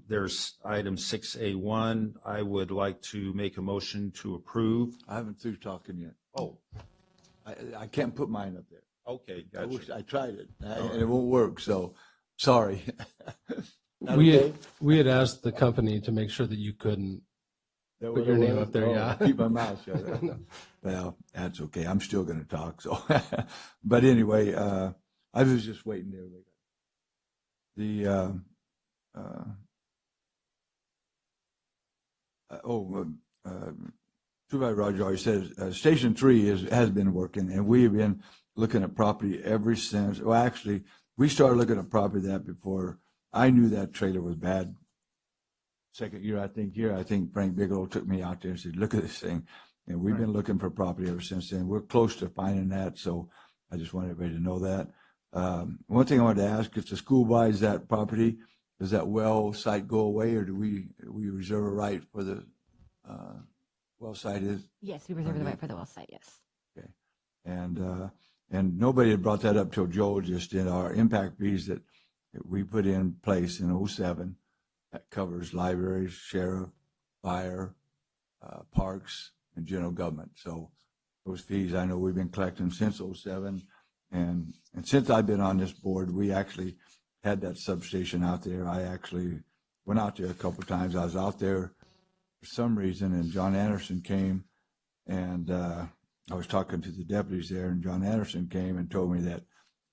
there's item 6A1. I would like to make a motion to approve. I haven't through talking yet. Oh, I can't put mine up there. okay, gotcha. I tried it, and it won't work, so sorry. We had asked the company to make sure that you couldn't put your name up there. Yeah, Keep my mouth shut. Well, that's okay. I'm still going to talk. So, but anyway, I was just waiting there. Supervisor Roger already says Station 3 has been working, and we have been looking at property ever since. Well, actually, we started looking at property that before I knew that trailer was bad. second year, I think, here. I think Frank Bigelow took me out there and said, look at this thing. And we've been looking for property ever since then. We're close to finding that, so I just want everybody to know that. One thing I wanted to ask, if the school buys that property, does that well site go away, or do we reserve a right for the well site is? Yes, we reserve the right for the well site, yes. Okay. And nobody had brought that up till Joel just did. Our impact fees that we put in place in '07, that covers libraries, sheriff, fire, parks, and general government. So those fees, I know we've been collecting since '07. And since I've been on this board, we actually had that substation out there. I actually went out there a couple of times. I was out there for some reason, and John Anderson came, and I was talking to the deputies there, and John Anderson came and told me that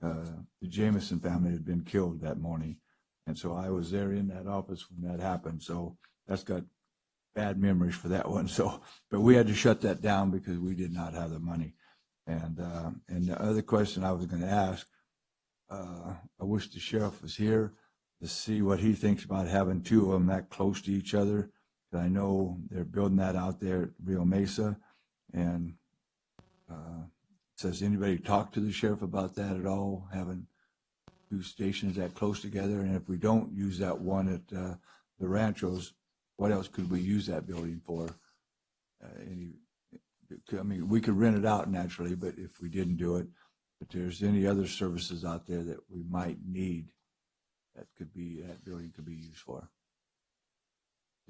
the Jameson family had been killed that morning. And so I was there in that office when that happened. So that's got bad memories for that one. So, but we had to shut that down because we did not have the money. And the other question I was going to ask, I wish the sheriff was here to see what he thinks about having two of them that close to each other. I know they're building that out there at Rio Mesa. And says anybody talk to the sheriff about that at all, having two stations that close together? And if we don't use that one at the Ranchos, what else could we use that building for? I mean, we could rent it out naturally, but if we didn't do it, but there's any other services out there that we might need that building could be used for.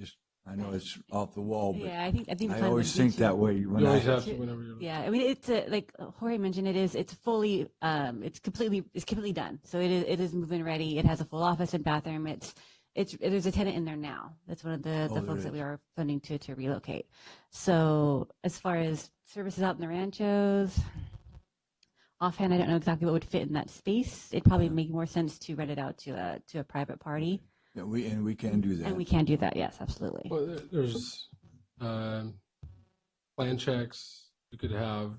Just, I know it's off the wall, but yeah, I think I always think that way. Yeah, I mean, it's like Jorge mentioned, it's fully, it's completely done. So it is move-in ready. It has a full office and bathroom. There's a tenant in there now. That's one of the folks that we are funding to relocate. So as far as services out in the Ranchos, offhand, I don't know exactly what would fit in that space. It'd probably make more sense to rent it out to a private party. Yeah, we can do that. And we can do that, yes, absolutely. Well, there's plan checks. You could have,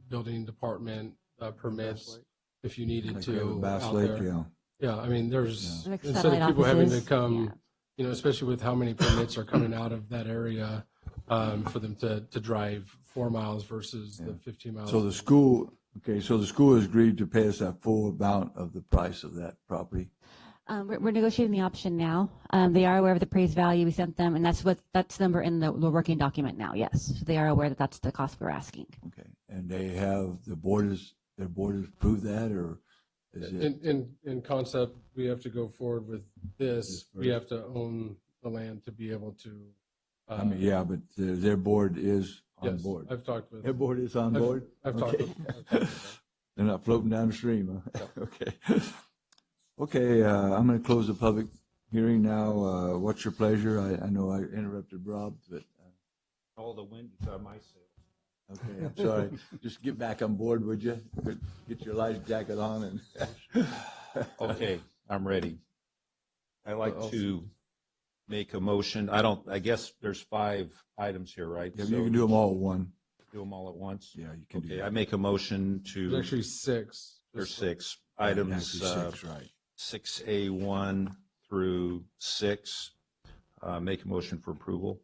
building department permits if you needed Like to Bass out Lake, there. yeah. Yeah, I mean, there's Like instead satellite of people having to offices, come, especially with how many permits are coming out of that area, for them to drive 4 miles versus the 15 miles. So the school has agreed to pay us that full amount of the price of that property. We're negotiating the option now. They are aware of the appraised value we sent them, and that's the number in the working document now. Yes, so they are aware that that's the cost we're asking. Okay, and their board has approved that, or is it? In concept, we have to go forward with this. We have to own the land to be able to. I mean, yeah, but their board is on Yes, board. I've talked with. Their board is on board? I've talked with them. They're not floating down the stream, huh? Okay. Okay, I'm going to close the public hearing now. What's your pleasure? I know I interrupted Rob, but. All the wind is on my sails. Okay, I'm sorry. Just get back on board, would you? Get your life jacket on and. Okay, I'm ready. I'd like to make a motion. I guess there's 5 items here, right? Yeah, you can do them all at one. Do them all at once? Yeah, you can do Okay, that. I make a motion to. There's actually 6. There's 6 Yeah, items. actually 6, right. 6A1 through 6. Make a motion for approval.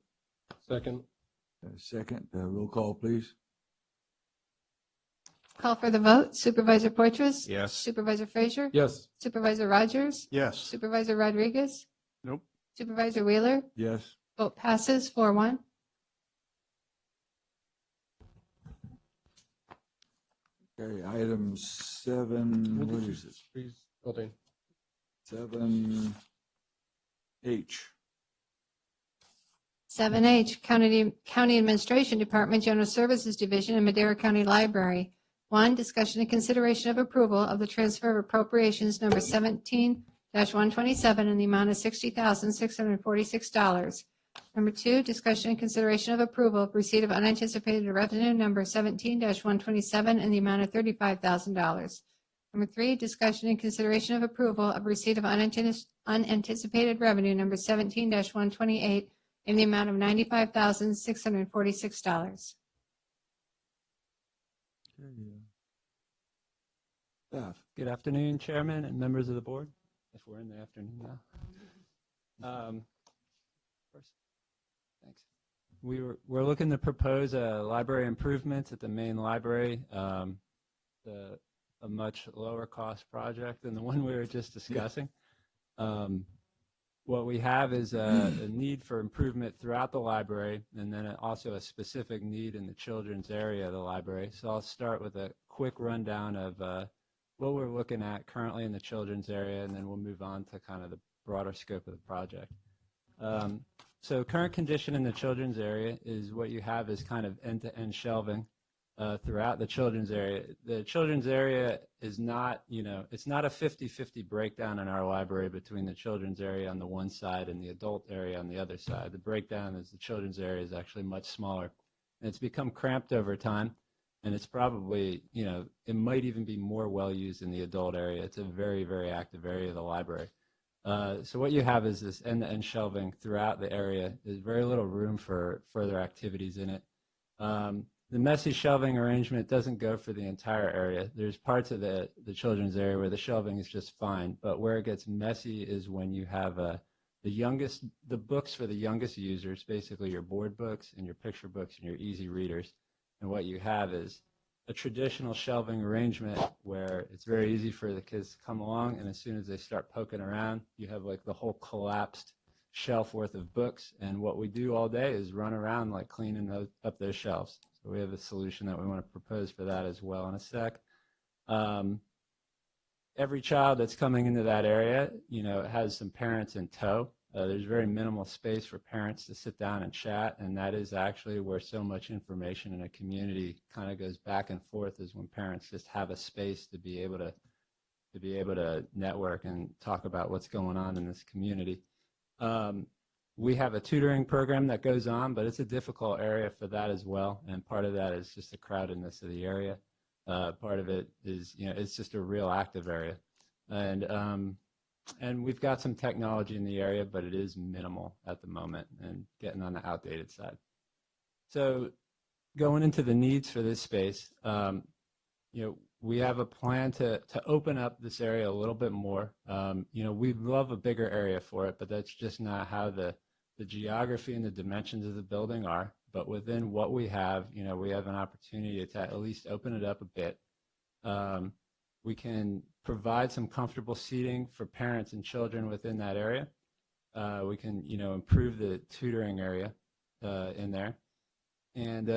Second. Second, roll call, please. Call for the vote. Supervisor Poitras? Yes. Supervisor Frazier? Yes. Supervisor Rogers? Yes. Supervisor Rodriguez? Nope. Supervisor Wheeler? Yes. Vote passes 4-1. Okay, item 7, what is it? Building. 7H. 7H, County Administration Department, General Services Division, and Madera County Library. 1, discussion and consideration of approval of the transfer of appropriations number 17-127 in the amount of $60,646. Number 2, discussion and consideration of approval of receipt of unanticipated revenue number 17-127 in the amount of $35,000. Number 3, discussion and consideration of approval of receipt of unanticipated revenue number 17-128 in the amount of $95,646. Staff. Good afternoon, Chairman and members of the board, if we're in the afternoon now. first. Thanks. We're looking to propose a library improvements at the main library, a much lower cost project than the one we were just discussing. What we have is a need for improvement throughout the library, and then also a specific need in the children's area of the library. So I'll start with a quick rundown of what we're looking at currently in the children's area, and then we'll move on to kind of the broader scope of the project. So current condition in the children's area is what you have is kind of end-to-end shelving throughout the children's area. The children's area is not, it's not a 50-50 breakdown in our library between the children's area on the one side and the adult area on the other side. The breakdown is the children's area is actually much smaller. And it's become cramped over time, and it's probably, it might even be more well used in the adult area. It's a very, very active area of the library. So what you have is this end-to-end shelving throughout the area. There's very little room for further activities in it. The messy shelving arrangement doesn't go for the entire area. There's parts of the children's area where the shelving is just fine, but where it gets messy is when you have the books for the youngest users, basically your board books and your picture books and your easy readers. And what you have is a traditional shelving arrangement where it's very easy for the kids to come along, and as soon as they start poking around, you have like the whole collapsed shelf worth of books. And what we do all day is run around like cleaning up those shelves. So we have a solution that we want to propose for that as well in a sec. Every child that's coming into that area, has some parents in tow. There's very minimal space for parents to sit down and chat, and that is actually where so much information in a community kind of goes back and forth, is when parents just have a space to be able to network and talk about what's going on in this community. We have a tutoring program that goes on, but it's a difficult area for that as well, and part of that is just the crowdedness of the area. Part of it is, it's just a real active area. And we've got some technology in the area, but it is minimal at the moment and getting on the outdated side. So going into the needs for this space, we have a plan to open up this area a little bit more. We'd love a bigger area for it, but that's just not how the geography and the dimensions of the building are. But within what we have, we have an opportunity to at least open it up a bit. We can provide some comfortable seating for parents and children within that area. We can, improve the tutoring area in there. And,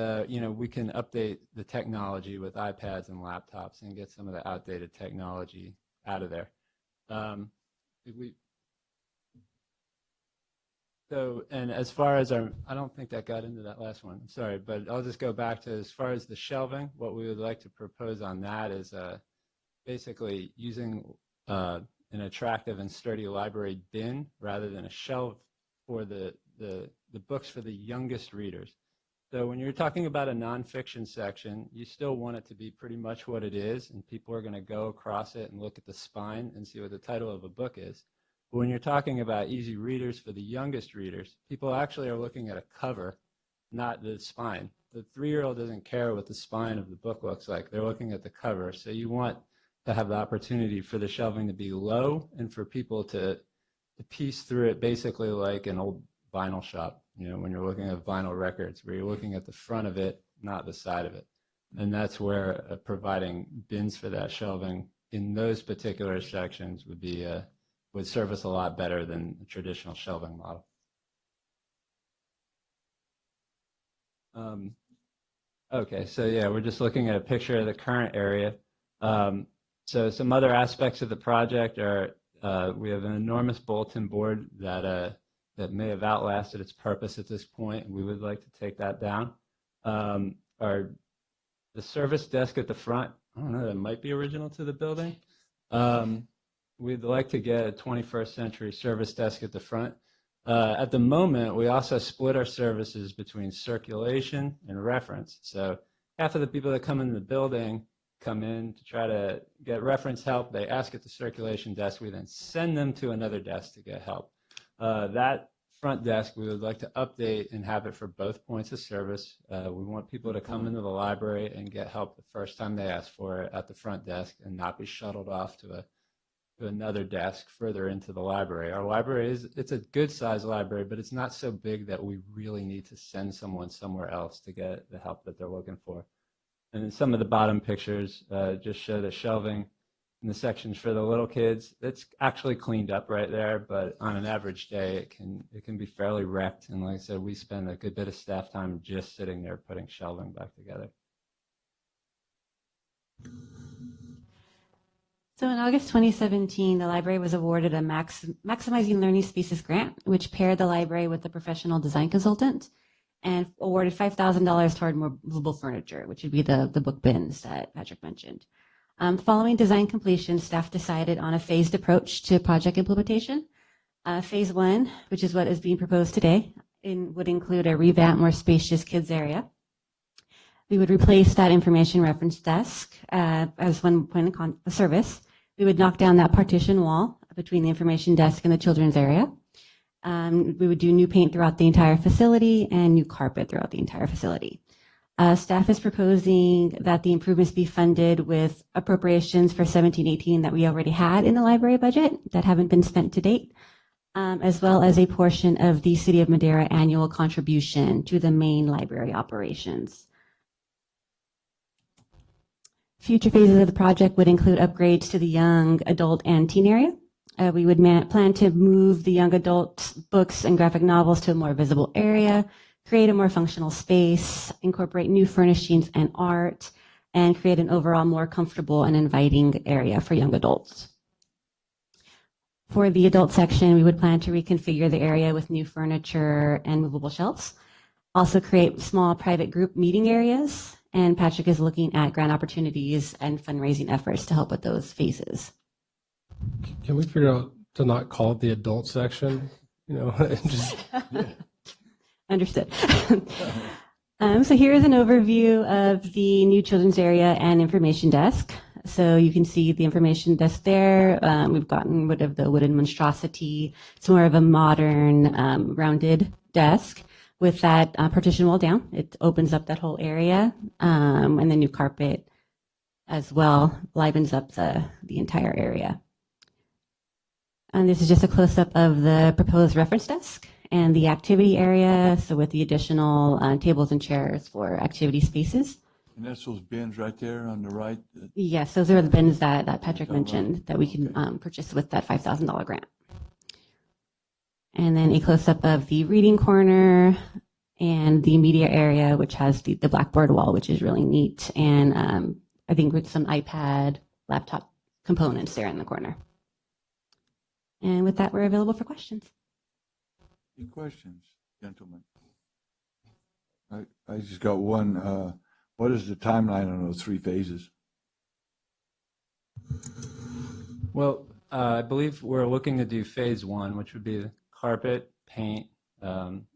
we can update the technology with iPads and laptops and get some of the outdated technology out of there. And as far as I don't think that got into that last one, sorry, but I'll just go back to as far as the shelving, what we would like to propose on that is basically using an attractive and sturdy library bin rather than a shelf for the books for the youngest readers. So when you're talking about a nonfiction section, you still want it to be pretty much what it is, and people are going to go across it and look at the spine and see what the title of a book is. But when you're talking about easy readers for the youngest readers, people actually are looking at a cover, not the spine. The 3-year-old doesn't care what the spine of the book looks like. They're looking at the cover. So you want to have the opportunity for the shelving to be low and for people to piece through it basically like an old vinyl shop, when you're looking at vinyl records, where you're looking at the front of it, not the side of it. And that's where providing bins for that shelving in those particular sections would serve us a lot better than the traditional shelving model. Okay, so yeah, we're just looking at a picture of the current area. So some other aspects of the project are we have an enormous bulletin board that may have outlasted its purpose at this point, and we would like to take that down. The service desk at the front, I don't know, that might be original to the building. We'd like to get a 21st century service desk at the front. At the moment, we also split our services between circulation and reference. So half of the people that come into the building come in to try to get reference help. They ask at the circulation desk. We then send them to another desk to get help. That front desk, we would like to update and have it for both points of service. We want people to come into the library and get help the first time they ask for it at the front desk and not be shuttled off to another desk further into the library. Our library it's a good sized library, but it's not so big that we really need to send someone somewhere else to get the help that they're looking for. And then some of the bottom pictures just show the shelving in the sections for the little kids. It's actually cleaned up right there, but on an average day, it can be fairly wrecked. And like I said, we spend a good bit of staff time just sitting there putting shelving back together. So in August 2017, the library was awarded a Maximizing Learning Spaces grant, which paired the library with a professional design consultant and awarded $5,000 toward movable furniture, which would be the book bins that Patrick mentioned. Following design completion, staff decided on a phased approach to project implementation. Phase 1, which is what is being proposed today, would include a revamped, more spacious kids area. We would replace that information reference desk as one point of service. We would knock down that partition wall between the information desk and the children's area. We would do new paint throughout the entire facility and new carpet throughout the entire facility. Staff is proposing that the improvements be funded with appropriations for 17-18 that we already had in the library budget that haven't been spent to date, as well as a portion of the City of Madera annual contribution to the main library operations. Future phases of the project would include upgrades to the young adult and teen area. We would plan to move the young adult books and graphic novels to a more visible area, create a more functional space, incorporate new furnishings and art, and create an overall more comfortable and inviting area for young adults. For the adult section, we would plan to reconfigure the area with new furniture and movable shelves. Also create small private group meeting areas, and Patrick is looking at grant opportunities and fundraising efforts to help with those phases. Can we figure out to not call it the adult section? You know, just Understood. So here is an overview of the new children's area and information desk. So you can see the information desk there. We've gotten rid of the wooden monstrosity. It's more of a modern rounded desk with that partition wall down. It opens up that whole area, and the new carpet as well livens up the entire area. And this is just a close-up of the proposed reference desk and the activity area, so with the additional tables and chairs for activity spaces. And that's those bins right there on the right? Yes, those are the bins that Patrick mentioned that we can purchase with that $5,000 grant. And then a close-up of the reading corner and the media area, which has the blackboard wall, which is really neat. And I think with some iPad, laptop components there in the corner. And with that, we're available for questions. Any questions, gentlemen? I just got one. What is the timeline on those three phases? Well, I believe we're looking to do phase 1, which would be the carpet, paint,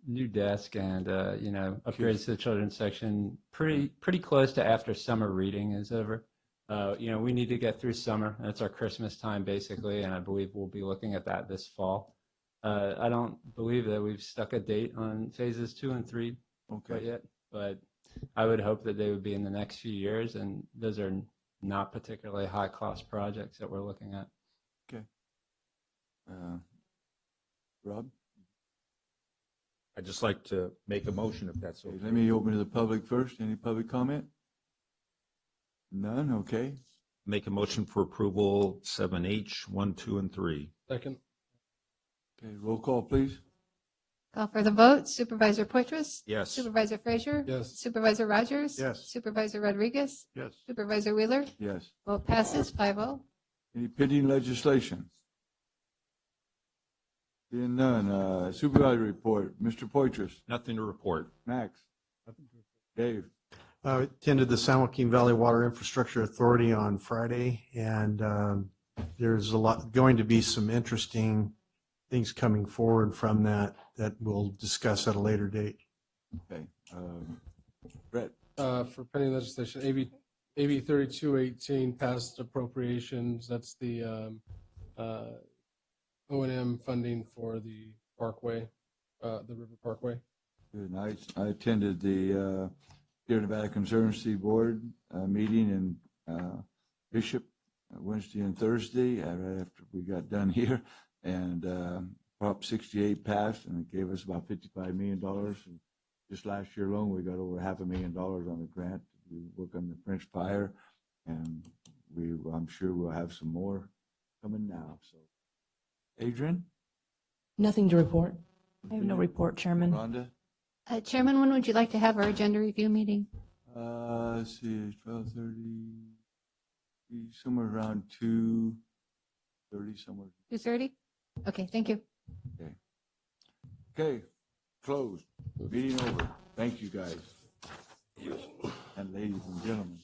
new desk, and upgrades to the children's section. Pretty close to after summer reading is over. We need to get through summer. That's our Christmas time, basically, and I believe we'll be looking at that this fall. I don't believe that we've stuck a date on phases 2 and 3 quite yet, but I would hope that they would be in the next few years, and those are not particularly high-cost projects that we're looking at. Okay. Rob? I'd just like to make a motion if that's okay. Let me open to the public first. Any public comment? None? Okay. Make a motion for approval 7H, 1, 2, and 3. Second. Okay, roll call, please. Call for the vote. Supervisor Poitras? Yes. Supervisor Frazier? Yes. Supervisor Rogers? Yes. Supervisor Rodriguez? Yes. Supervisor Wheeler? Yes. Vote passes 5-0. Any pending legislation? Seeing none. Supervisor report. Mr. Poitras. Nothing to report. Max. Dave. I attended the San Joaquin Valley Water Infrastructure Authority on Friday, and there's going to be some interesting things coming forward from that we'll discuss at a later date. Okay. Brett. For pending legislation, AB 3218 passed appropriations. That's the O&M funding for the Parkway, the River Parkway. Good night. I attended the Sierra Nevada Conservancy Board meeting in Bishop Wednesday and Thursday, right after we got done here. And Prop 68 passed, and it gave us about $55 million. And just last year alone, we got over $500,000 on the grant to work on the French fire. And I'm sure we'll have some more coming now. So, Adrian? Nothing to report. I have no report, Chairman. Rhonda? Chairman, when would you like to have our agenda review meeting? Let's see, 12:30, somewhere around 2:30, somewhere. 2:30? Okay, thank you. Okay, closed. Meeting over. Thank you, guys. And ladies and gentlemen.